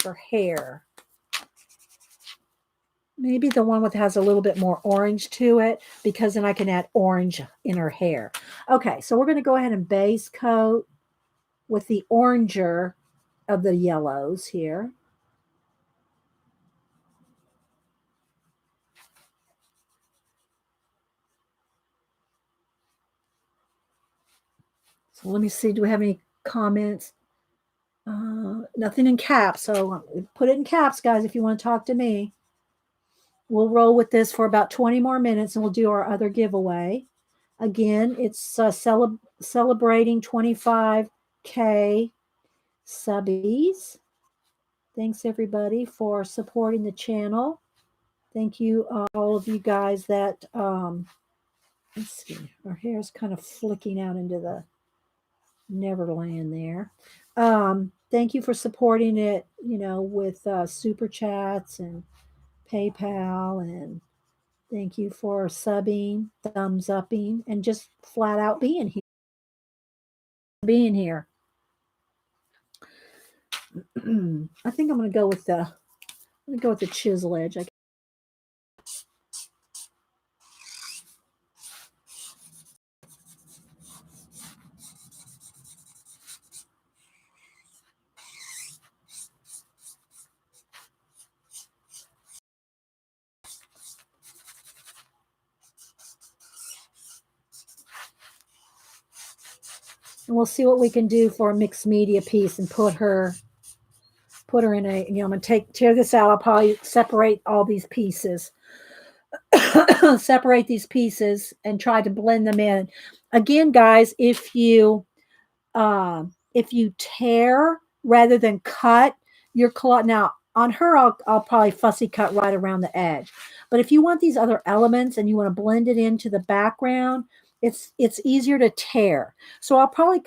Her hair. Maybe the one with has a little bit more orange to it, because then I can add orange in her hair. Okay, so we're going to go ahead and base coat with the oranger of the yellows here. So let me see. Do we have any comments? Nothing in caps. So put it in caps, guys, if you want to talk to me. We'll roll with this for about 20 more minutes and we'll do our other giveaway. Again, it's celebrating 25K subbies. Thanks, everybody, for supporting the channel. Thank you, all of you guys that, let's see, our hair is kind of flicking out into the Neverland there. Thank you for supporting it, you know, with super chats and PayPal, and thank you for subbing, thumbs upping, and just flat out being here. I think I'm going to go with the chisel edge. And we'll see what we can do for a mixed media piece and put her in a, you know, I'm going to tear this out. I'll probably separate all these pieces, separate these pieces and try to blend them in. Again, guys, if you tear rather than cut your cloth, now on her, I'll probably fussy cut right around the edge. But if you want these other elements and you want to blend it into the background, it's easier to tear. So I'll probably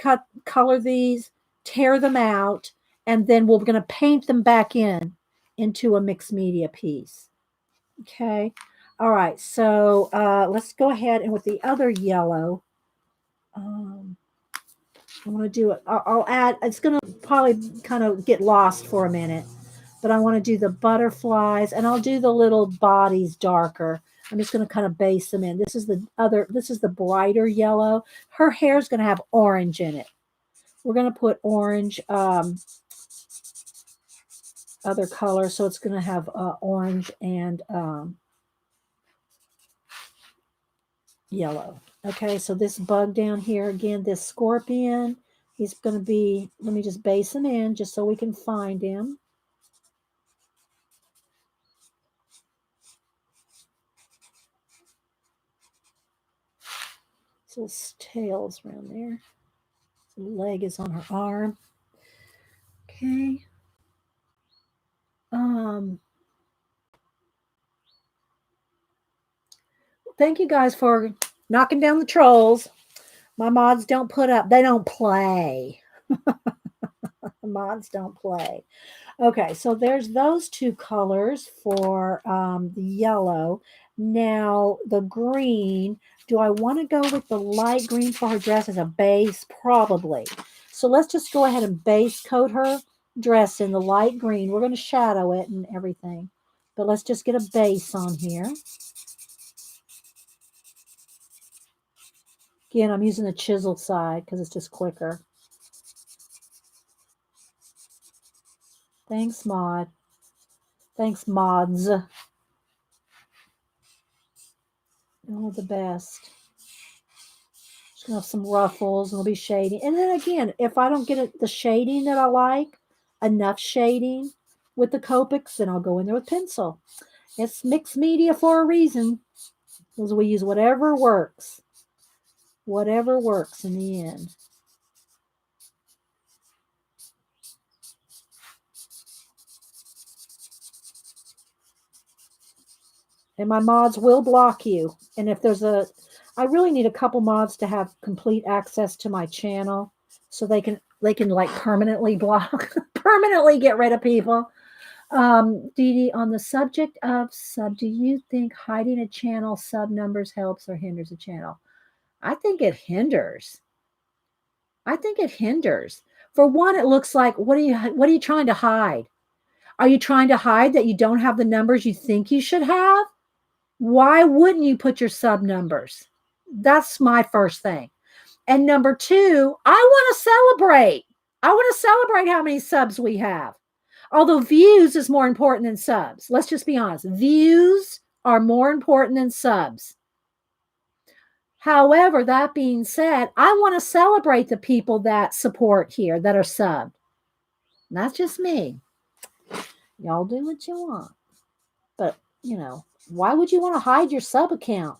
color these, tear them out, and then we're going to paint them back into a mixed media piece. Okay. All right. So let's go ahead and with the other yellow, I'm going to do it. I'll add, it's going to probably kind of get lost for a minute, but I want to do the butterflies and I'll do the little bodies darker. I'm just going to kind of base them in. This is the brighter yellow. Her hair is going to have orange in it. We're going to put orange, other color. So it's going to have orange and yellow. Okay, so this bug down here, again, this scorpion, he's going to be, let me just base him in just so we can find him. So his tail's around there. The leg is on her arm. Okay. Thank you guys for knocking down the trolls. My mods don't put up, they don't play. The mods don't play. Okay, so there's those two colors for the yellow. Now the green, do I want to go with the light green for her dress as a base? Probably. So let's just go ahead and base coat her dress in the light green. We're going to shadow it and everything, but let's just get a base on here. Again, I'm using the chisel side because it's just quicker. Thanks, Mod. Thanks, mods. All the best. Just gonna have some ruffles and it'll be shading. And then again, if I don't get the shading that I like, enough shading with the Copics, then I'll go in there with pencil. It's mixed media for a reason, because we use whatever works. Whatever works in the end. And my mods will block you. And if there's I really need a couple mods to have complete access to my channel so they can like permanently block, permanently get rid of people. Dee Dee, on the subject of sub, do you think hiding a channel sub numbers helps or hinders a channel? I think it hinders. I think it hinders. For one, it looks like, what are you trying to hide? Are you trying to hide that you don't have the numbers you think you should have? Why wouldn't you put your sub numbers? That's my first thing. And number two, I want to celebrate. I want to celebrate how many subs we have. Although views is more important than subs. Let's just be honest. Views are more important than subs. However, that being said, I want to celebrate the people that support here, that are subbed. That's just me. Y'all do what you want. But, you know, why would you want to hide your sub account?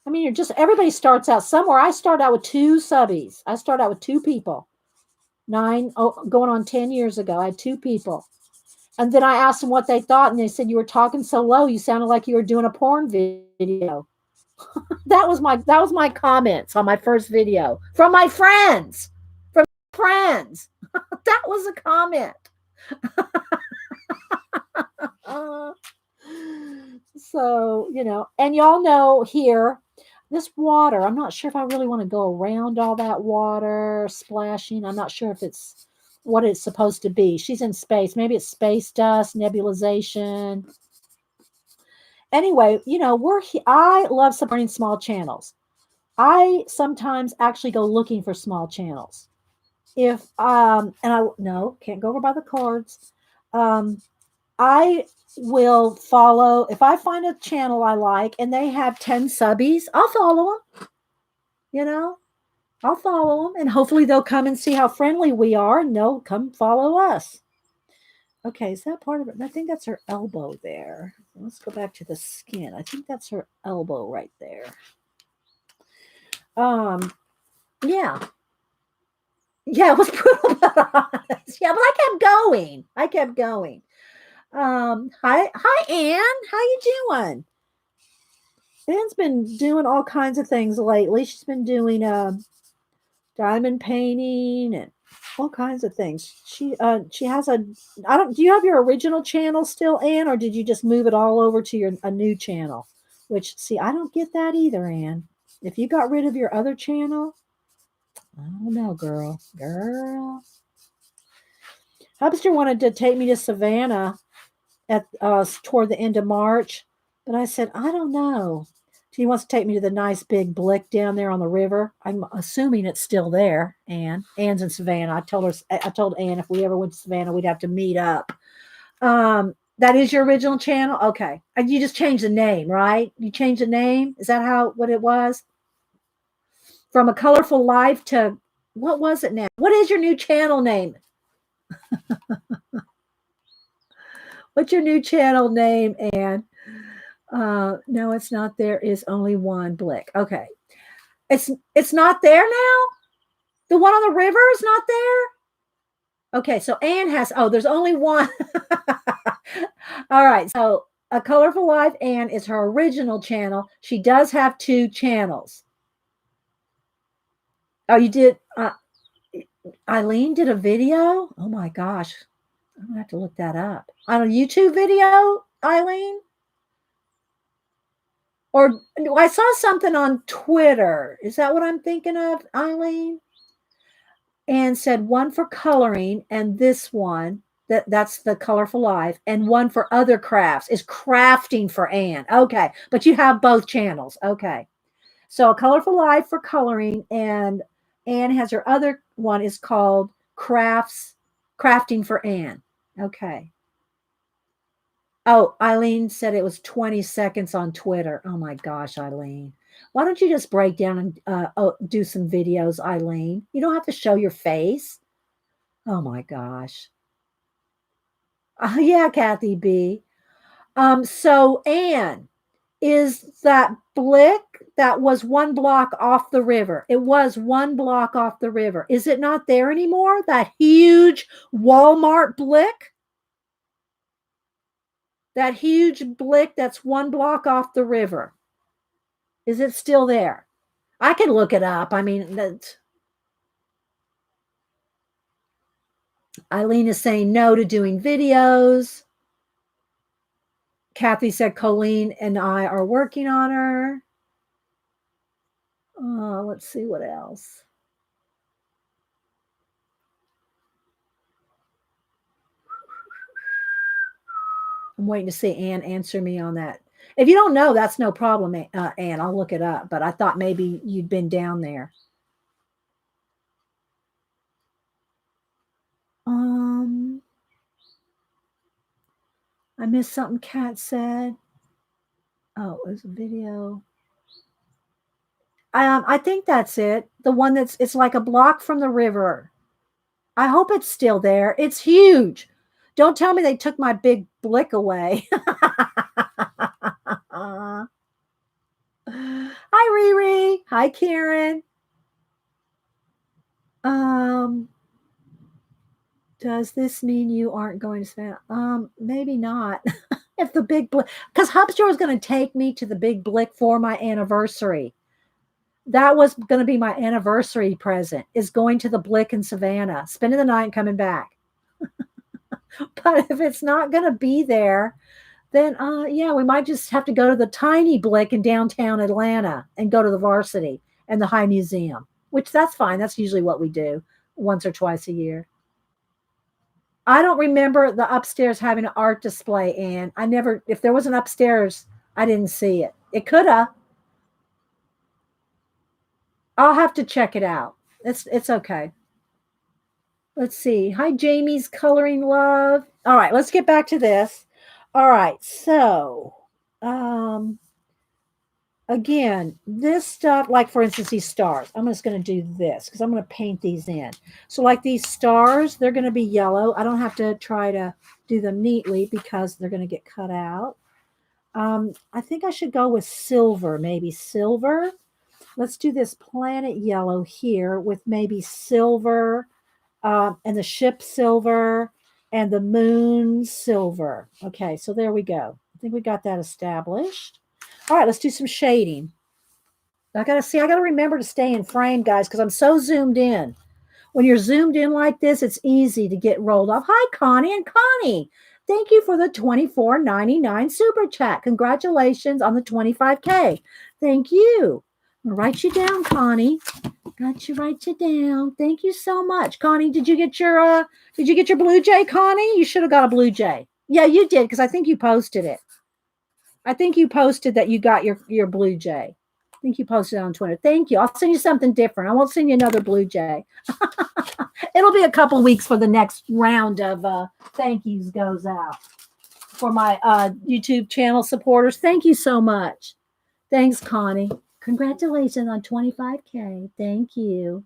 I mean, you're just, everybody starts out somewhere. I start out with 2 subbies. I start out with 2 people. Going on 10 years ago, I had 2 people. And then I asked them what they thought, and they said, you were talking so low, you sounded like you were doing a porn video. that was my comments on my first video from my friends. From friends. That was a comment. So, you know, and y'all know here, this water, I'm not sure if I really want to go around all that water splashing. I'm not sure if it's what it's supposed to be. She's in space. Maybe it's space dust, nebulization. Anyway, you know, I love supporting small channels. I sometimes actually go looking for small channels. If and I no, can't go over by the cards. I will follow if I find a channel I like and they have 10 subbies, I'll follow them. You know, I'll follow them and hopefully they'll come and see how friendly we are and they'll come follow us. Okay, is that part of it? I think that's her elbow there. Let's go back to the skin. I think that's her elbow right there. Yeah. Yeah, it was brutal but honest. Yeah, but I kept going. Hi Anne. How you doing? Anne's been doing all kinds of things lately. She's been doing diamond painting and all kinds of things. She has do you have your original channel still, Anne, or did you just move it all over to a new channel? Which, see, I don't get that either, Anne. If you got rid of your other channel, I don't know, girl. Hubster wanted to take me to Savannah at toward the end of March, but I said, I don't know. He wants to take me to the nice big blick down there on the river. I'm assuming it's still there. Anne's in Savannah. I told Anne if we ever went to Savannah, we'd have to meet up. That is your original channel? Okay. And you just changed the name, right? You changed the name? Is that what it was? From A Colorful Life to, what was it now? What is your new channel name? What's your new channel name, Anne? No, it's not. There is only one blick. Okay. It's not there now? The one on the river is not there? Okay, so Anne there's only one. All right, so A Colorful Life Anne is her original channel. She does have 2 channels. Oh, you did? Eileen did a video? Oh my gosh. I'm going to have to look that up. On a YouTube video, Eileen? Or I saw something on Twitter. Is that what I'm thinking of, Eileen? And said one for coloring and this one, that's the Colorful Life, and one for other crafts is crafting for Anne. Okay, but you have both channels. Okay. So A Colorful Life for coloring, and Anne has her other one is called crafting for Anne. Okay. Oh, Eileen said it was 20 seconds on Twitter. Oh my gosh, Eileen. Why don't you just break down and do some videos, Eileen? You don't have to show your face. Oh my gosh. Yeah, Kathy B. So Anne, is that blick that was 1 block off the river? It was 1 block off the river. Is it not there anymore? That huge Walmart blick? That huge blick that's 1 block off the river. Is it still there? I can look it up. I mean, Eileen is saying no to doing videos. Kathy said Colleen and I are working on her. Let's see what else. I'm waiting to see Anne answer me on that. If you don't know, that's no problem, Anne. I'll look it up. But I thought maybe you'd been down there. I missed something Kat said. Oh, it was a video. I think that's it. The one it's like a block from the river. I hope it's still there. It's huge. Don't tell me they took my big blick away. Hi, Riri. Hi, Karen. Um, does this mean you aren't going to spend? Maybe not. If the big blick, because Hubstore is going to take me to the big blick for my anniversary. That was going to be my anniversary present, is going to the blick in Savannah, spending the night and coming back. But if it's not going to be there, then yeah, we might just have to go to the tiny blick in downtown Atlanta and go to the Varsity and the High Museum, which that's fine. That's usually what we do once or twice a year. I don't remember the upstairs having an art display, and I never, if there was an upstairs, I didn't see it. It could have. I'll have to check it out. It's okay. Let's see. Hi, Jamie's coloring love. All right, let's get back to this. All right, so um again, this stuff, like for instance, these stars. I'm just going to do this because I'm going to paint these in. So like these stars, they're going to be yellow. I don't have to try to do them neatly because they're going to get cut out. I think I should go with silver, maybe silver. Let's do this planet yellow here with maybe silver, and the ship silver and the moon silver. Okay, so there we go. I think we got that established. All right, let's do some shading. I got to remember to stay in frame, guys, because I'm so zoomed in. When you're zoomed in like this, it's easy to get rolled off. Hi, Connie and Connie. Thank you for the $24.99 super chat. Congratulations on the 25K. Thank you. I'll write you down, Connie. Got you, write you down. Thank you so much. Connie, did you get your Blue Jay, Connie? You should have got a Blue Jay. Yeah, you did, because I think you posted it. I think you posted that you got your Blue Jay. I think you posted it on Twitter. Thank you. I'll send you something different. I won't send you another Blue Jay. It'll be a couple weeks for the next round of thank yous goes out for my YouTube channel supporters. Thank you so much. Thanks, Connie. Congratulations on 25K. Thank you.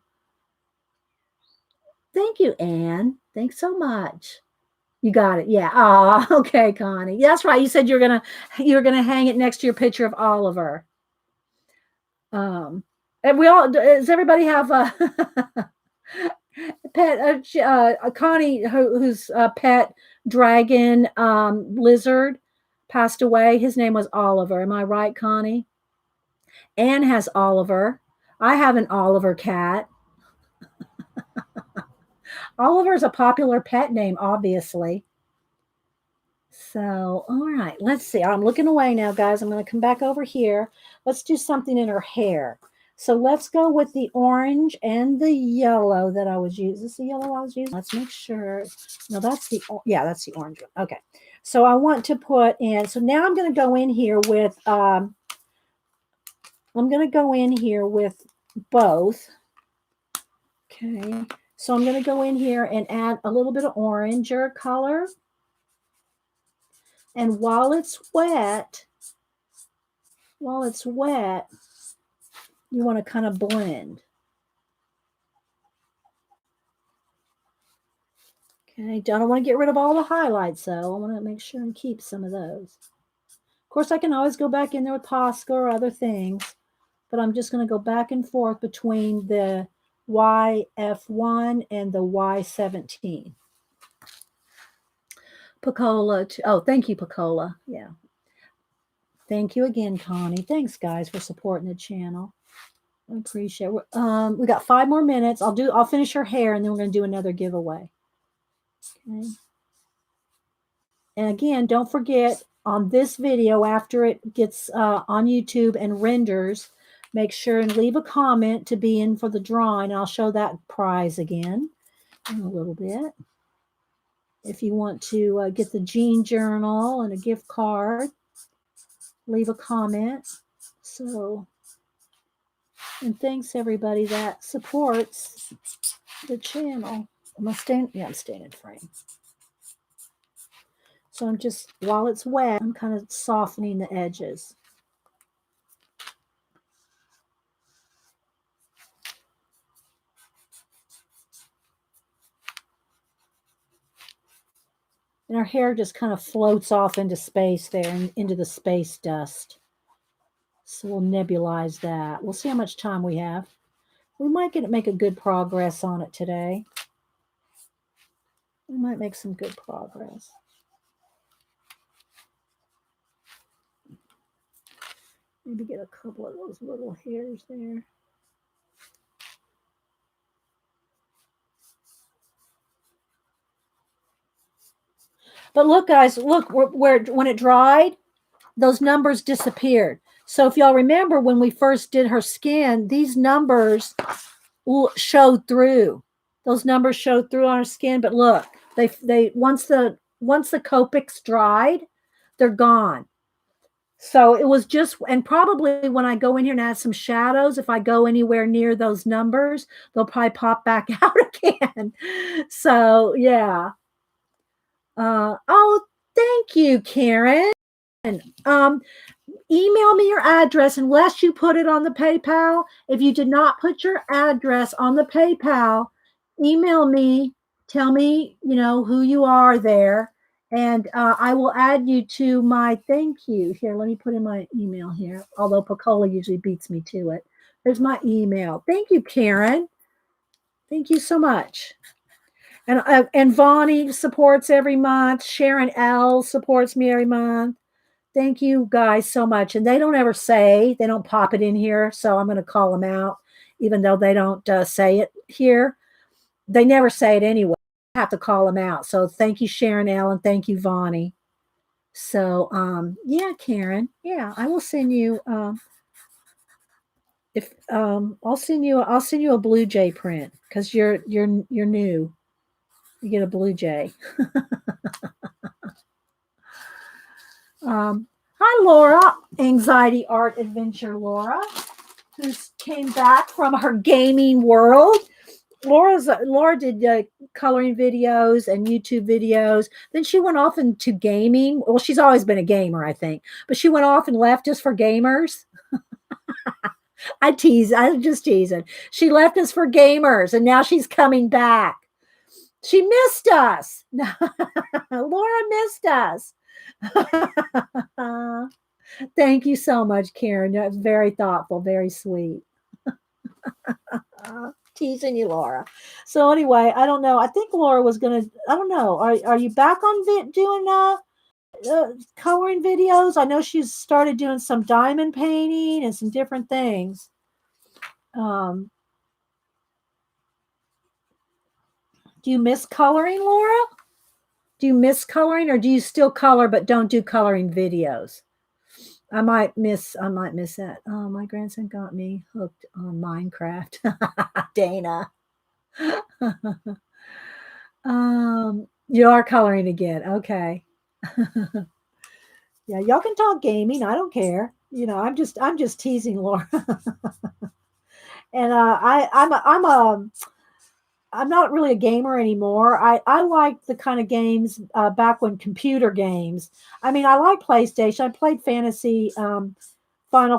Thank you, Anne. Thanks so much. You got it. Yeah. Oh, okay, Connie. That's right. You said you're gonna hang it next to your picture of Oliver. And we all, does everybody have a pet? Connie, whose pet dragon lizard passed away. His name was Oliver. Am I right, Connie? Anne has Oliver. I have an Oliver cat. Oliver's a popular pet name, obviously. So, all right, let's see. I'm looking away now, guys. I'm going to come back over here. Let's do something in her hair. So let's go with the orange and the yellow that I was using. Is this the yellow I was using? Let's make sure. No, that's the orange one. Okay. So I want to put in, so now I'm going to go in here with, both. Okay. So I'm going to go in here and add a little bit of oranger color. And while it's wet, you want to kind of blend. Okay, I don't want to get rid of all the highlights, though. I want to make sure and keep some of those. Of course, I can always go back in there with Posca or other things, but I'm just going to go back and forth between the YF1 and the Y17. Picola. Oh, thank you, Picola. Yeah. Thank you again, Connie. Thanks, guys, for supporting the channel. I appreciate it. We got 5 more minutes. I'll finish her hair, and then we're going to do another giveaway. Okay. And again, don't forget, on this video, after it gets on YouTube and renders, make sure and leave a comment to be in for the drawing. I'll show that prize again in a little bit. If you want to get the Jean Journal and a gift card, leave a comment. So, and thanks everybody that supports the channel. I'm staying in frame. So I'm just, while it's wet, I'm kind of softening the edges. And her hair just kind of floats off into space there and into the space dust. So we'll nebulize that. We'll see how much time we have. We might make a good progress on it today. We might make some good progress. Maybe get a couple of those little hairs there. But look, guys, look where when it dried, those numbers disappeared. So if y'all remember when we first did her skin, these numbers showed through. Those numbers showed through on her skin. But look, they once the Copics dried, they're gone. So it was just, and probably when I go in here and add some shadows, if I go anywhere near those numbers, they'll probably pop back out again. So yeah. Oh, thank you, Karen. Email me your address unless you put it on the PayPal. If you did not put your address on the PayPal, email me. Tell me, who you are there, and I will add you to my thank you. Here, let me put in my email here, although Pacola usually beats me to it. There's my email. Thank you, Karen. Thank you so much. And Vonnie supports every month. Sharon L supports me every month. Thank you guys so much. And they don't pop it in here. So I'm going to call them out, even though they don't say it here. They never say it anyway. I have to call them out. So thank you, Sharon L, and thank you, Vonnie. So yeah, Karen. Yeah, I will send you I'll send you a Blue Jay print because you're new. You get a Blue Jay. Hi, Laura, Anxiety Art Adventure Laura, who came back from her gaming world. Laura did coloring videos and YouTube videos. Then she went off into gaming. Well, she's always been a gamer, I think, but she went off and left us for gamers. I'm just teasing. She left us for gamers, and now she's coming back. She missed us. Laura missed us. Thank you so much, Karen. That's very thoughtful, very sweet. Teasing you, Laura. So anyway, I don't know. I think Laura was gonna. I don't know. Are you back on doing coloring videos? I know she's started doing some diamond painting and some different things. Do you miss coloring, Laura? Do you miss coloring, or do you still color but don't do coloring videos? I might miss that. Oh, my grandson got me hooked on Minecraft. Dana. You are coloring again. Okay. Yeah, y'all can talk gaming. I don't care. I'm just teasing Laura. And I'm not really a gamer anymore. I like the kind of games back when computer games. I mean, I like PlayStation. I played Final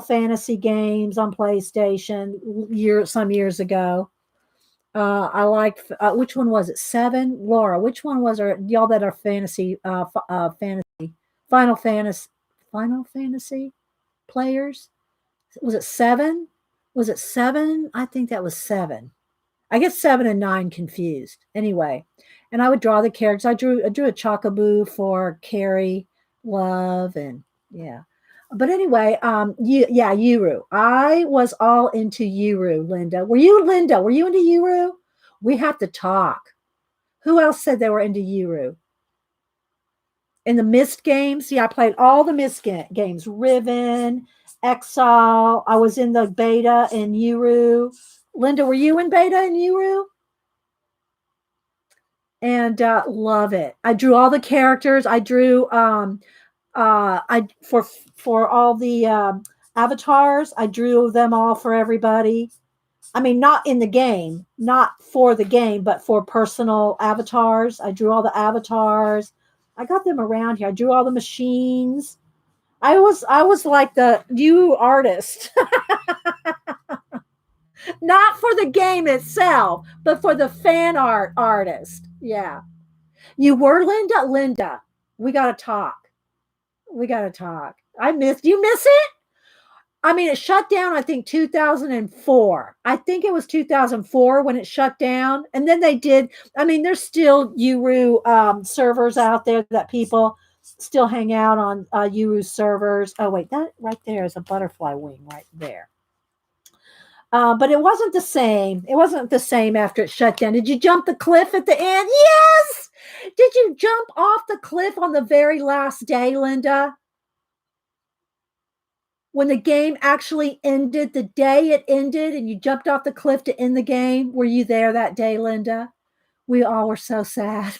Fantasy games on PlayStation some years ago. I like which one was it? 7, Laura. Which one was y'all that are fantasy Final Fantasy players? Was it 7? Was it 7? I think that was 7. I get 7 and 9 confused. Anyway, and I would draw the characters. I drew a Chocobo for Carrie Love, and yeah. But anyway, Yuru. I was all into Yuru, Linda. Were you into Yuru? We have to talk. Who else said they were into Yuru? In the Myst games? Yeah, I played all the Myst games. Riven, Exile. I was in the beta in Yuru. Linda, were you in beta in Yuru? And love it. I drew all the characters. I drew for all the avatars. I drew them all for everybody. I mean, not in the game, not for the game, but for personal avatars. I drew all the avatars. I got them around here. I drew all the machines. I was like the new artist. Not for the game itself, but for the fan artist. Yeah. You were Linda? Linda, we gotta talk. We gotta talk. I missed you miss it? I mean, it shut down, I think 2004. I think it was 2004 when it shut down. And then they did, I mean, there's still Uru servers out there that people still hang out on Uru servers. Oh, wait, that right there is a butterfly wing right there. But it wasn't the same. It wasn't the same after it shut down. Did you jump the cliff at the end? Yes. Did you jump off the cliff on the very last day, Linda? When the game actually ended, the day it ended, and you jumped off the cliff to end the game, were you there that day, Linda? We all were so sad.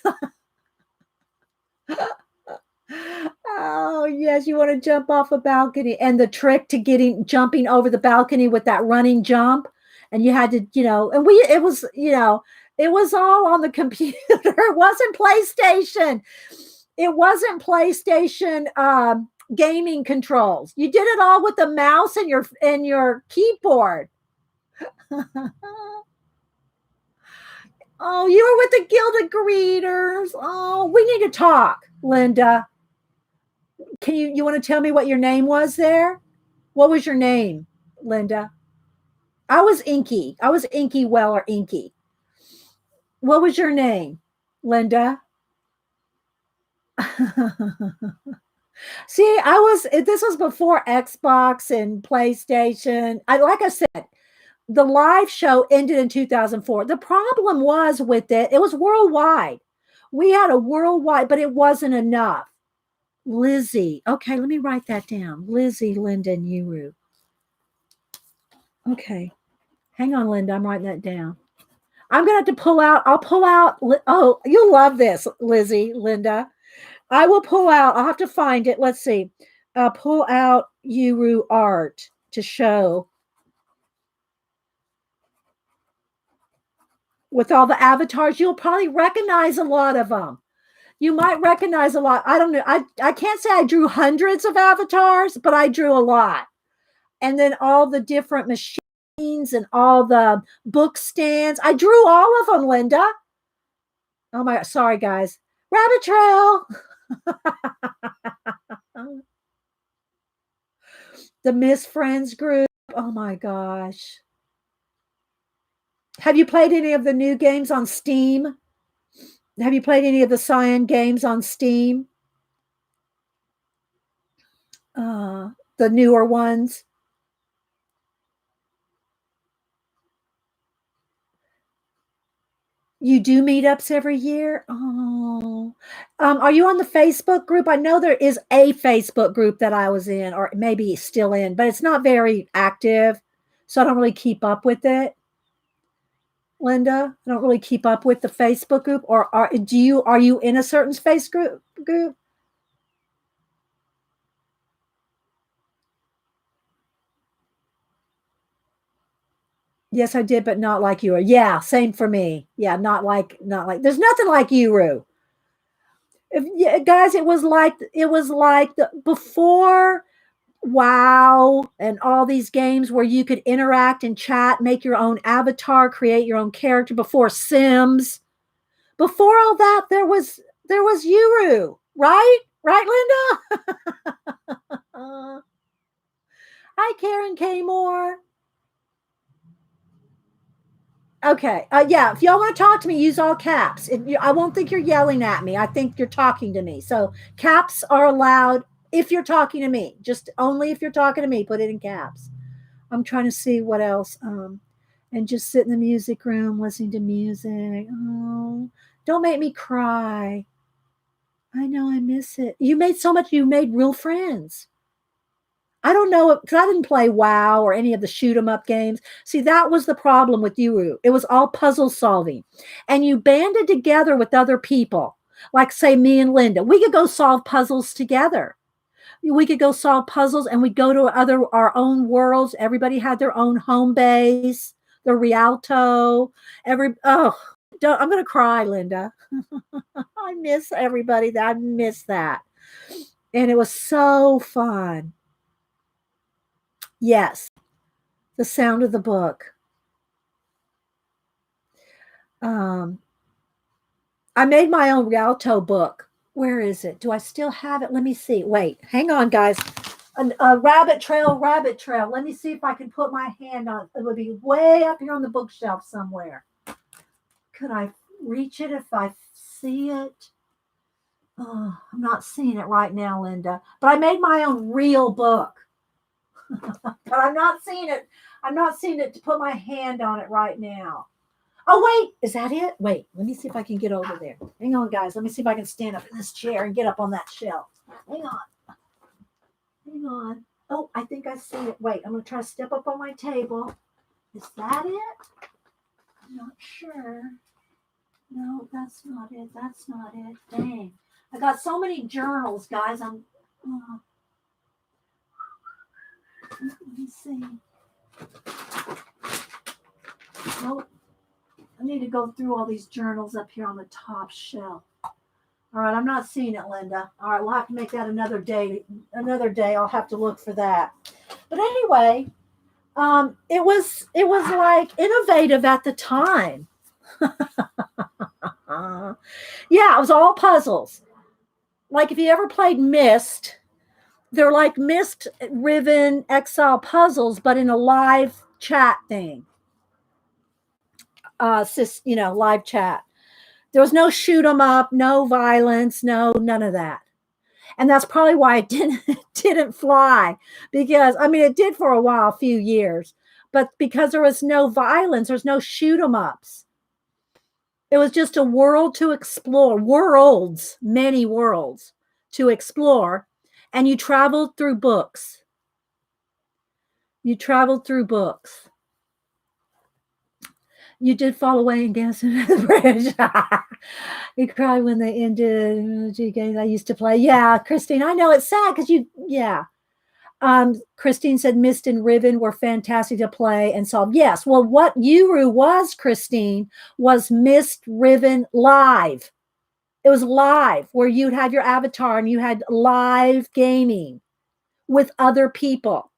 Oh, yes, you want to jump off a balcony. And the trick to jumping over the balcony with that running jump, and you had to, and it was all on the computer. It wasn't PlayStation. It wasn't PlayStation gaming controls. You did it all with the mouse and your keyboard. Oh, you were with the Gilded Greeters. Oh, we need to talk, Linda. Can you want to tell me what your name was there? What was your name, Linda? I was Inky. I was Inky Weller Inky. What was your name, Linda? See, this was before Xbox and PlayStation. Like I said, the live show ended in 2004. The problem was with it was worldwide. We had a worldwide, but it wasn't enough. Lizzie. Okay, let me write that down. Lizzie, Linda, and Uru. Okay. Hang on, Linda. I'm writing that down. I'm going to have to pull out. I'll pull out. Oh, you'll love this, Lizzie, Linda. I will pull out. I'll have to find it. Let's see. Pull out Uru art to show with all the avatars. You'll probably recognize a lot of them. You might recognize a lot. I don't know. I can't say I drew hundreds of avatars, but I drew a lot. And then all the different machines and all the book stands. I drew all of them, Linda. Oh my, sorry guys. Rabbit Trail. The Miss Friends group. Oh my gosh. Have you played any of the new games on Steam? Have you played any of the Cyan games on Steam? The newer ones? You do meetups every year? Oh. Are you on the Facebook group? I know there is a Facebook group that I was in, or maybe still in, but it's not very active, so I don't really keep up with it. Linda, I don't really keep up with the Facebook group. Or are you in a certain space group? Yes, I did, but not like you. Yeah, same for me. Yeah, not like. There's nothing like Uru. Guys, it was like before WoW and all these games where you could interact and chat, make your own avatar, create your own character. Before Sims, before all that, there was Uru, right? Right, Linda? Hi, Karen K. Moore. Okay. Yeah. If y'all want to talk to me, use all caps. I won't think you're yelling at me. I think you're talking to me. So caps are allowed if you're talking to me. Just only if you're talking to me, put it in caps. I'm trying to see what else. And just sit in the music room listening to music. Oh, don't make me cry. I know I miss it. You made real friends. I don't know because I didn't play WoW or any of the shoot 'em up games. See, that was the problem with Uru. It was all puzzle solving, and you banded together with other people. Like, say, me and Linda, we could go solve puzzles together. We could go solve puzzles, and we'd go to our own worlds. Everybody had their own home base, the Rialto. I'm gonna cry, Linda. I miss everybody. I miss that, and it was so fun. Yes, the sound of the book. Um, I made my own Rialto book. Where is it? Do I still have it? Let me see. Wait, hang on, guys. A rabbit trail, rabbit trail. Let me see if I can put my hand on it. It would be way up here on the bookshelf somewhere. Could I reach it if I see it? Oh, I'm not seeing it right now, Linda. But I made my own real book. But I'm not seeing it. I'm not seeing it to put my hand on it right now. Oh, wait. Is that it? Wait. Let me see if I can get over there. Hang on, guys. Let me see if I can stand up in this chair and get up on that shelf. Hang on. Hang on. Oh, I think I see it. Wait. I'm going to try to step up on my table. Is that it? I'm not sure. No, that's not it. That's not it. Dang. I got so many journals, guys. Let me see. Oh, I need to go through all these journals up here on the top shelf. All right, I'm not seeing it, Linda. All right, we'll have to make that another day. Another day, I'll have to look for that. But anyway, it was like innovative at the time. Yeah, it was all puzzles. Like if you ever played Myst, they're like Myst Riven Exile puzzles, but in a live chat thing. Live chat. There was no shoot 'em up, no violence, none of that. And that's probably why it didn't fly, because I mean it did for a while, a few years, but because there was no violence, there's no shoot 'em ups. It was just a world to explore, worlds, many worlds to explore. And you traveled through books. You traveled through books. You did fall away and gas into the bridge. You cried when they ended. Games I used to play. Yeah, Christine, I know it's sad because yeah. Christine said Myst and Riven were fantastic to play and solve. Yes. Well, what Uru was, Christine, was Myst Riven live. It was live where you'd have your avatar and you had live gaming with other people.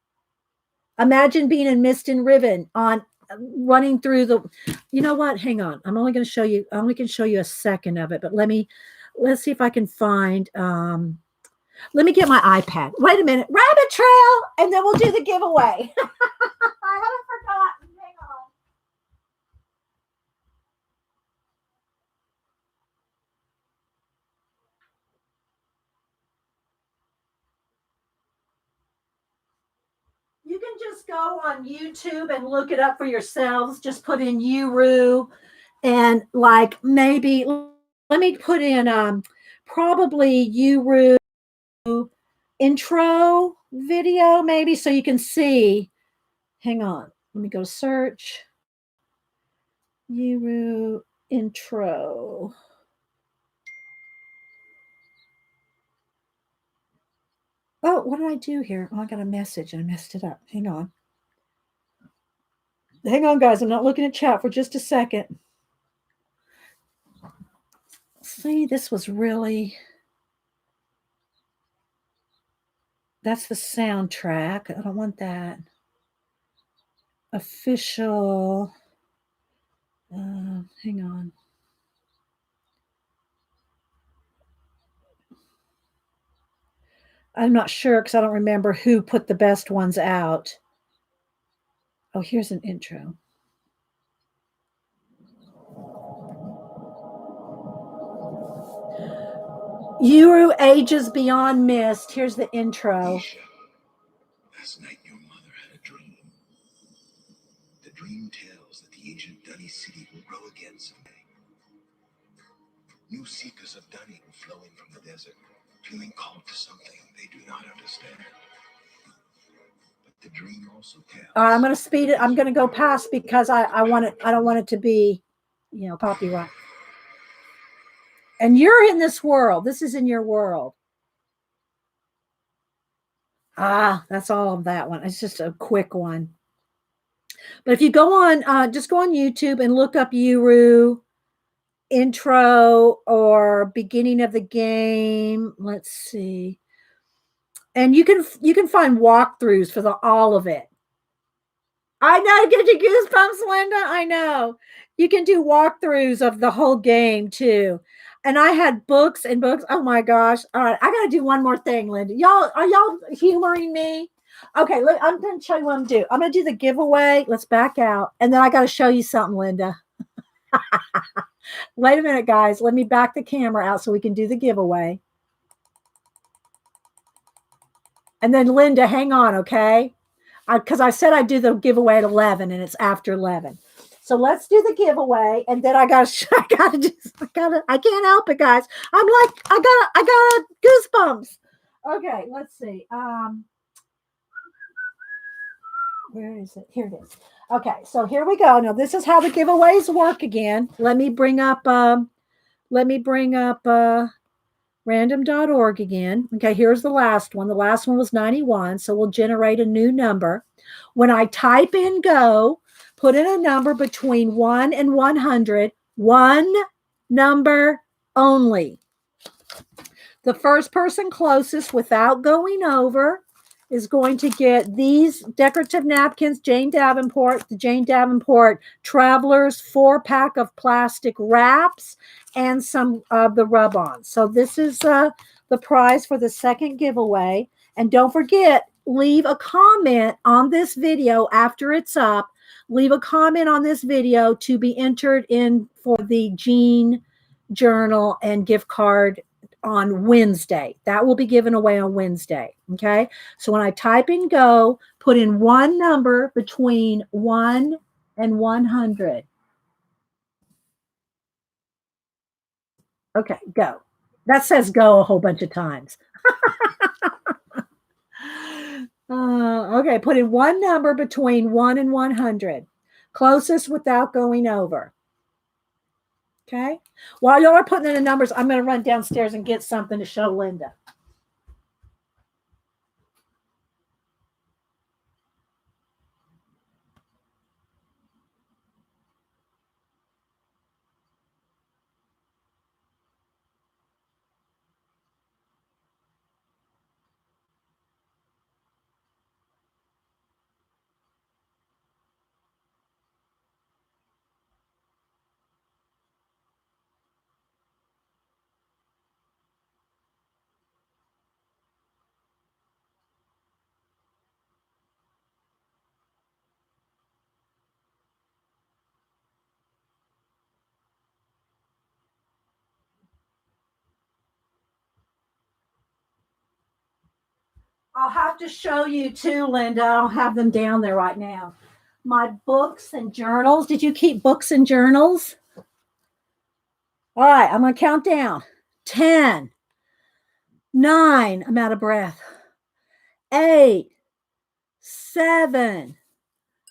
Imagine being in Myst and Riven on running through the, you know what? Hang on. I only can show you a second of it, but let's see if I can find, let me get my iPad. Wait a minute. Rabbit trail, and then we'll do the giveaway. I haven't forgotten. Hang on. You can just go on YouTube and look it up for yourselves. Just put in Uru and like maybe let me put in probably Uru intro video maybe so you can see. Hang on. Let me go search. Uru intro. Oh, what did I do here? Oh, I got a message and I messed it up. Hang on. Hang on, guys. I'm not looking at chat for just a second. See, this was really... That's the soundtrack. I don't want that. Official. Hang on. I'm not sure because I don't remember who put the best ones out. Oh, here's an intro. Uru Ages Beyond Myst. Here's the intro. Last night your mother had a dream. The dream tells that the ancient Dunny city will grow again someday. New seekers of Dunny will flow in from the desert, feeling called to something they do not understand. But the dream also tells. All right, I'm going to speed it. I'm going to go past because I want it. I don't want it to be, copyright. And you're in this world. This is in your world. That's all of that one. It's just a quick one. But if you go on, just go on YouTube and look up Uru intro or beginning of the game. Let's see. And you can find walkthroughs for all of it. I know, get your goosebumps, Linda. I know. You can do walkthroughs of the whole game too. And I had books and books. Oh my gosh. All right. I got to do one more thing, Linda. Y'all, are y'all humoring me? Okay. Look, I'm going to show you what I'm going to do. I'm going to do the giveaway. Let's back out. And then I got to show you something, Linda. Wait a minute, guys. Let me back the camera out so we can do the giveaway. And then Linda, hang on, okay? Because I said I'd do the giveaway at 11 and it's after 11. So let's do the giveaway. And then I can't help it, guys. I'm like, I got goosebumps. Okay, let's see. Where is it? Here it is. Okay, so here we go. Now this is how the giveaways work again. Let me bring up random.org again. Okay, here's the last one. The last one was 91. So we'll generate a new number. When I type in go, put in a number between 1 and 100, one number only. The first person closest without going over is going to get these decorative napkins, Jane Davenport, the Jane Davenport Travelers 4-pack of plastic wraps, and some of the rub-ons. So this is the prize for the second giveaway. And don't forget, leave a comment on this video after it's up. Leave a comment on this video to be entered in for the Jean Journal and gift card on Wednesday. That will be given away on Wednesday. Okay. So when I type in go, put in one number between 1 and 100. Okay, go. That says go a whole bunch of times. Okay, put in one number between 1 and 100. Closest without going over. Okay. While y'all are putting in the numbers, I'm going to run downstairs and get something to show Linda. I'll have to show you too, Linda. I don't have them down there right now. My books and journals. Did you keep books and journals? All right, I'm going to count down. 10, 9, I'm out of breath. 8, 7,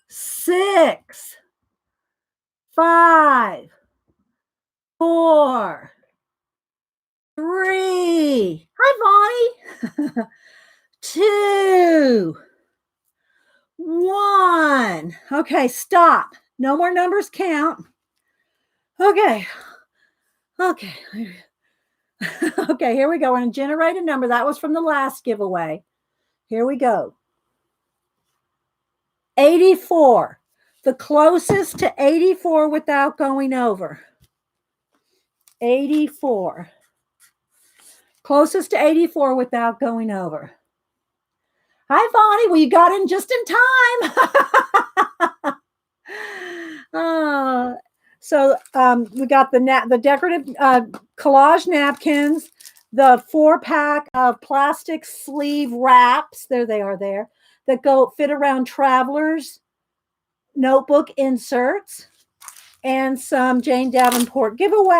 6, 5, 4, 3. Hi, Bonnie. 2, 1. Okay, stop. No more numbers count. Okay. Okay. Okay, here we go. We're going to generate a number. That was from the last giveaway. Here we go. 84. The closest to 84 without going over. 84. Closest to 84 without going over. Hi, Bonnie. Well, you got in just in time. So we got the decorative collage napkins, the 4-pack of plastic sleeve wraps. There they are there. That go fit around Travelers notebook inserts, and some Jane Davenport giveaway.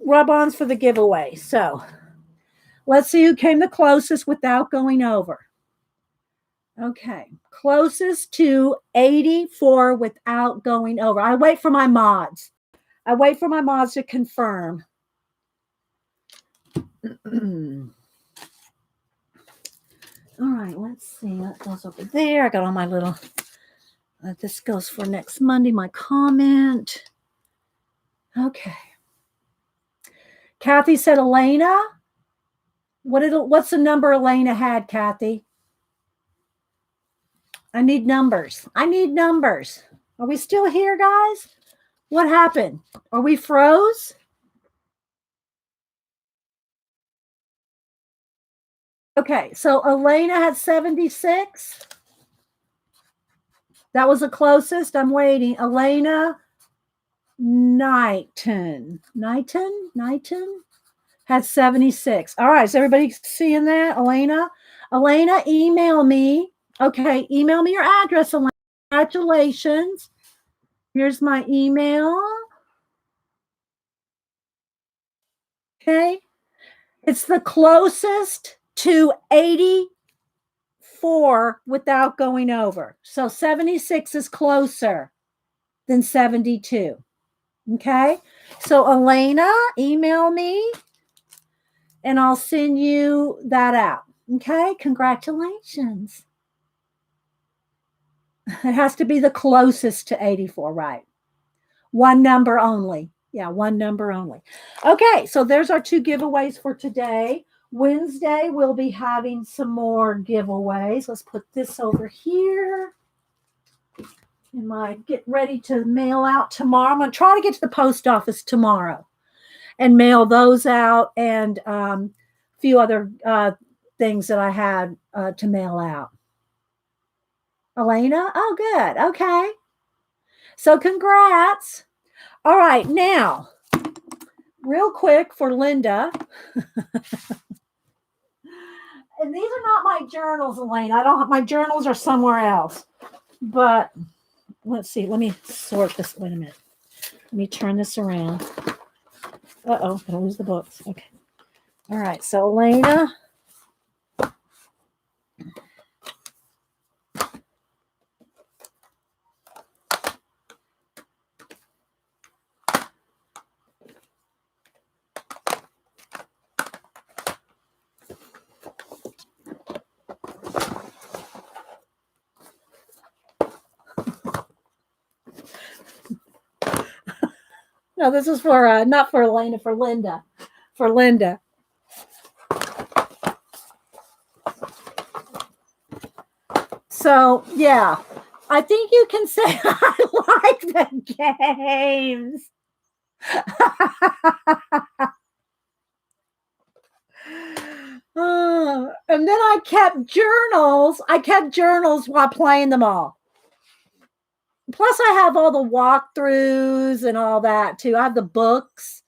Rub-ons for the giveaway. So let's see who came the closest without going over. Okay, closest to 84 without going over. I wait for my mods. To confirm. All right, let's see. That goes over there. I got all my little, this goes for next Monday, my comment. Okay. Kathy said Elena. What's the number Elena had, Kathy? I need numbers. Are we still here, guys? What happened? Are we froze? Okay, so Elena had 76. That was the closest. I'm waiting. Elena Knighton had 76. All right, is everybody seeing that? Elena, email me. Okay, email me your address, Elena. Congratulations. Here's my email. Okay. It's the closest to 84 without going over. So 76 is closer than 72. Okay. So Elena, email me and I'll send you that out. Okay. Congratulations. It has to be the closest to 84, right? One number only. Yeah, one number only. Okay, so there's our two giveaways for today. Wednesday, we'll be having some more giveaways. Let's put this over here. Am I getting ready to mail out tomorrow? I'm going to try to get to the post office tomorrow and mail those out and a few other things that I had to mail out. Elena? Oh, good. Okay. So congrats. All right, now, real quick for Linda. And these are not my journals, Elaine. I don't have my journals are somewhere else. But let's see. Let me sort this. Wait a minute. Let me turn this around. Uh-oh, gonna lose the books. Okay. All right. So Elena. No, this is for not for Elena, for Linda. For Linda. So yeah, I think you can say I like the games. And then I kept journals. I kept journals while playing them all. Plus, I have all the walkthroughs and all that too. I have the books.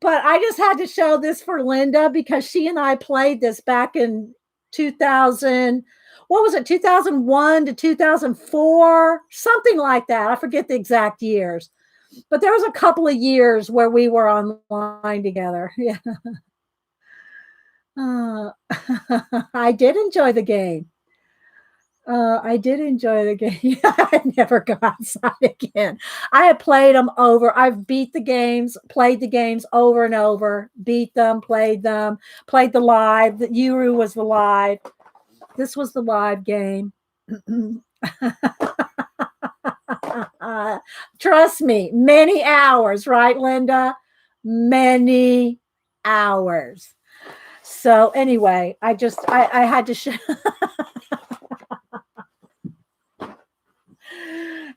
But I just had to show this for Linda because she and I played this back in 2000. What was it, 2001 to 2004? Something like that. I forget the exact years. But there was a couple of years where we were online together. Yeah. I did enjoy the game. I did enjoy the game. I never go outside again. I have played them over. I've beat the games, played the games over and over, beat them, played the live. The Uru was the live. This was the live game. Trust me, many hours, right, Linda? Many hours. So anyway, I had to show.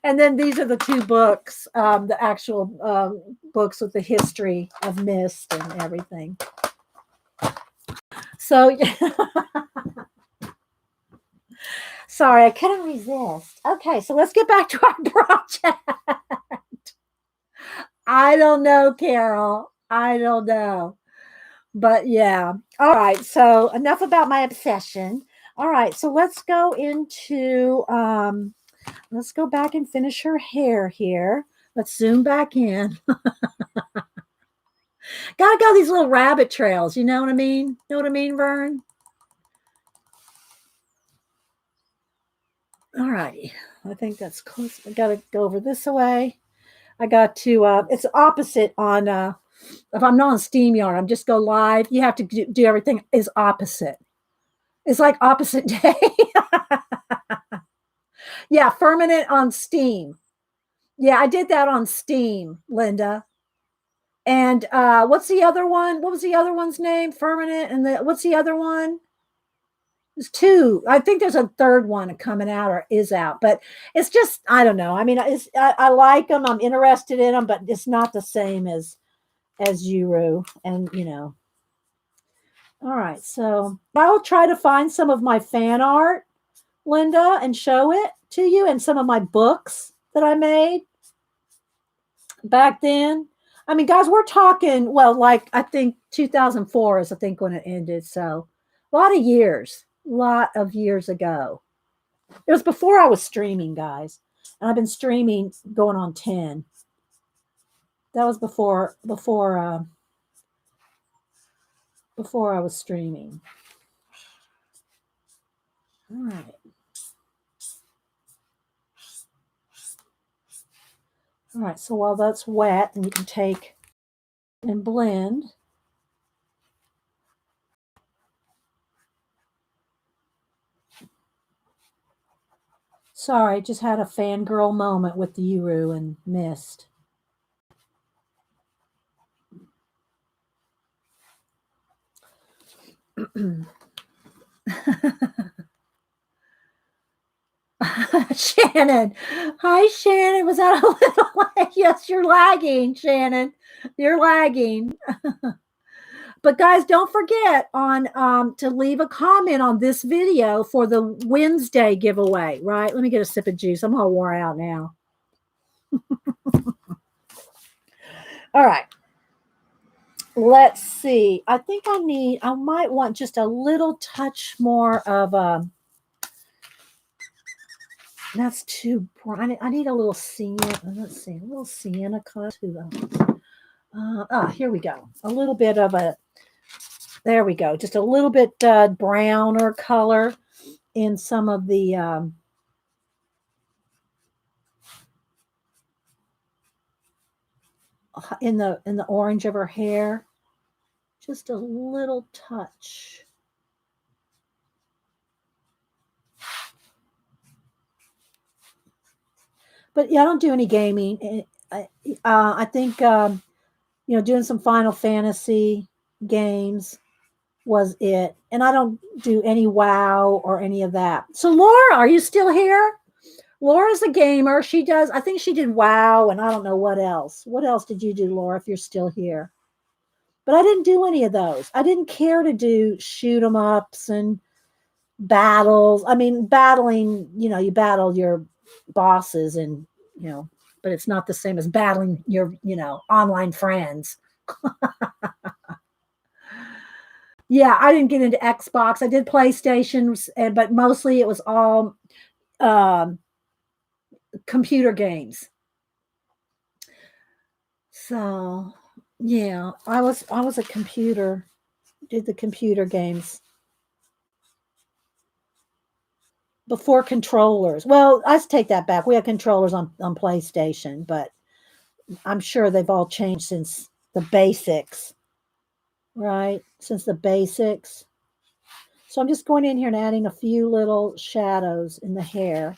And then these are the two books, the actual books with the history of Mist and everything. So, sorry, I couldn't resist. Okay, so let's get back to our project. I don't know, Carol. I don't know. But yeah. All right. So enough about my obsession. All right. So let's go into let's go back and finish her hair here. Let's zoom back in. Gotta go these little rabbit trails. You know what I mean? Know what I mean, Vern? All righty. I think that's close. I gotta go over this way. I got to it's opposite on if I'm not on SteamYard, I'm just go live. You have to do everything is opposite. It's like opposite day. Yeah, Firmament on Steam. Yeah, I did that on Steam, Linda. And what's the other one? What was the other one's name? Firmament. And what's the other one? There's two. I think there's a third one coming out or is out, but it's just I don't know. I mean, I like them. I'm interested in them, but it's not the same as Uru. And you know, All right, so I'll try to find some of my fan art, Linda, and show it to you, and some of my books that I made back then. I mean, guys, we're talking, well, like I think 2004 is I think when it ended. So a lot of years ago. It was before I was streaming, guys. And I've been streaming going on 10. That was before I was streaming. All right. All right, so while that's wet, and you can take and blend. Sorry, just had a fangirl moment with the Uru and missed. Shannon. Hi, Shannon. Was that a little? Yes, you're lagging, Shannon. You're lagging. But guys, don't forget to leave a comment on this video for the Wednesday giveaway, right? Let me get a sip of juice. I'm all wore out now. All right. Let's see. I think I might want just a little touch more of that's too bright. I need a little sienna. Let's see, a little sienna color too. Here we go. A little bit of there we go. Just a little bit browner color in some of the in the orange of her hair. Just a little touch. But yeah, I don't do any gaming. I think doing some Final Fantasy games was it. And I don't do any WoW or any of that. So Laura, are you still here? Laura's a gamer. I think she did WoW, and I don't know what else. What else did you do, Laura, if you're still here? But I didn't do any of those. I didn't care to do shoot 'em ups and battles. I mean, battling, you battle your bosses and, but it's not the same as battling your, online friends. Yeah, I didn't get into Xbox. I did PlayStation, but mostly it was all computer games. So, yeah, I was a did the computer games before controllers. Well, I take that back. We had controllers on PlayStation, but I'm sure they've all changed since the basics, right? Since the basics. So I'm just going in here and adding a few little shadows in the hair.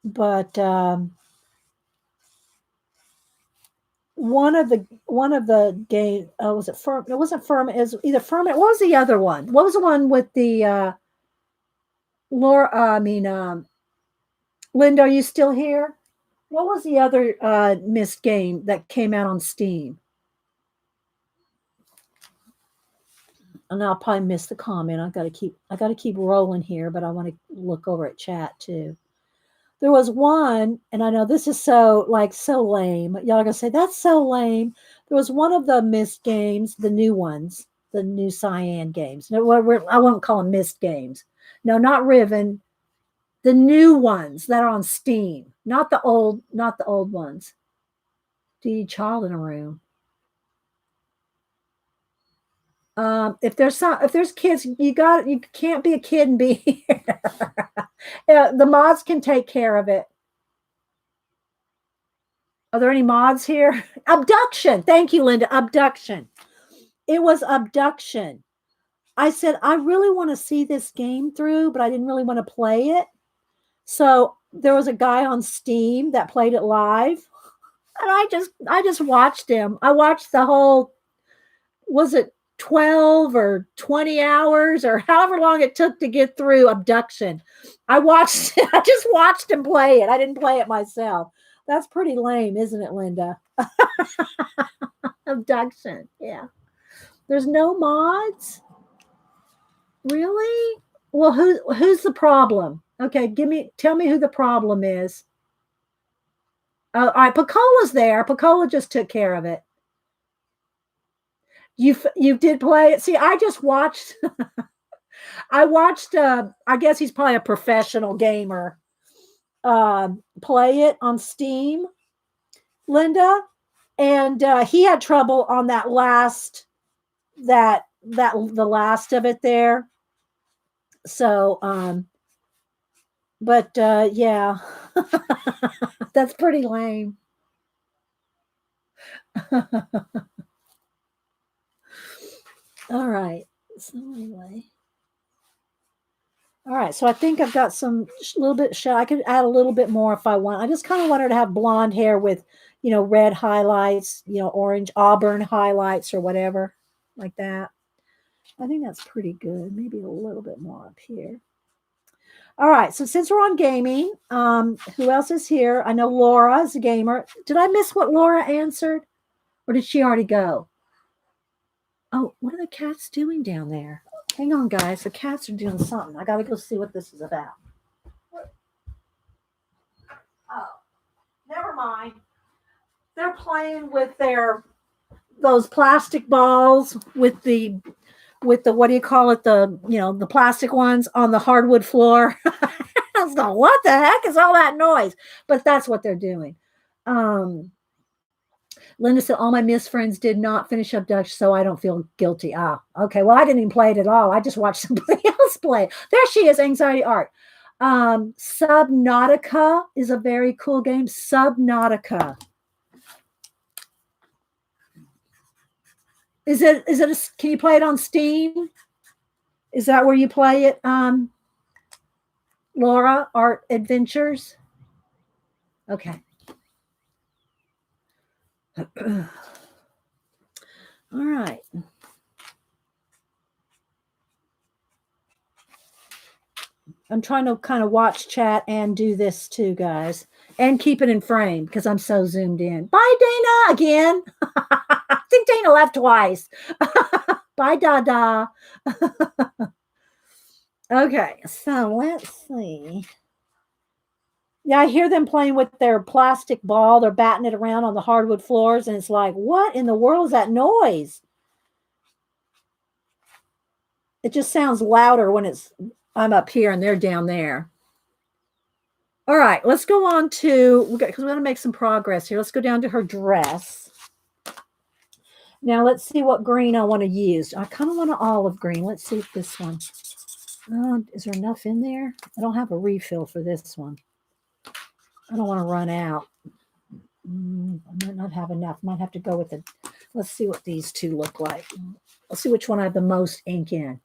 But one of the game was it Firm? It wasn't Firm. It was either Firm. What was the other one? What was the one with the Laura? Linda, are you still here? What was the other missed game that came out on Steam? And I'll probably miss the comment. I got to keep rolling here, but I want to look over at chat too. There was one, and I know this is so lame. Y'all are gonna say that's so lame. There was one of the missed games, the new ones, the new Cyan games. No, I won't call them missed games. No, not Riven. The new ones that are on Steam, not the old ones. Do you need child in a room? If there's kids, you can't be a kid and be here. The mods can take care of it. Are there any mods here? Abduction. Thank you, Linda. Abduction. It was Abduction. I said, I really want to see this game through, but I didn't really want to play it. So there was a guy on Steam that played it live. And I just watched him. I watched the whole, was it 12 or 20 hours or however long it took to get through Abduction. I just watched him play it. I didn't play it myself. That's pretty lame, isn't it, Linda? Abduction. Yeah. There's no mods? Really? Well, who's the problem? Okay, tell me who the problem is. Oh, all right, Picola's there. Picola just took care of it. You did play it. See, I just watched. I watched. I guess he's probably a professional gamer. Play it on Steam, Linda, and he had trouble on that last the last of it there. So, but yeah, that's pretty lame. All right. So anyway. All right. So I think I've got some little bit I could add a little bit more if I want. I just kind of want her to have blonde hair with, red highlights, orange auburn highlights or whatever like that. I think that's pretty good. Maybe a little bit more up here. All right. So since we're on gaming, who else is here? I know Laura is a gamer. Did I miss what Laura answered? Or did she already go? Oh, what are the cats doing down there? Hang on, guys. The cats are doing something. I got to go see what this is about. Oh, never mind. They're playing with those plastic balls with the what do you call it? The plastic ones on the hardwood floor. I was like, what the heck is all that noise? But that's what they're doing. Linda said, all my Miss friends did not finish up Dutch, so I don't feel guilty. Ah, okay. Well, I didn't even play it at all. I just watched somebody else play. There she is, Anxiety Art. Subnautica is a very cool game. Subnautica. Can you play it on Steam? Is that where you play it, Laura? Art Adventures? Okay. All right. I'm trying to kind of watch chat and do this too, guys, and keep it in frame because I'm so zoomed in. Bye, Dana, again. I think Dana left twice. Bye, Dada. Okay, so let's see. Yeah, I hear them playing with their plastic ball. They're batting it around on the hardwood floors, and it's like, what in the world is that noise? It just sounds louder when I'm up here and they're down there. All right, let's go on to, because we're going to make some progress here. Let's go down to her dress. Now, let's see what green I want to use. I kind of want an olive green. Let's see if this one. Is there enough in there? I don't have a refill for this one. I don't want to run out. I might not have enough. Might have to go with it. Let's see what these two look like. Let's see which one I have the most ink in.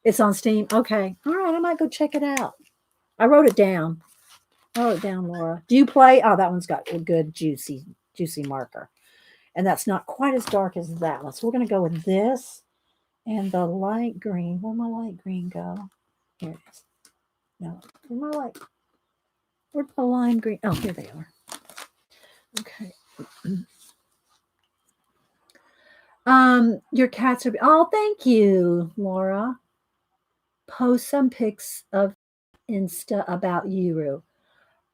It's on Steam. Okay. All right. I might go check it out. I wrote it down. Laura. Do you play? Oh, that one's got a good juicy marker. And that's not quite as dark as that one. So we're going to go with this and the light green. Where'd my light green go? Here it is. No. Where'd the lime green? Oh, here they are. Okay. Your cats are. Oh, thank you, Laura. Post some pics of Insta about Yuru.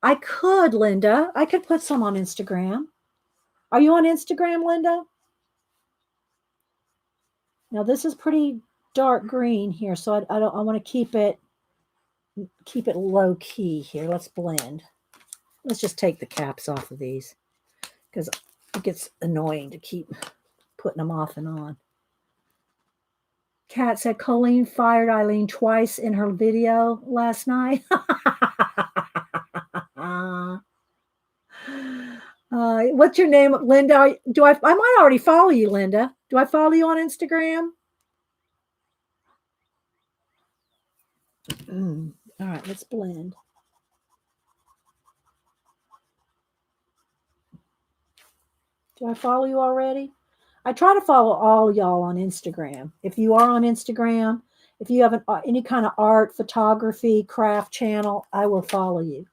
I could, Linda. I could put some on Instagram. Are you on Instagram, Linda? Now this is pretty dark green here, so I want to keep it low key here. Let's blend. Let's just take the caps off of these because it gets annoying to keep putting them off and on. Kat said Colleen fired Eileen twice in her video last night. What's your name, Linda? I might already follow you, Linda. Do I follow you on Instagram? All right, let's blend. Do I follow you already? I try to follow all y'all on Instagram. If you are on Instagram, if you have any kind of art, photography, craft channel, I will follow you.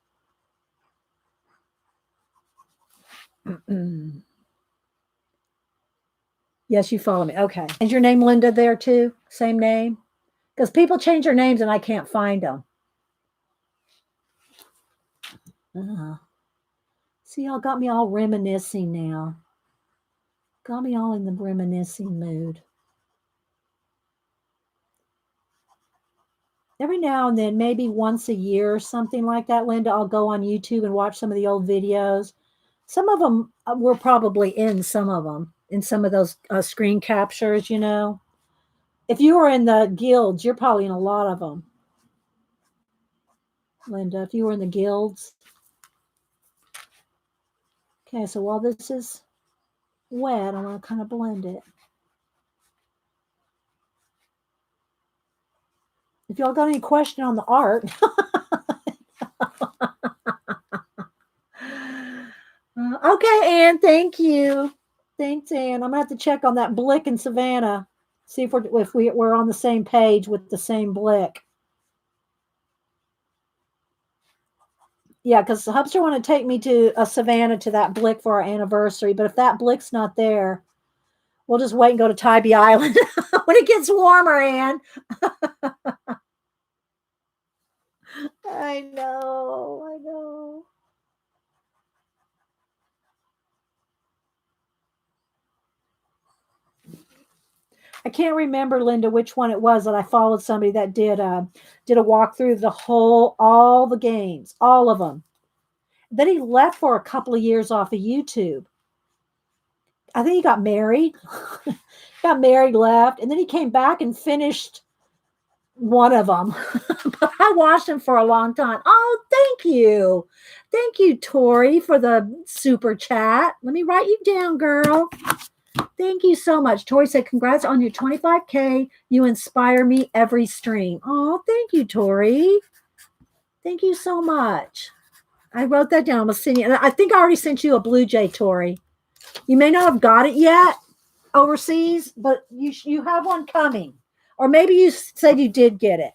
Yes, you follow me. Okay. Is your name Linda there too? Same name? Because people change their names and I can't find them. See, y'all got me all reminiscing now. Got me all in the reminiscing mood. Every now and then, maybe once a year or something like that, Linda, I'll go on YouTube and watch some of the old videos. Some of them were probably in some of them, in some of those screen captures, you know. If you were in the guilds, you're probably in a lot of them. Linda, if you were in the guilds. Okay, so while this is wet, I want to kind of blend it. If y'all got any question on the art, okay, Ann, thank you. Thanks, Ann. I'm gonna have to check on that Blick and Savannah. See if we're on the same page with the same Blick. Yeah, because Hubster want to take me to Savannah to that Blick for our anniversary. But if that Blick's not there, we'll just wait and go to Tybee Island when it gets warmer, Ann. I know. I can't remember, Linda, which one it was that I followed somebody that did a walkthrough of all the games, all of them. Then he left for a couple of years off of YouTube. I think he got married, left, and then he came back and finished one of them. But I watched him for a long time. Oh, thank you. Thank you, Tori, for the super chat. Let me write you down, girl. Thank you so much. Tori said, congrats on your 25K. You inspire me every stream. Oh, thank you, Tori. Thank you so much. I wrote that down. I'm sending you. I think I already sent you a Blue Jay, Tori. You may not have got it yet overseas, but you have one coming. Or maybe you said you did get it.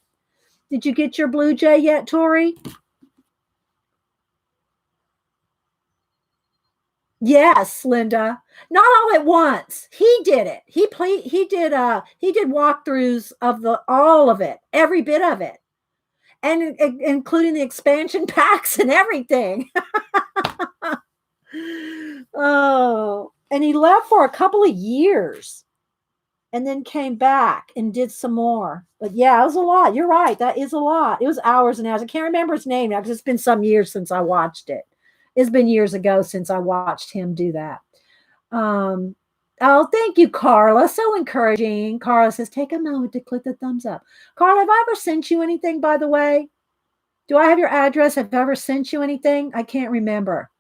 Did you get your Blue Jay yet, Tori? Yes, Linda. Not all at once. He did it. He did walkthroughs of all of it, every bit of it. And including the expansion packs and everything. Oh, and he left for a couple of years and then came back and did some more. But yeah, it was a lot. You're right. That is a lot. It was hours and hours. I can't remember his name now because it's been some years since I watched it. It's been years ago since I watched him do that. Oh, thank you, Carla. So encouraging. Carla says, take a moment to click the thumbs up. Carla, have I ever sent you anything, by the way? Do I have your address? Have I ever sent you anything? I can't remember.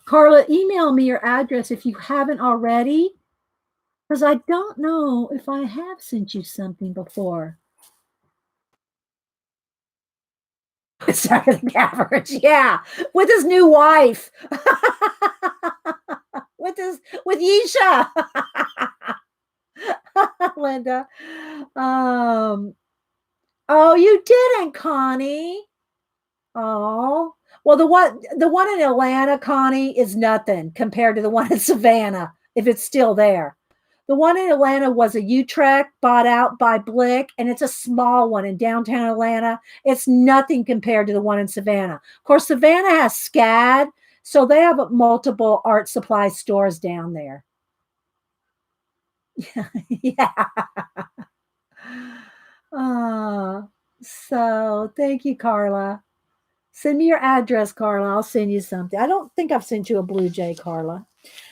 Carla, email me your address if you haven't already, because I don't know if I have sent you something before. Second average, yeah, with his new wife, with Yisha, Linda. Oh, you didn't, Connie. Oh, well, the one in Atlanta, Connie, is nothing compared to the one in Savannah, if it's still there. The one in Atlanta was a Utrecht bought out by Blick, and it's a small one in downtown Atlanta. It's nothing compared to the one in Savannah. Of course, Savannah has SCAD, so they have multiple art supply stores down there. Yeah. So thank you, Carla. Send me your address, Carla. I'll send you something. I don't think I've sent you a Blue Jay, Carla.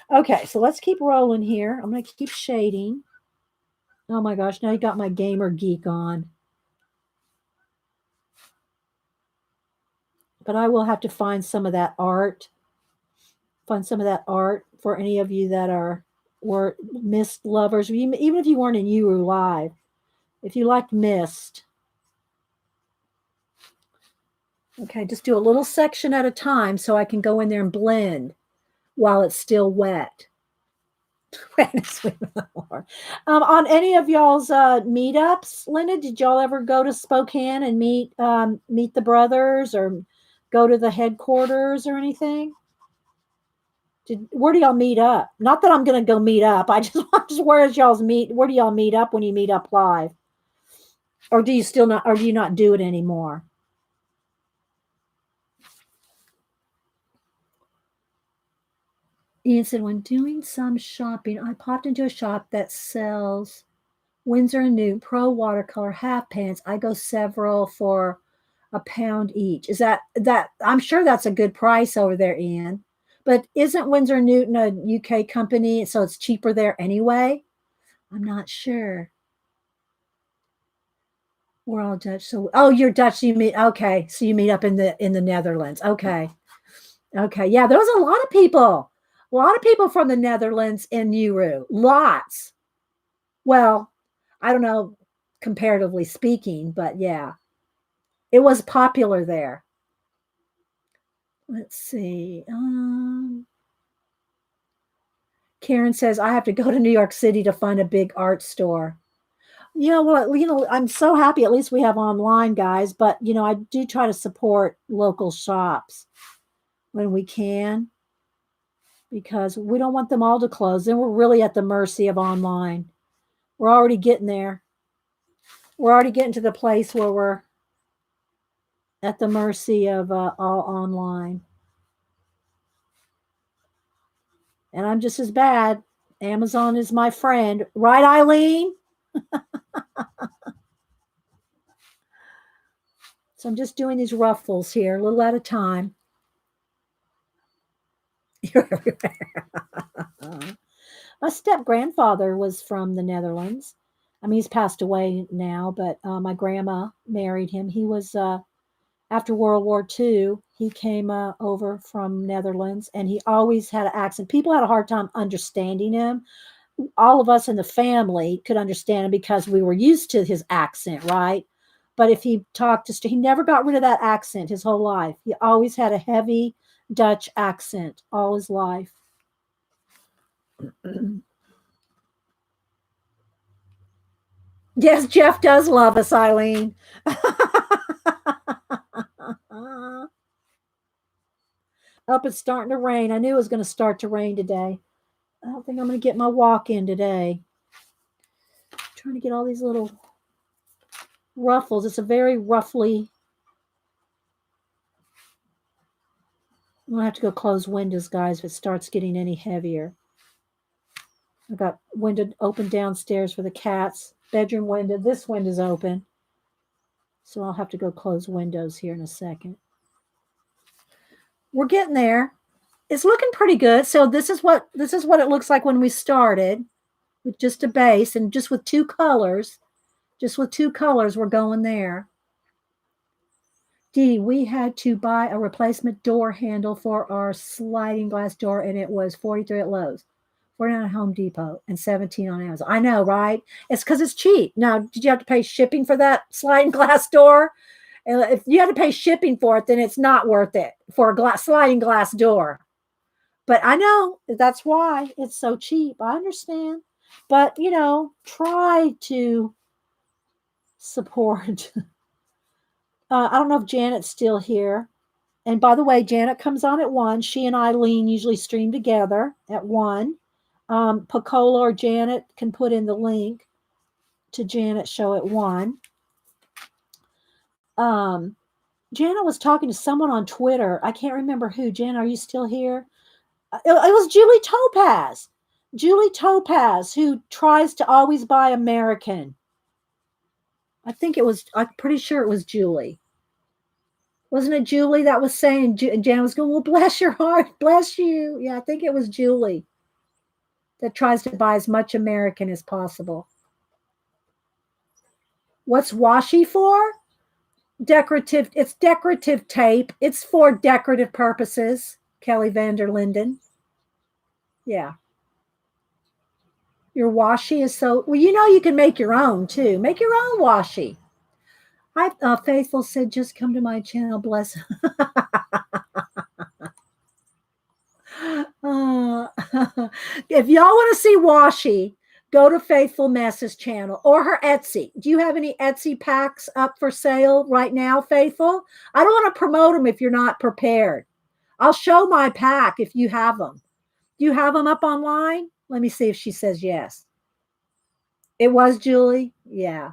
Okay, so let's keep rolling here. I'm going to keep shading. Oh my gosh, now you got my gamer geek on. But I will have to find some of that art. Find some of that art for any of you that were Mist lovers. Even if you weren't in Uru Live. If you liked Mist. Okay, just do a little section at a time so I can go in there and blend while it's still wet. On any of y'all's meetups, Linda, did y'all ever go to Spokane and meet the brothers or go to the headquarters or anything? Where do y'all meet up? Not that I'm going to go meet up. I just where do y'all meet up when you meet up live? Or do you not do it anymore? Ian said, when doing some shopping, I popped into a shop that sells Winsor & Newton Pro watercolor half pans. I go several for £1 each. Is that I'm sure that's a good price over there, Ian. But isn't Winsor & Newton a UK company, so it's cheaper there anyway? I'm not sure. We're all Dutch. So you're Dutch. So you meet So you meet up in the Netherlands. Okay. Yeah, there was a lot of people. A lot of people from the Netherlands in Nauru. Lots. Well, I don't know, comparatively speaking, but yeah. It was popular there. Let's see. Karen says, I have to go to New York City to find a big art store. I'm so happy at least we have online, guys, but, I do try to support local shops when we can because we don't want them all to close. Then we're really at the mercy of online. We're already getting there. We're already getting to the place where we're at the mercy of all online. And I'm just as bad. Amazon is my friend. Right, Eileen? So I'm just doing these ruffles here, a little at a time. You're everywhere. My step-grandfather was from the Netherlands. I mean, he's passed away now, but my grandma married him. He was, after World War II, he came over from Netherlands, and he always had an accent. People had a hard time understanding him. All of us in the family could understand him because we were used to his accent, right? But if he talked he never got rid of that accent his whole life. He always had a heavy Dutch accent all his life. Yes, Jeff does love us, Eileen. Up, it's starting to rain. I knew it was going to start to rain today. I don't think I'm going to get my walk in today. I'm trying to get all these little ruffles. It's a very roughly. I'm going to have to go close windows, guys, if it starts getting any heavier. I've got window open downstairs for the cats. Bedroom window. This window's open. So I'll have to go close windows here in a second. We're getting there. It's looking pretty good. So this is what it looks like when we started with just a base and just with two colors. Just with two colors, we're going there. Dee, we had to buy a replacement door handle for our sliding glass door, and it was $43 at Lowe's, $49 at Home Depot, and $17 on Amazon. I know, right? It's because it's cheap. Now, did you have to pay shipping for that sliding glass door? And if you had to pay shipping for it, then it's not worth it for a sliding glass door. But I know that's why it's so cheap. I understand. But, try to support. I don't know if Janet's still here. And by the way, Janet comes on at 1. She and Eileen usually stream together at 1. Picola or Janet can put in the link to Janet's show at 1. Janet was talking to someone on Twitter. I can't remember who. Janet, are you still here? It was Julie Topaz. Julie Topaz, who tries to always buy American. I'm pretty sure it was Julie. Wasn't it Julie that was saying, Janet was going, well, bless your heart, bless you. Yeah, I think it was Julie that tries to buy as much American as possible. What's washi for? Decorative. It's decorative tape. It's for decorative purposes. Kelly Vander Linden. Yeah. Your washi is so, well, you can make your own too. Make your own washi. Hi, Faithful said, just come to my channel. Bless. If y'all want to see washi, go to Faithful Mess's channel or her Etsy. Do you have any Etsy packs up for sale right now, Faithful? I don't want to promote them if you're not prepared. I'll show my pack if you have them. Do you have them up online? Let me see if she says yes. It was Julie? Yeah.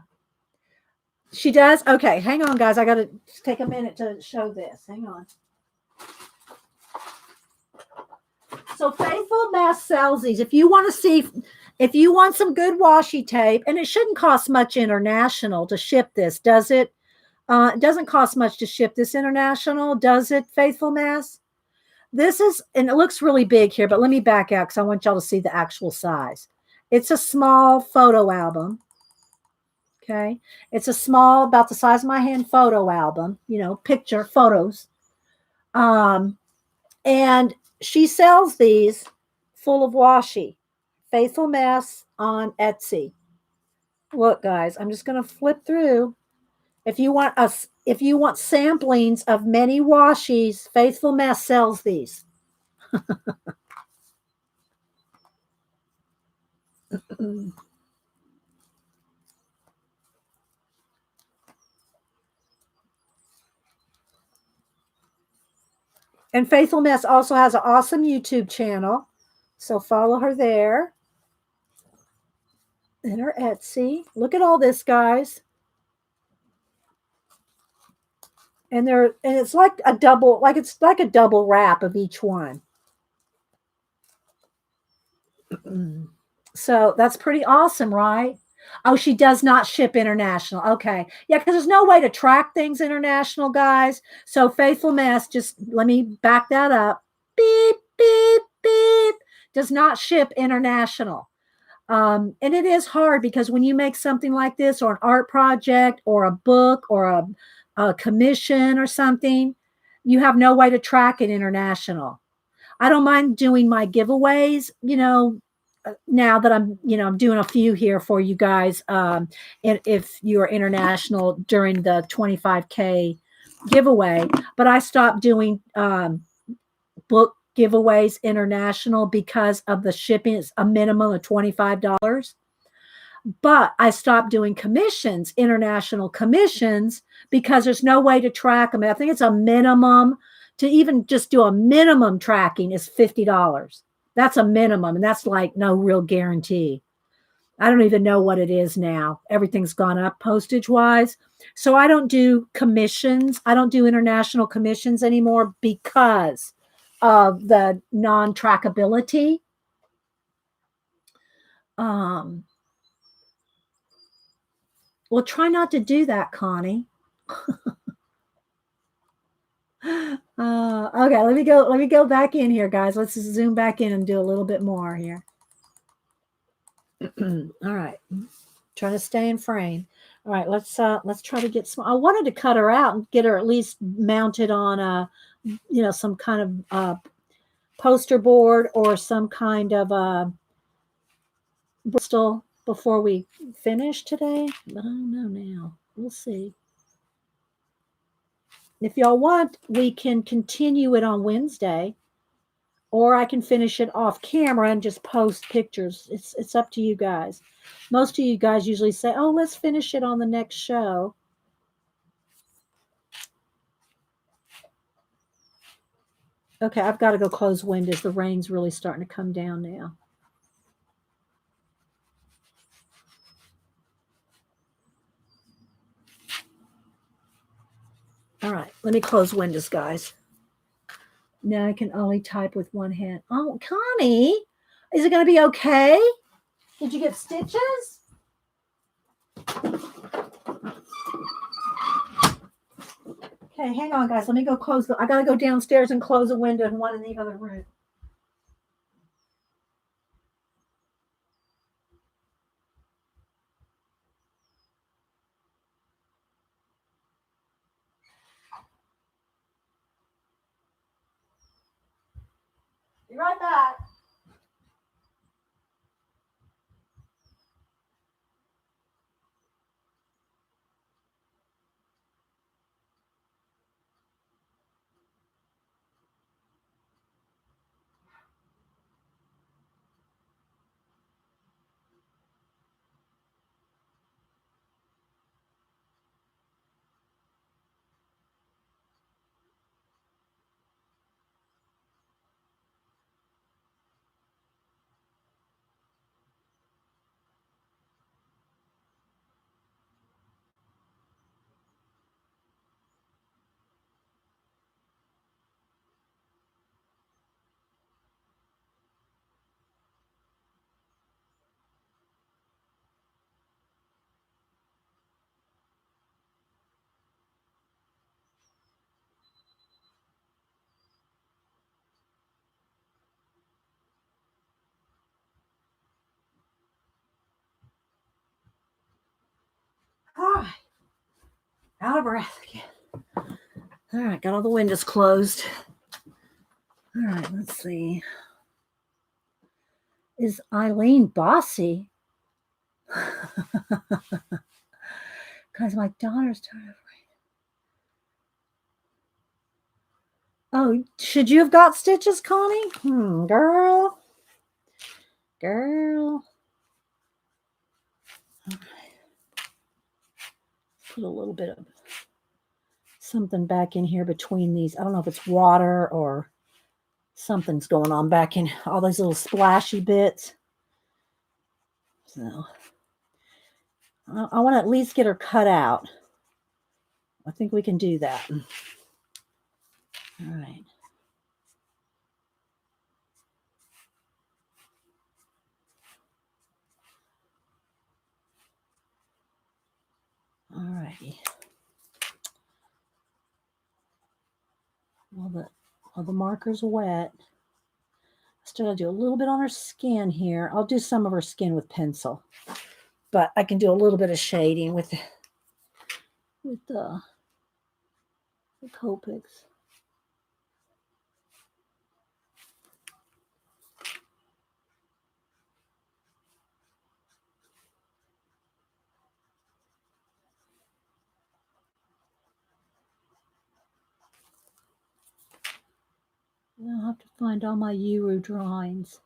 She does? Okay, hang on, guys. I got to take a minute to show this. Hang on. So Faithful Mess sells these. If you want to see, if you want some good washi tape, and it shouldn't cost much international to ship this, does it? It doesn't cost much to ship this international, does it, Faithful Mess? This is, and it looks really big here, but let me back out because I want y'all to see the actual size. It's a small photo album. Okay. It's a small, about the size of my hand photo album, you know, picture photos. And she sells these full of washi. Faithful Mess on Etsy. Look, guys, I'm just going to flip through. If you want samplings of many washis, Faithful Mess sells these. And Faithful Mess also has an awesome YouTube channel. So follow her there. And her Etsy. Look at all this, guys. And it's like a double, it's like a double wrap of each one. So that's pretty awesome, right? Oh, she does not ship international. Okay. Yeah, because there's no way to track things international, guys. So Faithful Mess, just let me back that up. Beep, beep, beep. Does not ship international. And it is hard because when you make something like this, or an art project, or a book, or a commission or something, you have no way to track it international. I don't mind doing my giveaways, you know, now that I'm doing a few here for you guys. And if you're international during the 25K giveaway, but I stopped doing book giveaways international because of the shipping. It's a minimum of $25. But I stopped doing commissions, international commissions, because there's no way to track them. I think it's a minimum to even just do a minimum tracking is $50. That's a minimum, and that's like no real guarantee. I don't even know what it is now. Everything's gone up postage wise. So I don't do commissions. I don't do international commissions anymore because of the non-trackability. Well, try not to do that, Connie. Okay, let me go back in here, guys. Let's zoom back in and do a little bit more here. All right. Trying to stay in frame. All right, let's try to get some. I wanted to cut her out and get her at least mounted on a some kind of poster board or some kind of Bristol before we finish today, but I don't know now. We'll see. If y'all want, we can continue it on Wednesday, or I can finish it off camera and just post pictures. It's up to you guys. Most of you guys usually say, "Oh, let's finish it on the next show." Okay, I've got to go close windows. The rain's really starting to come down now. All right, let me close windows, guys. Now I can only type with one hand. Oh, Connie, is it going to be okay? Did you get stitches? Okay, hang on, guys. Let me go close I got to go downstairs and close a window and one in the other room. Be right back. Out of breath again. All right, got all the windows closed. All right, let's see. Is Eileen bossy? Because my daughter's tired of rain. Oh, should you have got stitches, Connie? Girl. Girl. All right. Put a little bit of something back in here between these. I don't know if it's water or something's going on back in all those little splashy bits. So I want to at least get her cut out. I think we can do that. All right. All righty. While the marker's wet, still gotta do a little bit on her skin here. I'll do some of her skin with pencil, but I can do a little bit of shading with the Copics. I'll have to find all my Euro drawings.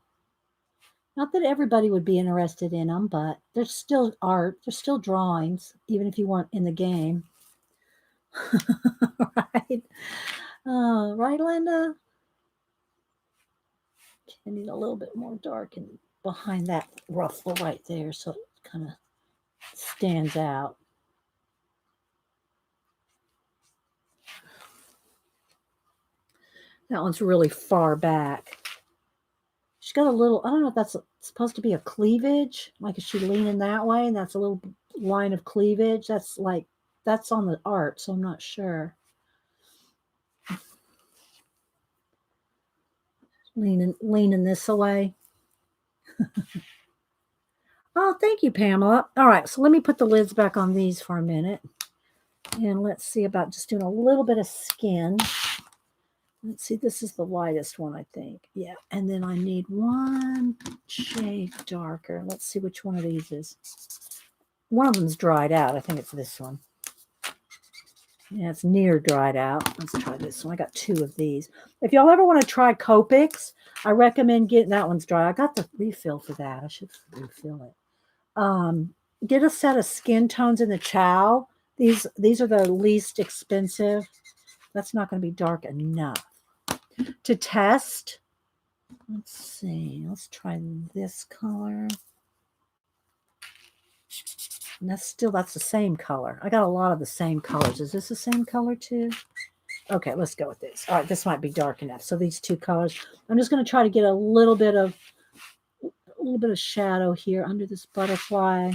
Not that everybody would be interested in them, but there's still art. There's still drawings, even if you weren't in the game. Right? Right, Linda? I need a little bit more dark and behind that ruffle right there so it kind of stands out. That one's really far back. She's got a little, I don't know if that's supposed to be a cleavage. Like, is she leaning that way? And that's a little line of cleavage. That's on the art, so I'm not sure. Leaning this away. Oh, thank you, Pamela. All right, so let me put the lids back on these for a minute. And let's see about just doing a little bit of skin. Let's see, this is the lightest one, I think. Yeah, and then I need one shade darker. Let's see which one of these is. One of them's dried out. I think it's this one. Yeah, it's near dried out. Let's try this one. I got two of these. If y'all ever want to try Copics, I recommend getting that one's dry. I got the refill for that. I should refill it. Get a set of skin tones in the chow. These are the least expensive. That's not going to be dark enough. To test, let's see. Let's try this color. And that's the same color. I got a lot of the same colors. Is this the same color too? Okay, let's go with this. All right, this might be dark enough. So these two colors. I'm just going to try to get a little bit of shadow here under this butterfly.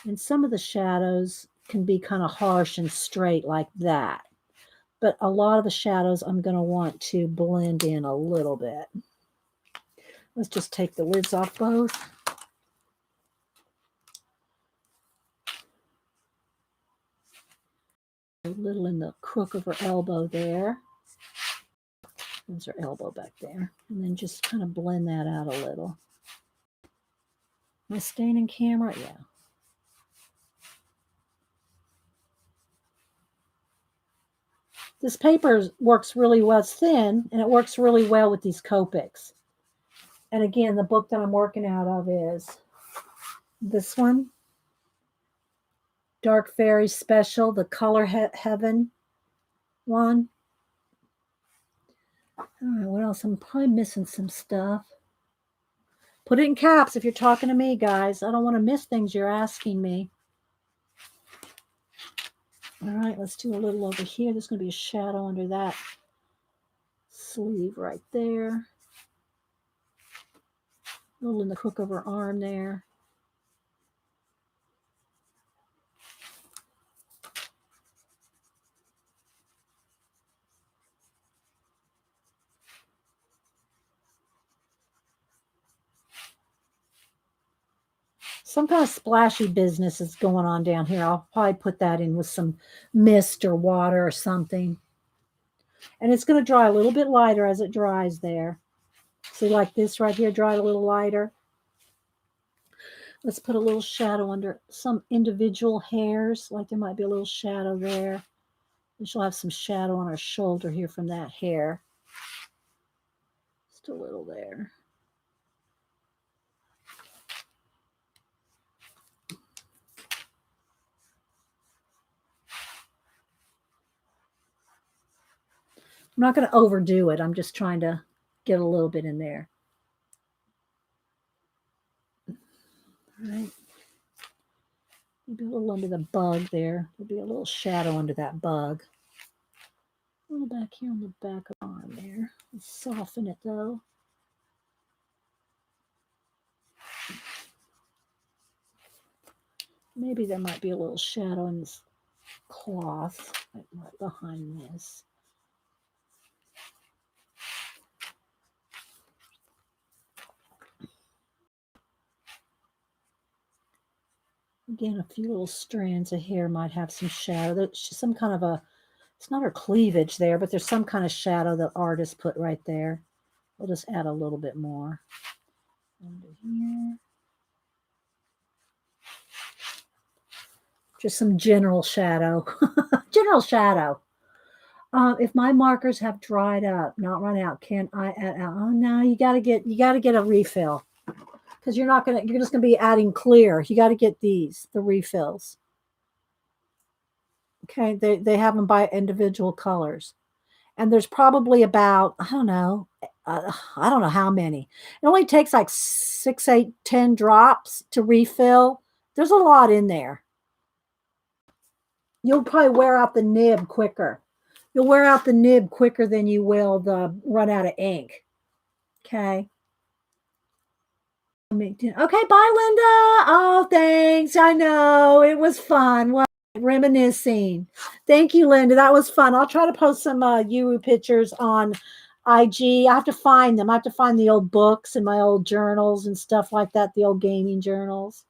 And some of the shadows can be kind of harsh and straight like that. But a lot of the shadows I'm going to want to blend in a little bit. Let's just take the lids off both. A little in the crook of her elbow there. There's her elbow back there. And then just kind of blend that out a little. Am I staying in camera? Yeah. This paper works really well. It's thin, and it works really well with these Copics. And again, the book that I'm working out of is this one. Dark Fairy Special, the Color Heaven one. All right, what else? I'm probably missing some stuff. Put it in caps if you're talking to me, guys. I don't want to miss things you're asking me. All right, let's do a little over here. There's going to be a shadow under that sleeve right there. A little in the crook of her arm there. Some kind of splashy business is going on down here. I'll probably put that in with some mist or water or something. And it's going to dry a little bit lighter as it dries there. See, like this right here dried a little lighter. Let's put a little shadow under some individual hairs. Like there might be a little shadow there. And she'll have some shadow on her shoulder here from that hair. Just a little there. I'm not going to overdo it. I'm just trying to get a little bit in there. All right. Maybe a little under the bug there. There'll be a little shadow under that bug. A little back here on the back of the arm there. Let's soften it though. Maybe there might be a little shadow in this cloth right behind this. Again, a few little strands of hair might have some shadow. There's some kind of a, it's not her cleavage there, but there's some kind of shadow that artist put right there. We'll just add a little bit more under here. Just some general shadow. General shadow. If my markers have dried up, not run out, can I add? Oh no, you gotta get a refill. Because you're just gonna be adding clear. You got to get the refills. Okay, they have them by individual colors, and there's probably about I don't know how many. It only takes like 6, 8, 10 drops to refill. There's a lot in there. You'll probably wear out the nib quicker. You'll wear out the nib quicker than you will the run out of ink. Okay. Okay, bye, Linda. Oh, thanks. I know. It was fun. Well, reminiscing. Thank you, Linda. That was fun. I'll try to post some Yuru pictures on IG. I have to find them. I have to find the old books and my old journals and stuff like that, the old gaming journals.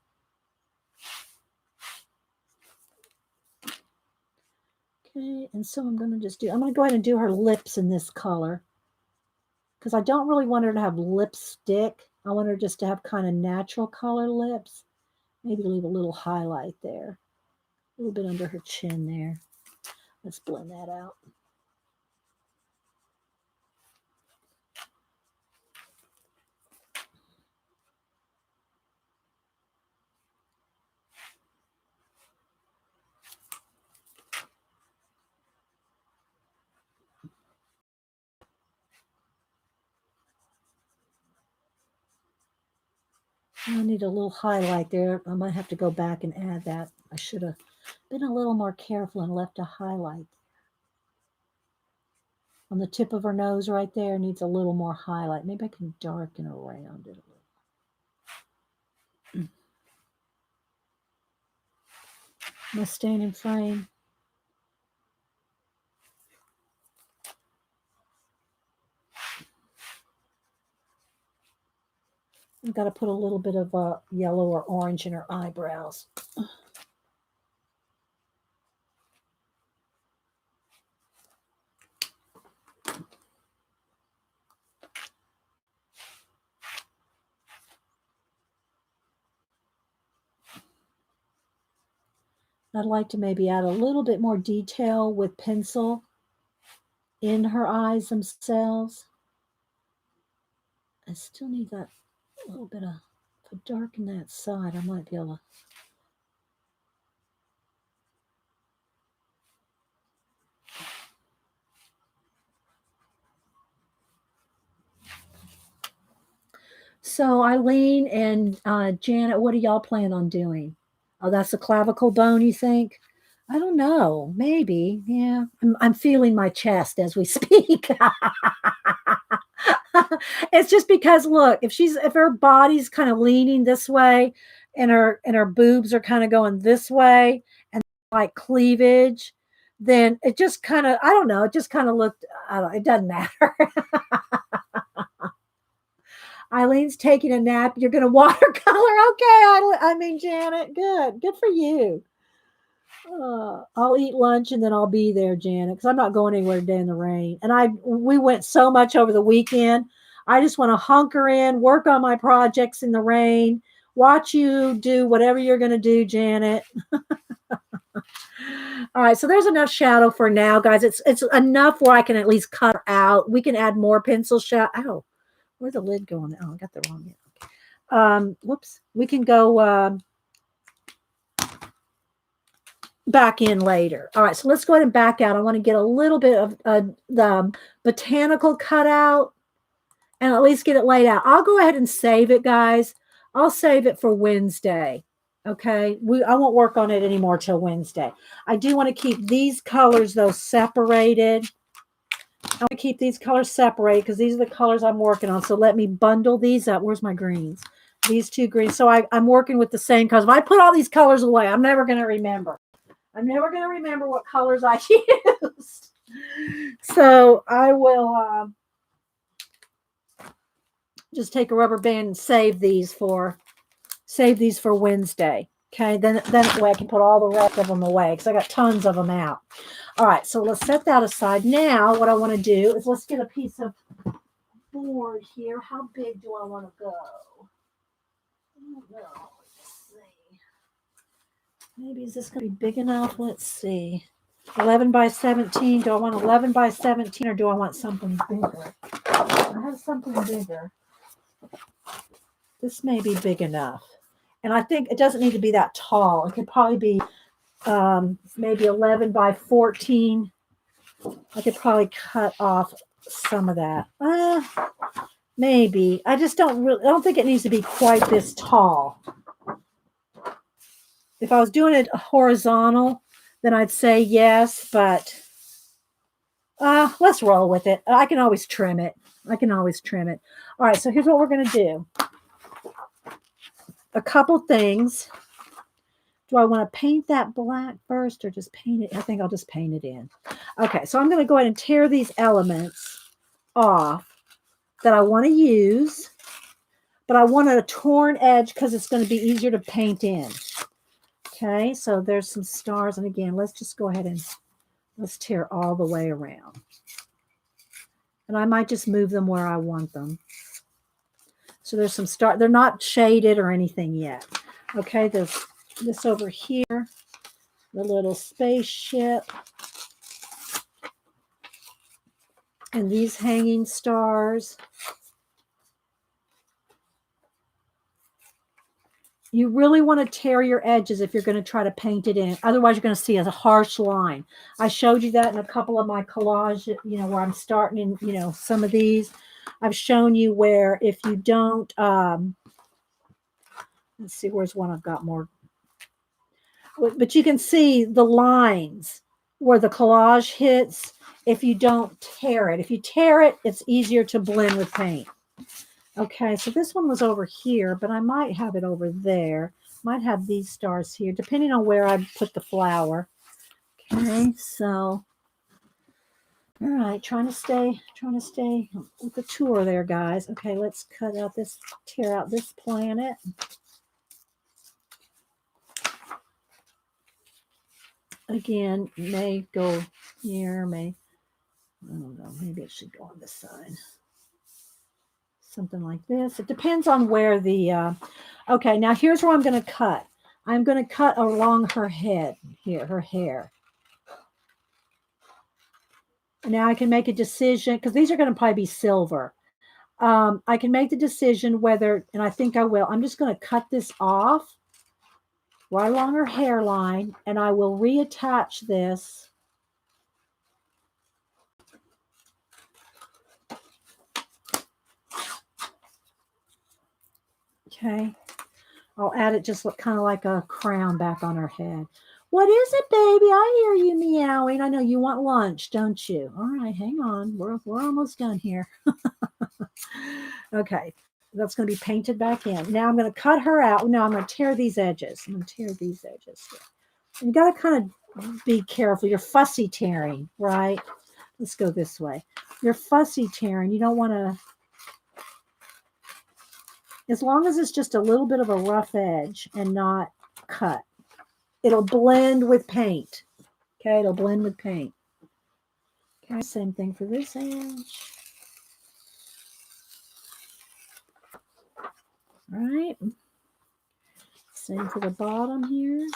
Okay, and so I'm going to go ahead and do her lips in this color because I don't really want her to have lipstick. I want her just to have kind of natural color lips. Maybe leave a little highlight there. A little bit under her chin there. Let's blend that out. I need a little highlight there. I might have to go back and add that. I should have been a little more careful and left a highlight. On the tip of her nose right there needs a little more highlight. Maybe I can darken around it a little. Am I staying in frame? I've got to put a little bit of yellow or orange in her eyebrows. I'd like to maybe add a little bit more detail with pencil in her eyes themselves. I still need that little bit of, if I darken that side, I might be able to. So Eileen and Janet, what do y'all plan on doing? Oh, that's a clavicle bone, you think? I don't know. Maybe. Yeah. I'm feeling my chest as we speak. It's just because look, if her body's kind of leaning this way and her boobs are kind of going this way and like cleavage, then it just kind of, I don't know, it just kind of looked, I don't know, it doesn't matter. Eileen's taking a nap. You're going to watercolor. Okay. I mean, Janet, good for you. I'll eat lunch and then I'll be there, Janet, because I'm not going anywhere today in the rain. And we went so much over the weekend. I just want to hunker in, work on my projects in the rain, watch you do whatever you're going to do, Janet. All right, so there's enough shadow for now, guys. It's enough where I can at least cut her out. We can add more pencil shadow. Oh, where's the lid going? Oh, I got the wrong one. Whoops. We can go back in later. All right, so let's go ahead and back out. I want to get a little bit of the botanical cut out and at least get it laid out. I'll go ahead and save it, guys. I'll save it for Wednesday. Okay, I won't work on it anymore till Wednesday. I do want to keep these colors, though, separated. I want to keep these colors separated because these are the colors I'm working on. So let me bundle these up. Where's my greens? These two greens. So I'm working with the same colors. If I put all these colors away, I'm never going to remember. I'm never going to remember what colors I used. So I will just take a rubber band and save these for Wednesday. Okay, then that way I can put all the rest of them away because I got tons of them out. All right, so let's set that aside. Now what I want to do is let's get a piece of board here. How big do I want to go? I don't know. Let's see. Maybe is this going to be big enough? Let's see. 11 by 17. Do I want 11 by 17 or do I want something bigger? I have something bigger. This may be big enough. And I think it doesn't need to be that tall. It could probably be maybe 11 by 14. I could probably cut off some of that. Maybe. I don't think it needs to be quite this tall. If I was doing it horizontal, then I'd say yes, but let's roll with it. I can always trim it. All right, so here's what we're going to do. A couple things. Do I want to paint that black first or just paint it? I think I'll just paint it in. Okay, so I'm going to go ahead and tear these elements off that I want to use, but I want a torn edge because it's going to be easier to paint in. Okay, so there's some stars. And again, let's just go ahead and let's tear all the way around. And I might just move them where I want them. So there's some stars. They're not shaded or anything yet. Okay, there's this over here, the little spaceship. And these hanging stars. You really want to tear your edges if you're going to try to paint it in. Otherwise, you're going to see a harsh line. I showed you that in a couple of my collages, where I'm starting in, some of these. I've shown you where if you don't, let's see, where's one I've got more. But you can see the lines where the collage hits if you don't tear it. If you tear it, it's easier to blend with paint. Okay, so this one was over here, but I might have it over there. Might have these stars here, depending on where I put the flower. Okay, so all right, trying to stay with the tour there, guys. Okay, let's tear out this planet. Again, may go here, I don't know, maybe it should go on this side. Something like this. It depends on where the, okay, now here's where I'm going to cut. I'm going to cut along her head here, her hair. And now I can make a decision, because these are going to probably be silver. I can make the decision whether, and I think I will, I'm just going to cut this off right along her hairline, and I will reattach this. Okay. I'll add it just kind of like a crown back on her head. What is it, baby? I hear you meowing. I know you want lunch, don't you? All right, hang on. We're almost done here. Okay, that's going to be painted back in. Now I'm going to cut her out. Now I'm going to tear these edges. I'm going to tear these edges here. And you got to kind of be careful. You're fussy tearing, right? Let's go this way. You're fussy tearing. You don't want to. as long as it's just a little bit of a rough edge and not cut. It'll blend with paint. Okay, it'll blend with paint. Okay, same thing for this edge. All right. Same for the bottom here.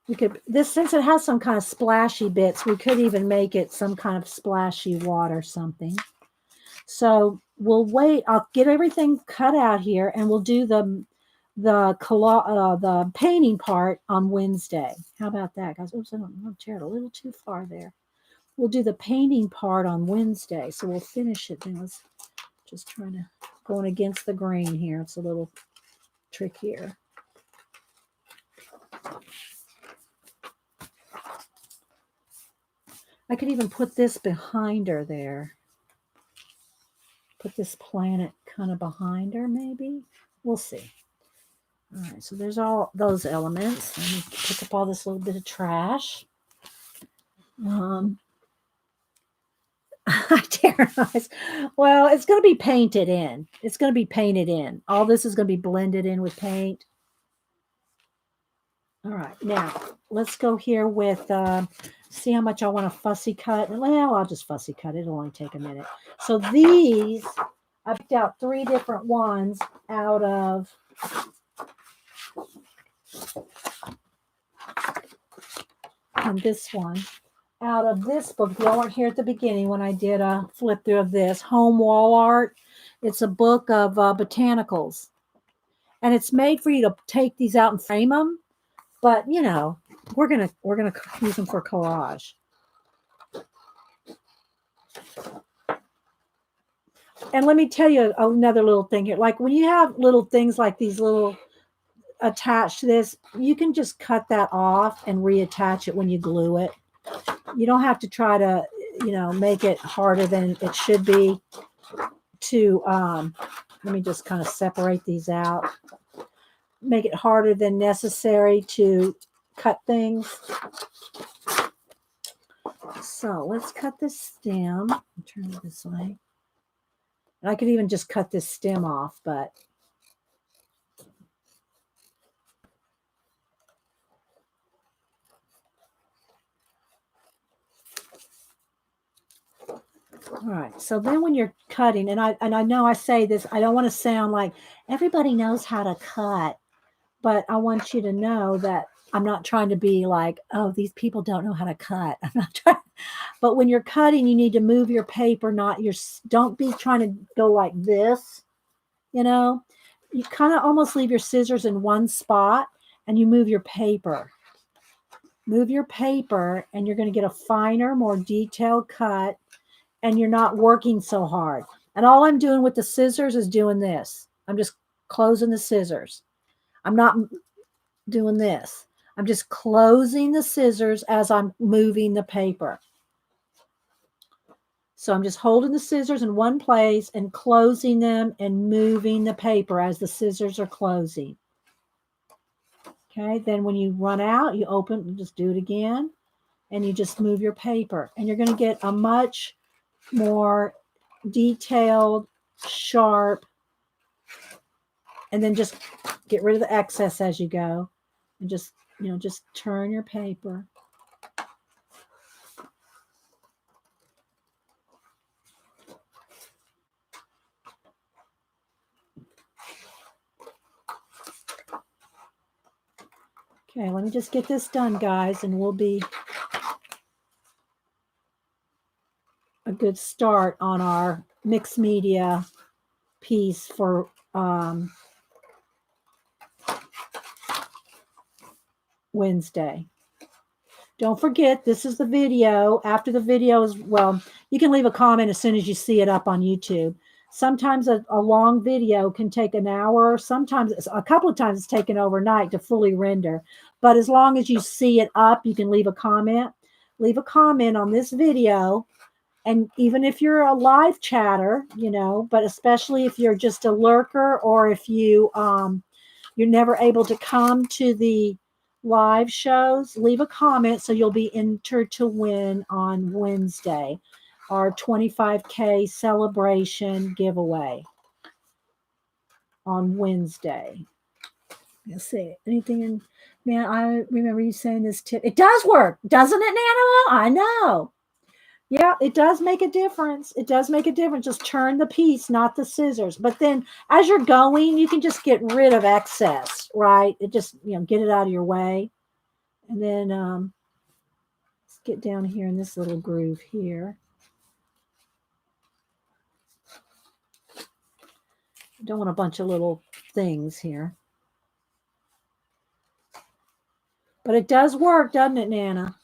We could, this, since it has some kind of splashy bits, we could even make it some kind of splashy water something. So we'll wait. I'll get everything cut out here, and we'll do the painting part on Wednesday. How about that, guys? Oops, I don't tear it a little too far there. We'll do the painting part on Wednesday. So we'll finish it. Then let's just trying to going against the grain here. It's a little trickier. I could even put this behind her there. Put this planet kind of behind her, maybe. We'll see. All right, so there's all those elements. Let me pick up all this little bit of trash. Terrorize. Well, it's going to be painted in. It's going to be painted in. All this is going to be blended in with paint. All right, now let's go here with, see how much I want to fussy cut. Well, I'll just fussy cut it. It'll only take a minute. So these, I picked out 3 different ones out of, and this one, out of this book. If y'all weren't here at the beginning when I did a flip through of this, Home Wall Art. It's a book of botanicals. And it's made for you to take these out and frame them. But, you know, we're gonna use them for collage. And let me tell you another little thing here. Like when you have little things like these little attached to this, you can just cut that off and reattach it when you glue it. You don't have to try to, you know, make it harder than it should be to, let me just kind of separate these out. Make it harder than necessary to cut things. So let's cut this stem. Turn it this way. And I could even just cut this stem off, but all right. So then when you're cutting, and I know I say this, I don't want to sound like everybody knows how to cut, but I want you to know that I'm not trying to be like, oh, these people don't know how to cut. I'm not trying. But when you're cutting, you need to move your paper, not your, don't be trying to go like this, you know. You kind of almost leave your scissors in one spot and you move your paper. Move your paper and you're going to get a finer, more detailed cut, and you're not working so hard. And all I'm doing with the scissors is doing this. I'm just closing the scissors. I'm not doing this. I'm just closing the scissors as I'm moving the paper. So I'm just holding the scissors in one place and closing them and moving the paper as the scissors are closing. Okay, then when you run out, you open, just do it again, and you just move your paper. And you're going to get a much more detailed, sharp, and then just get rid of the excess as you go. And just, you know, just turn your paper. Okay, let me just get this done, guys, and we'll be a good start on our mixed media piece for Wednesday. Don't forget, this is the video. After the video is, well, you can leave a comment as soon as you see it up on YouTube. Sometimes a long video can take an hour. Sometimes a couple of times it's taken overnight to fully render. But as long as you see it up, you can leave a comment. Leave a comment on this video. And even if you're a live chatter, you know, but especially if you're just a lurker or if you, you're never able to come to the live shows, leave a comment so you'll be entered to win on Wednesday, our 25K celebration giveaway on Wednesday. Let's see. Anything in, man, I remember you saying this tip. It does work, doesn't it, Nana? I know. Yeah, it does make a difference. It does make a difference. Just turn the piece, not the scissors. But then as you're going, you can just get rid of excess, right? It just, get it out of your way. And then let's get down here in this little groove here. Don't want a bunch of little things here. But it does work, doesn't it, Nana?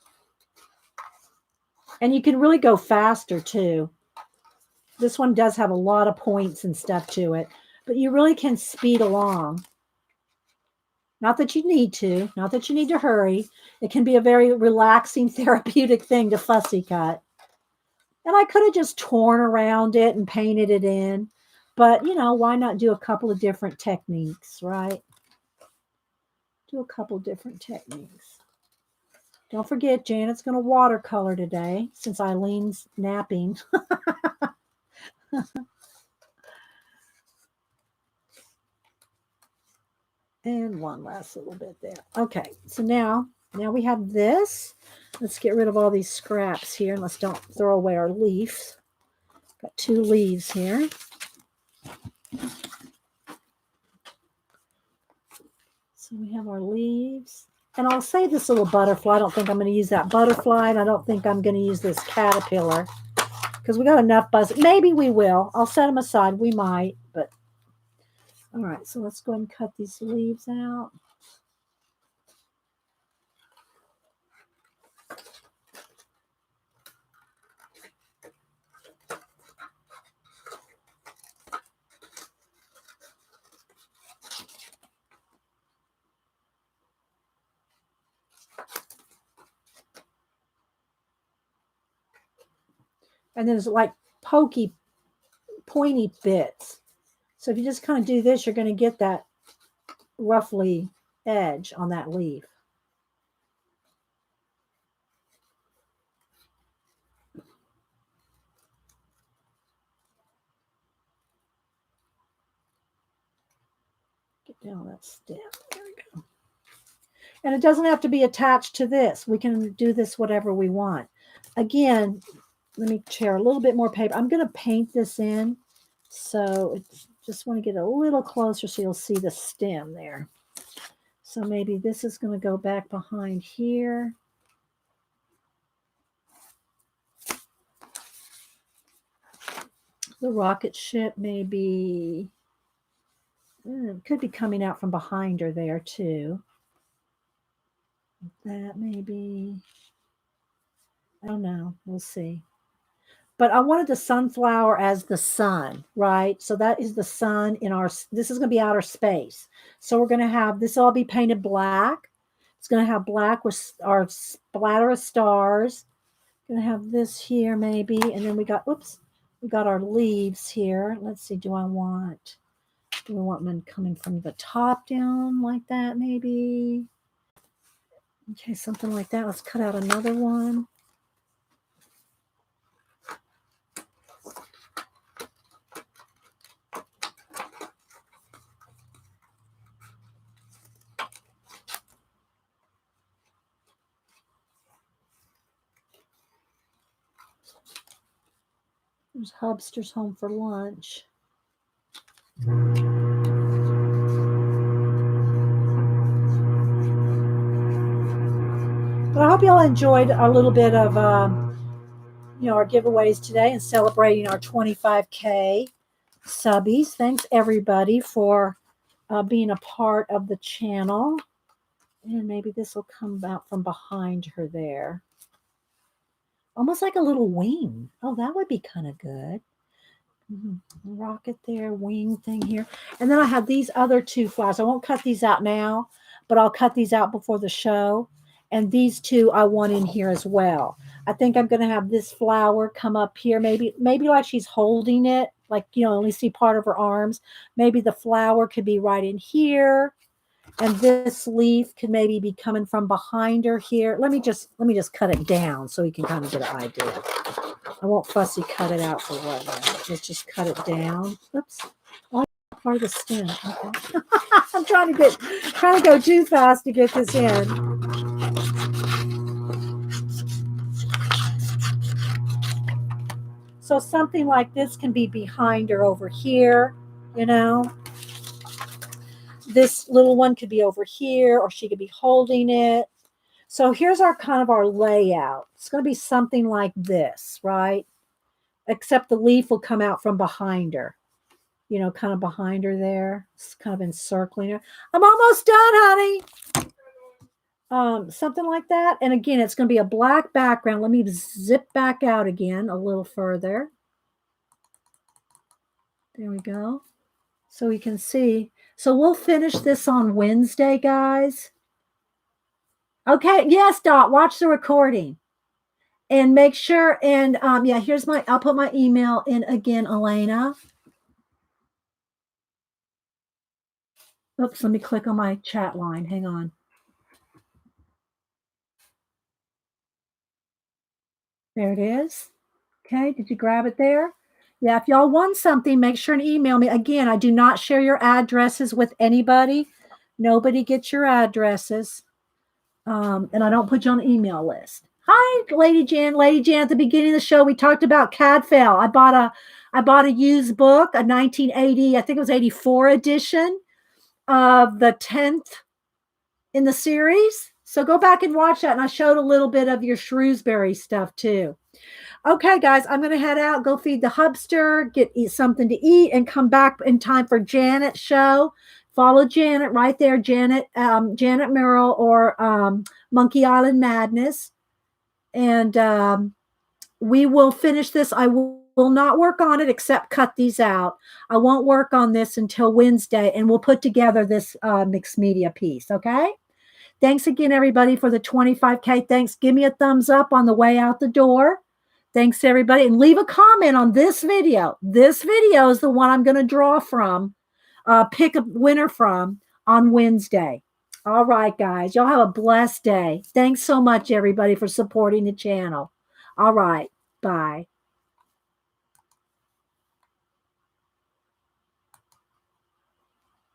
And you can really go faster, too. This one does have a lot of points and stuff to it. But you really can speed along. Not that you need to. Not that you need to hurry. It can be a very relaxing, therapeutic thing to fussy cut. And I could have just torn around it and painted it in. But, why not do a couple of different techniques, right? Do a couple different techniques. Don't forget, Janet's going to watercolor today since Eileen's napping. And one last little bit there. Okay, so now we have this. Let's get rid of all these scraps here, and let's don't throw away our leaves. Got 2 leaves here. So we have our leaves. And I'll save this little butterfly. I don't think I'm going to use that butterfly, and I don't think I'm going to use this caterpillar because we got enough buzz. Maybe we will. I'll set them aside. We might, but all right. So let's go ahead and cut these leaves out. And then there's like pokey, pointy bits. So if you just kind of do this, you're going to get that roughly edge on that leaf. Get down that stem. There we go. And it doesn't have to be attached to this. We can do this whatever we want. Again, let me share a little bit more paper. I'm going to paint this in. So it's just want to get a little closer so you'll see the stem there. So maybe this is going to go back behind here. The rocket ship maybe could be coming out from behind her there too. That maybe, I don't know. We'll see. But I wanted the sunflower as the sun, right? So that is the sun in our, this is going to be outer space. So we're going to have, this all be painted black. It's going to have black with our splatter of stars. Going to have this here maybe. And then we got, oops, we got our leaves here. Let's see, do we want them coming from the top down like that maybe? Okay, something like that. Let's cut out another one. There's Hubster's home for lunch. But I hope y'all enjoyed a little bit of, our giveaways today and celebrating our 25K subbies. Thanks, everybody, for being a part of the channel. And maybe this will come out from behind her there. Almost like a little wing. Oh, that would be kind of good. Rocket there, wing thing here. And then I have these other 2 flowers. I won't cut these out now, but I'll cut these out before the show. And these 2 I want in here as well. I think I'm going to have this flower come up here. Maybe like she's holding it, like, only see part of her arms. Maybe the flower could be right in here. And this leaf could maybe be coming from behind her here. Let me just cut it down so you can kind of get an idea. I won't fussy cut it out for what now. Let's just cut it down. Oops. Oh, part of the stem. Okay. I'm trying to go too fast to get this in. So something like this can be behind her over here, you know. This little one could be over here, or she could be holding it. So here's our kind of our layout. It's going to be something like this, right? Except the leaf will come out from behind her, you know, kind of behind her there. It's kind of encircling her. I'm almost done, honey. Something like that. And again, it's going to be a black background. Let me zip back out again a little further. There we go. So we can see. So we'll finish this on Wednesday, guys. Okay. Yes, Dot, watch the recording. And make sure, and yeah, here's I'll put my email in again, Elena. Oops, let me click on my chat line. Hang on. There it is. Okay, did you grab it there? Yeah, if y'all want something, make sure and email me. Again, I do not share your addresses with anybody. Nobody gets your addresses. And I don't put you on the email list. Hi, Lady Jan. Lady Jan, at the beginning of the show, we talked about Cadfael. I bought a used book, a 1980, I think it was 84 edition of the 10th in the series. So go back and watch that. And I showed a little bit of your Shrewsbury stuff too. Okay, guys, I'm going to head out, go feed the hubster, eat something to eat, and come back in time for Janet's show. Follow Janet right there, Janet Merrill or Monkey Island Madness. And we will finish this. I will not work on it except cut these out. I won't work on this until Wednesday, and we'll put together this mixed media piece, okay? Thanks again, everybody, for the 25K. Thanks. Give me a thumbs up on the way out the door. Thanks, everybody. And leave a comment on this video. This video is the one I'm going to draw from, pick a winner from on Wednesday. All right, guys. Y'all have a blessed day. Thanks so much, everybody, for supporting the channel. All right. Bye.